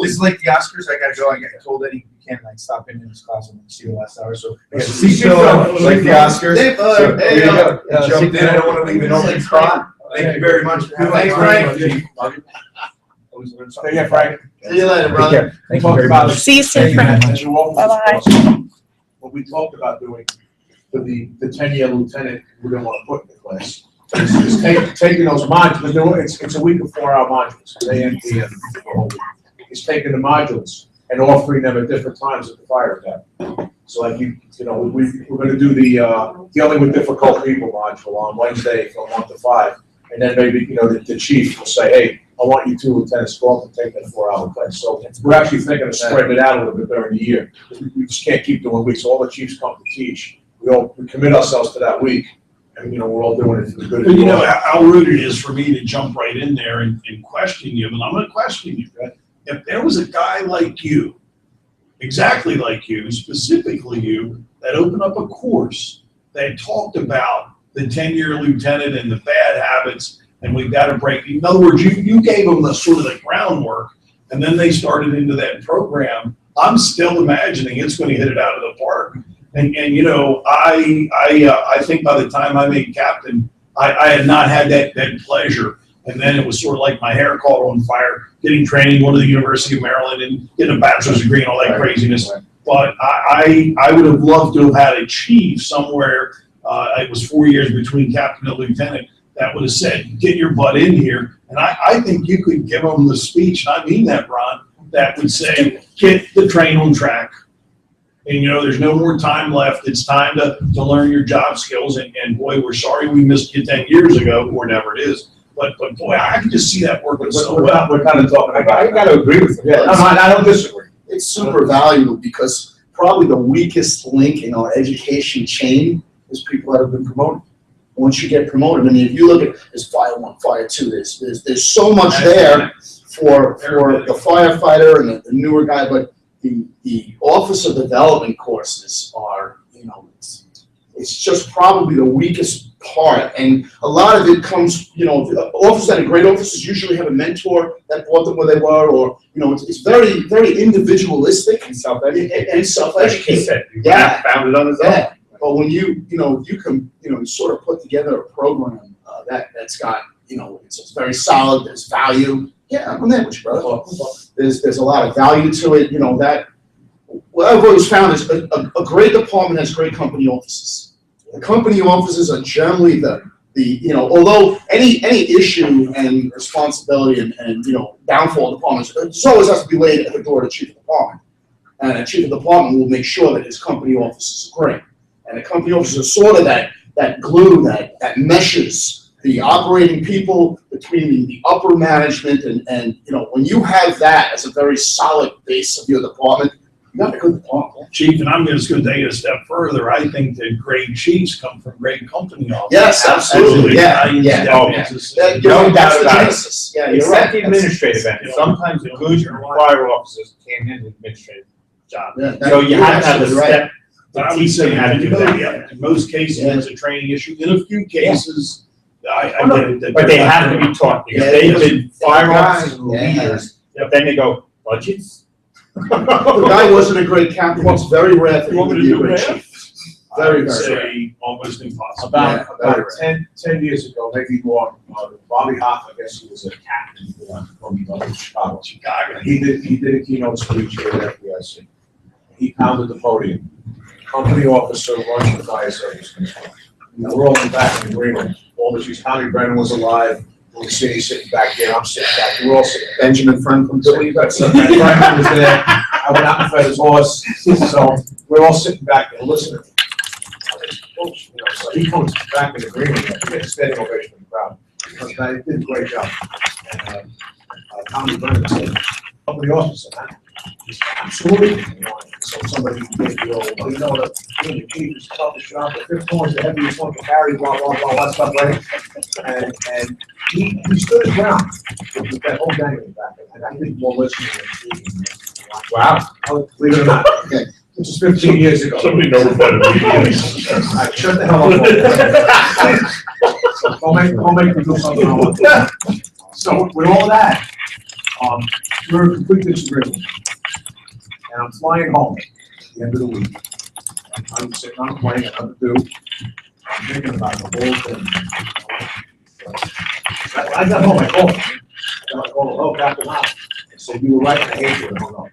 This is like the Oscars. I gotta go. I got told Eddie Buchanan I'd stop in his class and see you last hour. So I got to see Phil like the Oscars. So there you go. Jumped in. I don't want to leave an open spot. Thank you very much. Thanks, Frank. Take care, Frank. See you later, brother. Thank you very much. See you soon, Frank. Bye-bye. What we talked about doing for the 10-year lieutenant, we don't want to put in the class. It's taking those modules, it's a week of 4-hour modules, AM, PM, the whole week. It's taking the modules and offering them at different times at the fire academy. So like we're going to do the dealing with difficult people module on Wednesday from 1 to 5, and then maybe the chief will say, hey, I want you 2 lieutenants go up and take that 4-hour class. So we're actually thinking of spreading it out a little bit during the year. We just can't keep doing weeks. All the chiefs come to teach. We commit ourselves to that week, and we're all doing it for the good of the But you know how rude it is for me to jump right in there and question you, and I'm going to question you. If there was a guy like you, exactly like you, specifically you, that opened up a course that talked about the 10-year lieutenant and the bad habits, and we've got to break. In other words, you gave them the sort of the groundwork, and then they started into that program. I'm still imagining it's going to hit it out of the park. And I think by the time I made captain, I had not had that pleasure. And then it was sort of like my hair caught on fire, getting training, going to the University of Maryland and getting a bachelor's degree and all that craziness. But I would have loved to have had a chief somewhere. It was 4 years between captain and lieutenant that would have said, get your butt in here. And I think you could give them the speech, and I mean that, Ron, that would say, get the train on track. And there's no more time left. It's time to learn your job skills. And boy, we're sorry we missed you 10 years ago, or whatever it is. But boy, I can just see that working so well. We're kind of talking about I got to agree with you. Yeah, I don't disagree. It's super valuable because probably the weakest link in our education chain is people that have been promoted. Once you get promoted, I mean, if you look at there's fire 1, fire 2, there's so much there for the firefighter and the newer guy, but the officer development courses are, it's just probably the weakest part, and a lot of it comes, officers that are great officers usually have a mentor that brought them where they were, or, it's very, very individualistic and self-educated. Yeah. Found it on his own. Yeah. But when you sort of put together a program that's got, it's very solid, there's value. Yeah, I'm there with you, brother. There's a lot of value to it, what I've always found is a great department has great company officers. The company officers are generally although any issue and responsibility and downfall of departments, it always has to be laid at the door of the chief of department. And a chief of department will make sure that his company officers are great. And the company officers are sort of that glue that meshes the operating people between the upper management and when you have that as a very solid base of your department, you got a good department. Chief, and I'm just going to take it a step further. I think that great chiefs come from great company officers. Yes, absolutely. Yeah. No doubt about it. Yeah, you're Except right. the administrative end. Sometimes the good fire officers can't handle the administrative job. Yeah, So you have to have a you're right. step But I to would teach say, them how to do that. yeah, in most cases, it's a training issue. In a few cases, I Well, get it. that But they they're have not to be taught, because Yeah, they've been fire Yeah. officers and leaders, then they go, budgets? The guy wasn't a great captain, it's very rare for You him want to me be to a do great that? chief. I Very, would very rare. say almost impossible. About very 10 years ago, maybe more, Bobby Hoff, I guess he was a captain from Chicago. Chicago. He did a keynote speech here at FDIC. He pounded the podium. Company officer runs the fire service. And we're all in the back in the green room. All the chiefs, Tommy Brennan was alive. Louis City sitting back there. I'm sitting back there. We're all sitting. Benjamin Friend from Philly. Franklin was there. I went out and fed his horse. So we're all sitting back there listening. So he comes back in the green room. He gets a standing ovation from the crowd. He did a great job. And Tommy Brennan said, company officer, man. Absolutely. So somebody can get the chief is the toughest job, the fifth one is the heaviest one to carry, blah, blah, blah, that stuff, right? And he stood his ground with that whole gang in the back, and I think more listening than speaking. Wow. Believe it or not. Okay. This is 15 years ago. Somebody notified me. I shut the hell up. So don't make me do something I want. So with all that, we're in complete disagreement. And I'm flying home at the end of the week. I'm sitting on a plane, another dude. I'm thinking about the whole thing. I got home, I called him. I called him, Captain Hoff. I said, you were right, and I hate you. I don't know.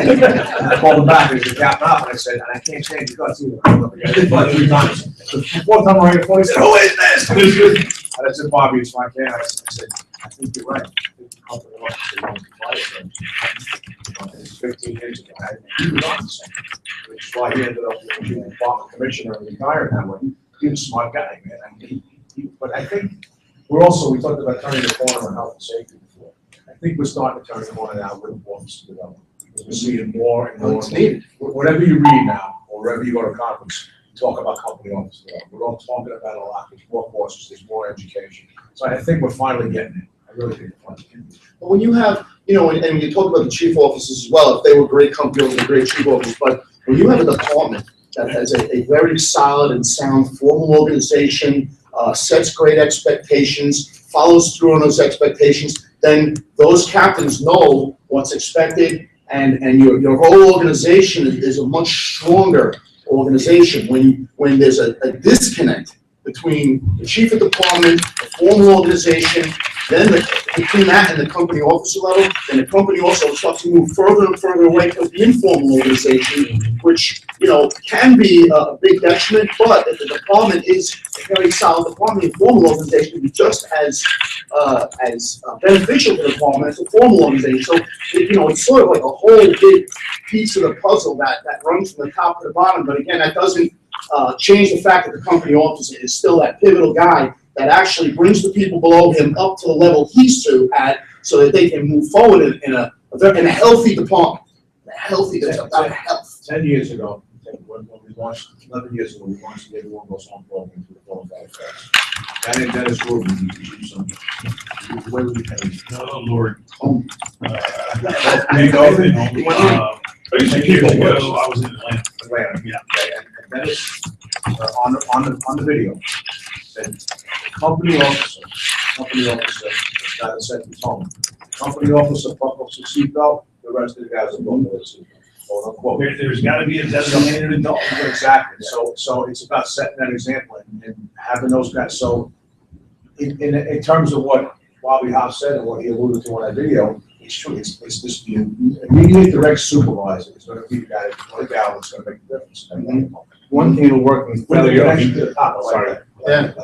And I called him back, and he said, Captain Hoff, and I said, and I can't change the guts either. I did like 3 times. The fourth time I rang the phone, he said, who is this? And I said, Bobby, it's my can. I said, I think you're right. I think the company wants to run the fire service. It's 15 years ago. He was on the same, which is why he ended up being a department commissioner and retired that way. He was a smart guy, man. But I think we talked about turning the corner on health and safety before. I think we're starting to turn the corner now with office development. Because we're seeing more and more. It's needed. Whatever you read now, or wherever you go to a conference, talk about company office development. We're all talking about it a lot. There's more courses, there's more education. So I think we're finally getting it. I really think we're finally getting it. But when you have, and when you talk about the chief officers as well, if they were great company officers, great chief officers, but when you have a department that has a very solid and sound formal organization, sets great expectations, follows through on those expectations, then those captains know what's expected, and your whole organization is a much stronger organization. When there's a disconnect between the chief of department, the formal organization, then between that and the company officer level, then the company also starts to move further and further away from the informal organization, which can be a big detriment. But if the department is a very solid department, the formal organization can be just as beneficial to the department as a formal organization. So it's sort of like a whole big piece of the puzzle that runs from the top to the bottom. But again, that doesn't change the fact that the company officer is still that pivotal guy that actually brings the people below him up to the level he's at, so that they can move forward in a healthy department. It's about health. 10 years ago, when we launched, 11 years ago, we launched the Everyone Goes Home program through the Phone Valley Fest. That named Dennis Rubin, he do something. Where would you pay? Oh, Lord. Home. Years ago, I was in Atlanta. Yeah. And Dennis on the video, that the company officer has got to set the tone. Company officer buckles the seatbelt, the rest of the guys are going to the seatbelt. Quote unquote. There's gotta be a designated adult. Exactly, so it's about setting that example and having those guys, so in terms of what Bobby Hoff said and what he alluded to on that video, it's true, it's just the immediate direct supervisor is gonna be the guy, or the gal that's gonna make the difference. One thing to work with. Well, you're actually to the top, I like Sorry. that.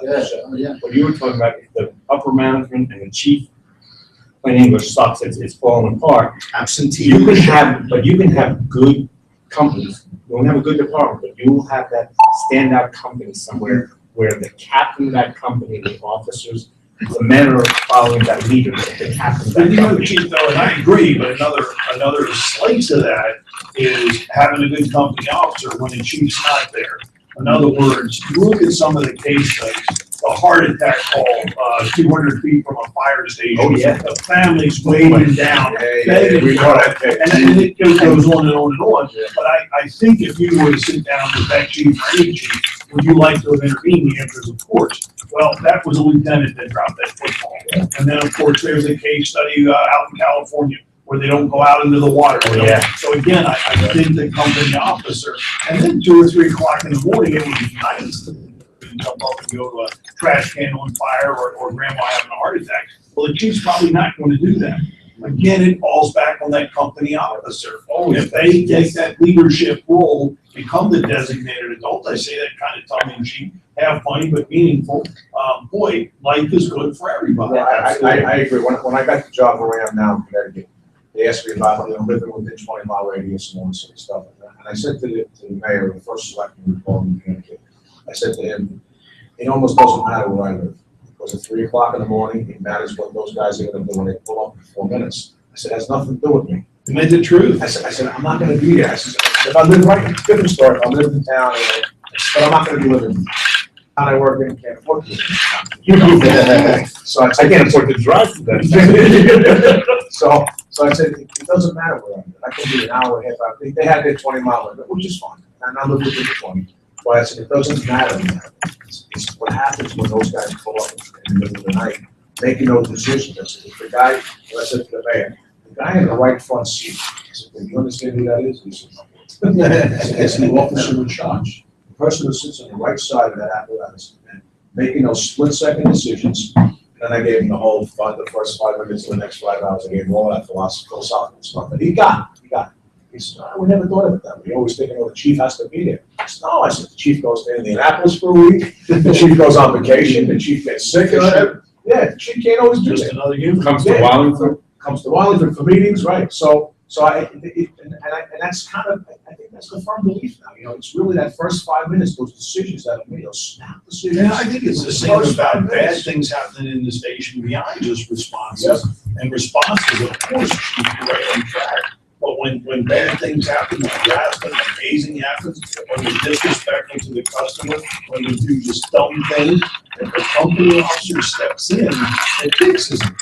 Yeah. What you were talking about, the upper management and the chief, plain English sucks, it's falling apart. Absentee. You can have good companies, you won't have a good department, but you will have that standout company somewhere where the captain of that company, the officers, the men are following that leader, the captain of that company. Chief, though, and I agree, but another slice of that is having a good company officer when the chief's not there. In other words, look at some of the case studies. A heart attack call, 200 feet from a fire station. Oh, yeah. The family's waving down, begging. We know that case. And it goes on and on and on. But I think if you were to sit down with that chief or any chief, would you like to have intervened? The answer is of course. Well, that was a lieutenant that dropped that football. And then, of course, there's a case study out in California where they don't go out into the water. Oh, yeah. So again, I think the company officer, and then 2 or 3 o'clock in the morning, it would be nice to come up and go to a trash can on fire or grandma having a heart attack. Well, the chief's probably not going to do that. Again, it falls back on that company officer. If they take that leadership role, become the designated adult, I say that kind of tongue in cheek, have fun but meaningful. Boy, life is good for everybody. I agree. When I got the job where I am now in Connecticut, they asked me about, living within 20-mile radius and all this sort of stuff. And I said to the mayor, the first selectman who called me in Connecticut, I said to him, it almost doesn't matter where I live. Because at 3 o'clock in the morning, it matters what those guys are gonna do when they pull up in 4 minutes. I said, it has nothing to do with me. To make the truth. I said, I'm not gonna be there. I said, if I live right in different story, I'll live in town, but I'm not gonna be living in town. I work in, can't afford to. So I can't afford to drive to that. So I said, it doesn't matter where I live. I can be an hour and a half out. They had their 20-mile limit, which is fine. And I live within the 20. But I said, it doesn't matter. It's what happens when those guys pull up in the middle of the night, making those decisions. I said, if the guy, I said to the mayor, the guy in the right front seat, I said, do you understand who that is? He said, no. It's the officer in charge. The person who sits on the right side of that apparatus, and making those split-second decisions. And then I gave him the first 5 minutes of the next 5 hours. I gave him all that philosophical stuff. And he got it. He said, we never thought of it that way. We always thinking, the chief has to be there. I said, no. I said, the chief goes to Indianapolis for a week. The chief goes on vacation. The chief gets sick. Yeah, the chief can't always do that. Another human. Comes to Wallingford for meetings, right? So that's kind of, I think that's the firm belief now. It's really that first 5 minutes, those decisions that are made, those snap decisions. Yeah, I think it's the same about bad things happening in the station beyond just responses. And responses, of course, keep you right on track. But when bad things happen, when harassment, when hazing happens, when you're disrespectful to the customer, when you do just dumb things, if the company officer steps in, it fixes it.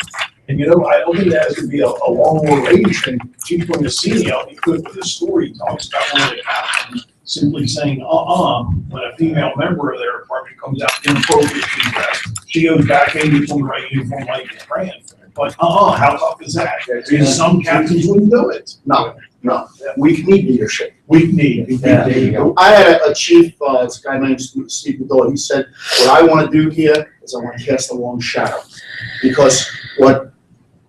And I don't think that has to be a long oration. Chief Bonacini, he could with his story, talks about one of the captains simply saying, when a female member of their department comes out inappropriately dressed, she goes back in, gets on the right uniform like a brand. But how tough is that? Because some captains wouldn't do it. No. We need leadership. We need. There you go. I had a chief, it's a guy named Steve Bedore. He said, what I want to do here is I want to cast a long shadow. Because what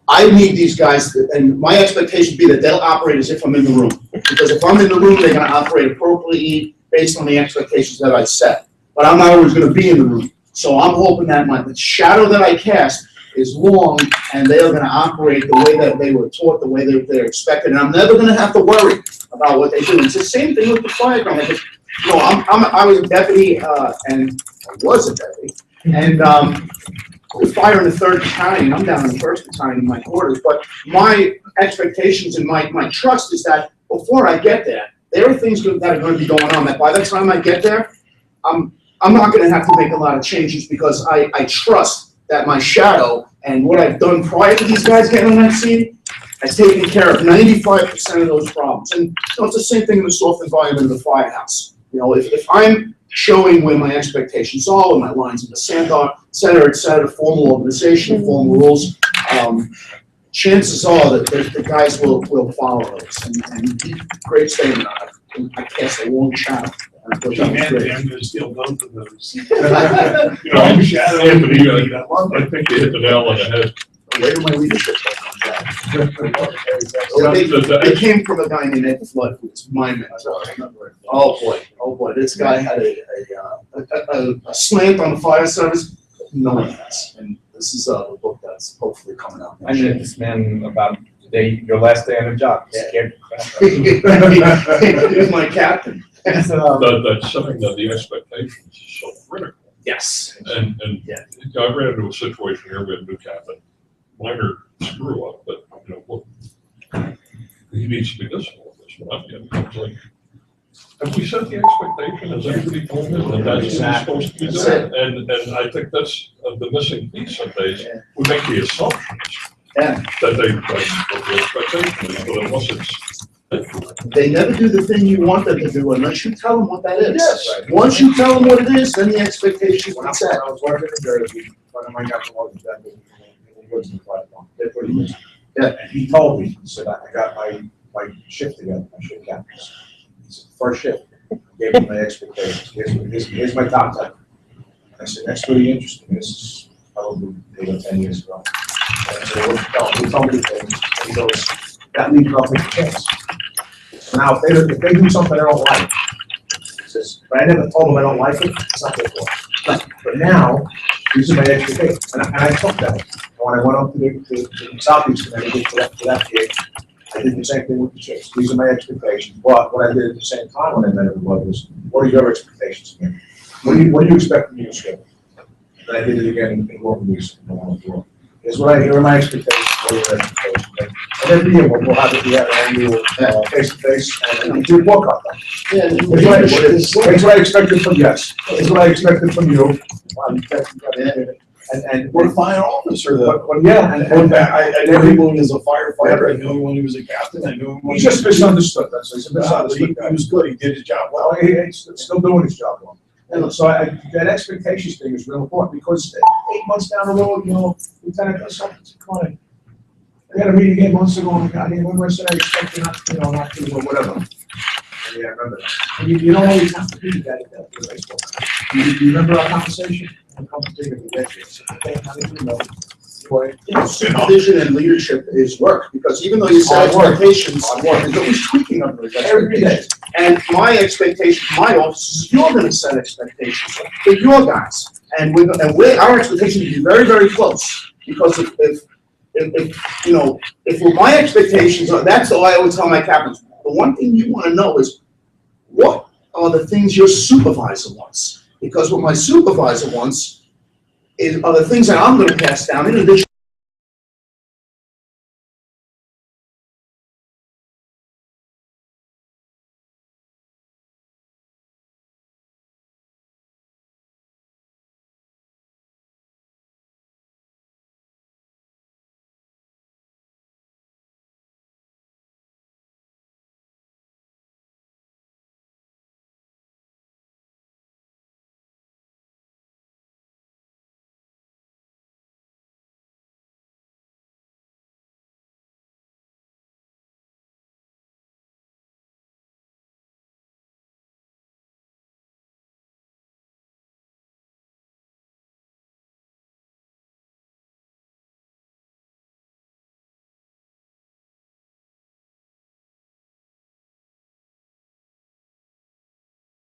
I need these guys, and my expectation would be that they'll operate as if I'm in the room. Because if I'm in the room, they're going to operate appropriately based on the expectations that I set. But I'm not always going to be in the room. So I'm hoping that the shadow that I cast is long, and they're going to operate the way that they were taught, the way they're expected, and I'm never going to have to worry about what they do. It's the same thing with the fire department. I was a deputy, and I was a deputy, and I was fire in the 3rd Battalion. I'm down in the 1st Battalion in my quarters, but my expectations and my trust is that before I get there are things that are going to be going on that by the time I get there, I'm not going to have to make a lot of changes because I trust that my shadow and what I've done prior to these guys getting on that scene has taken care of 95% of those problems. And it's the same thing in the soft environment of the firehouse. If I'm showing where my expectations are, where my lines in the sand are, et cetera, formal organization, formal rules. Chances are that the guys will follow those. And great statement. I cast a long shadow. I'm gonna steal both of those. You know, Anthony, I think you hit the nail on the head. Where do my leadership It came from a guy named Ed Flood, who was my mentor. Oh boy, this guy had a slant on the fire service. No one has. And this is a book that's hopefully coming out. I met this man about your last day on the job. Yeah. He was my captain. That setting of the expectations is so critical. Yes. And I ran into a situation here, we had a new captain, minor screw up, but you know, look, he needs to be disciplined. That's what I'm getting. It's like, have we set the expectation? Has everybody told me that that's what we're supposed to be doing? And I think that's the missing piece some days. We make the assumptions that the expectation is, but unless it's they never do the thing you want them to do unless you tell them what that is. Yes. Once you tell them what it is, then the expectations are set. I was working in Jersey, one of my guys was that, and he goes to the platform. They're pretty good. Yeah. And he told me, he said, I got my shift together, my shift captains. He said, first shift, I gave him my expectations. Here's my top 10. I said, that's really interesting. This is probably 8 or 10 years ago. And I said, he told me the things. And he goes, that leaves nothing to chance. Now, if they do something I don't like, he says, but I never told them I don't like it, it's not their fault. But now, these are my expectations. And I took that. And when I went up to the Southeast Committee for that gig, I did the same thing with the chicks. These are my expectations. But what I did at the same time when I met everybody was, what are your expectations of me? What do you expect from me to school? And I did it again in local music. Here's what here are my expectations. What are your expectations? And every year we'll have an annual face-to-face and we do work on that. Yeah, Here's what I expected from yes. Here's what I expected from you. And What a fine officer, though. and I knew him when he was a firefighter, I knew him when he was a captain, I knew him when he's just misunderstood. That's he's a He misunderstood guy. was good, he did his job well. Well, he's still doing his job well. And so that expectations thing is real important because 8 months down the road, you know, Lieutenant does something to Cline. I had a meeting 8 months ago and I got in, when I said I expect you not to, or whatever. And yeah, I remember that. And you don't always have to be that at the baseball. You remember our conversation? Supervision and leadership is work, because even though you set expectations, there's always tweaking of those expectations. And my expectation, my office is you're gonna set expectations with your guys. And our expectation is to be very, very close, because if you know, if my expectations are, that's all I always tell my captains. The one thing you wanna know is, what are the things your supervisor wants? Because what my supervisor wants are the things that I'm gonna pass down in addition.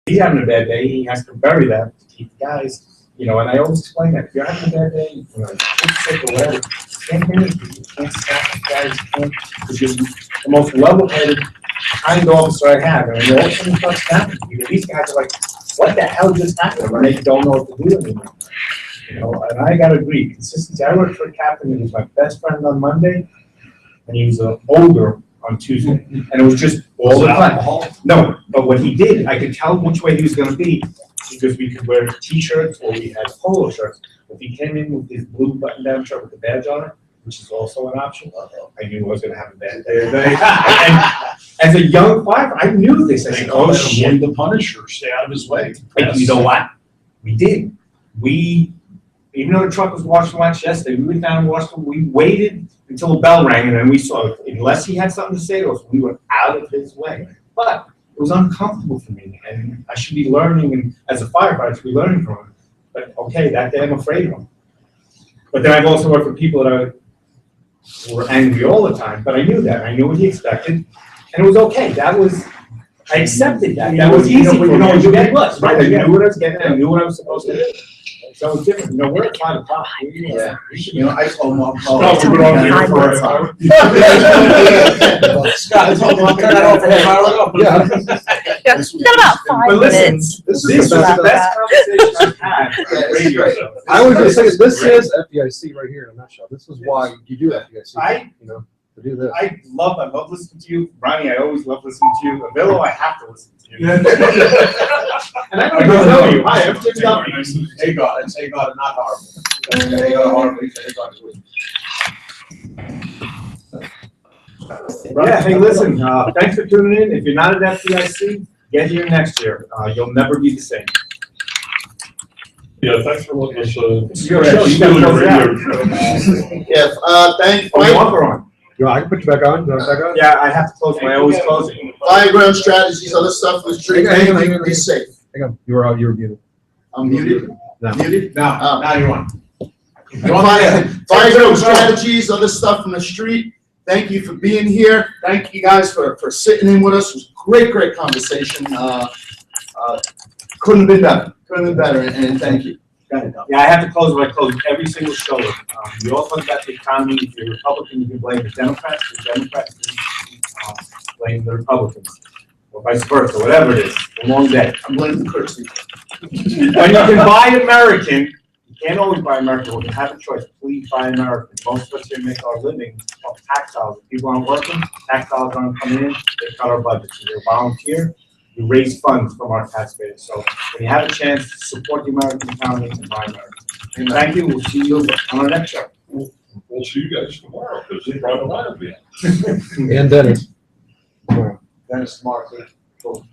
He's having a bad day, he has to bury that to keep the guys, you know, and I always explain that, if you're having a bad day, you know, just sick or whatever, you can't hear it, you can't stop the guys, you can't, because you're the most level-headed, kind officer I have, and all of a sudden starts snapping, you know, these guys are like, what the hell just happened, and they don't know what to do anymore. You know, and I gotta agree, consistency, I worked for a captain who was my best friend on Monday, and he was older on Tuesday, and it was just all the time. No, but what he did, I could tell which way he was gonna be, because we could wear t-shirts or we had polo shirts. If he came in with his blue button-down shirt with the badge on it, which is also an option, I knew I was gonna have a bad day. as a young firefighter, I knew this. I They said, call oh it shit. avoid the Punisher, stay out of his way. And you know what? We did. Even though the truck was washed and waxed yesterday, we went down and washed them. We waited until the bell rang, and then we saw it. Unless he had something to say to us, we were out of his way. But it was uncomfortable for me, and I should be learning, and as a firefighter, I should be learning from him. But okay, that day I'm afraid of him. But then I've also worked with people that were angry all the time, but I knew that. I knew what he expected, and it was okay. I accepted that. That was easy for me. That was, right? I knew what I was getting at. I knew what I was supposed to do. So it was different. You know, we're at 5 o'clock. Yeah. You know, I told mom. Scott, we've been on here for an hour. Scott, I told him I'll turn that off for an hour ago. Yeah, it's got about 5 But listen, minutes. this is the best conversation I've had on the radio show. I was gonna say, this is FDIC right here in a nutshell. This is why you do FDIC, you know, to do this. I love listening to you. Ronnie, I always love listening to you. Avillo, I have to listen to you. And I don't even know you. Hi, I'm Jim Duff. Take God, and take God, not horrible. Take God horrible, take God good. Yeah, hey, listen, thanks for tuning in. If you're not at FDIC, get here next year. You'll never be the same. Yeah, thanks for letting us, It's your show. You gotta close it out. Yeah, thank, Oh, you off or on? Yeah, I can put you back on. You want it back on? Yeah, I have to close my, I always close it. Diagram strategies, other stuff was true. Hang on. Be safe. Hang on, you were muted. I'm muted. No. Muted? Now, now you're on. Diagram strategies, other stuff from the street. Thank you for being here. Thank you guys for sitting in with us. It was a great conversation. Couldn't have been better. Couldn't have been better, and thank you. Go ahead, Duff. Yeah, I have to close what I close every single show. We all talk about the economy. If you're Republican, you can blame the Democrats. The Democrats can blame the Republicans, or vice versa, whatever it is. It's a long day. I'm blaming the Kurtz people. When you can buy American, you can't always buy American. When you have a choice, please buy American. Most of us here make our living off tax dollars. If people aren't working, tax dollars aren't coming in, they cut our budget. So you're a volunteer, you raise funds from our taxpayers. So when you have a chance to support the American economy and buy American. And thank you. We'll see you on our next show. we'll see you guys tomorrow, because it's Friday night will be. And Dennis. Dennis tomorrow, cool.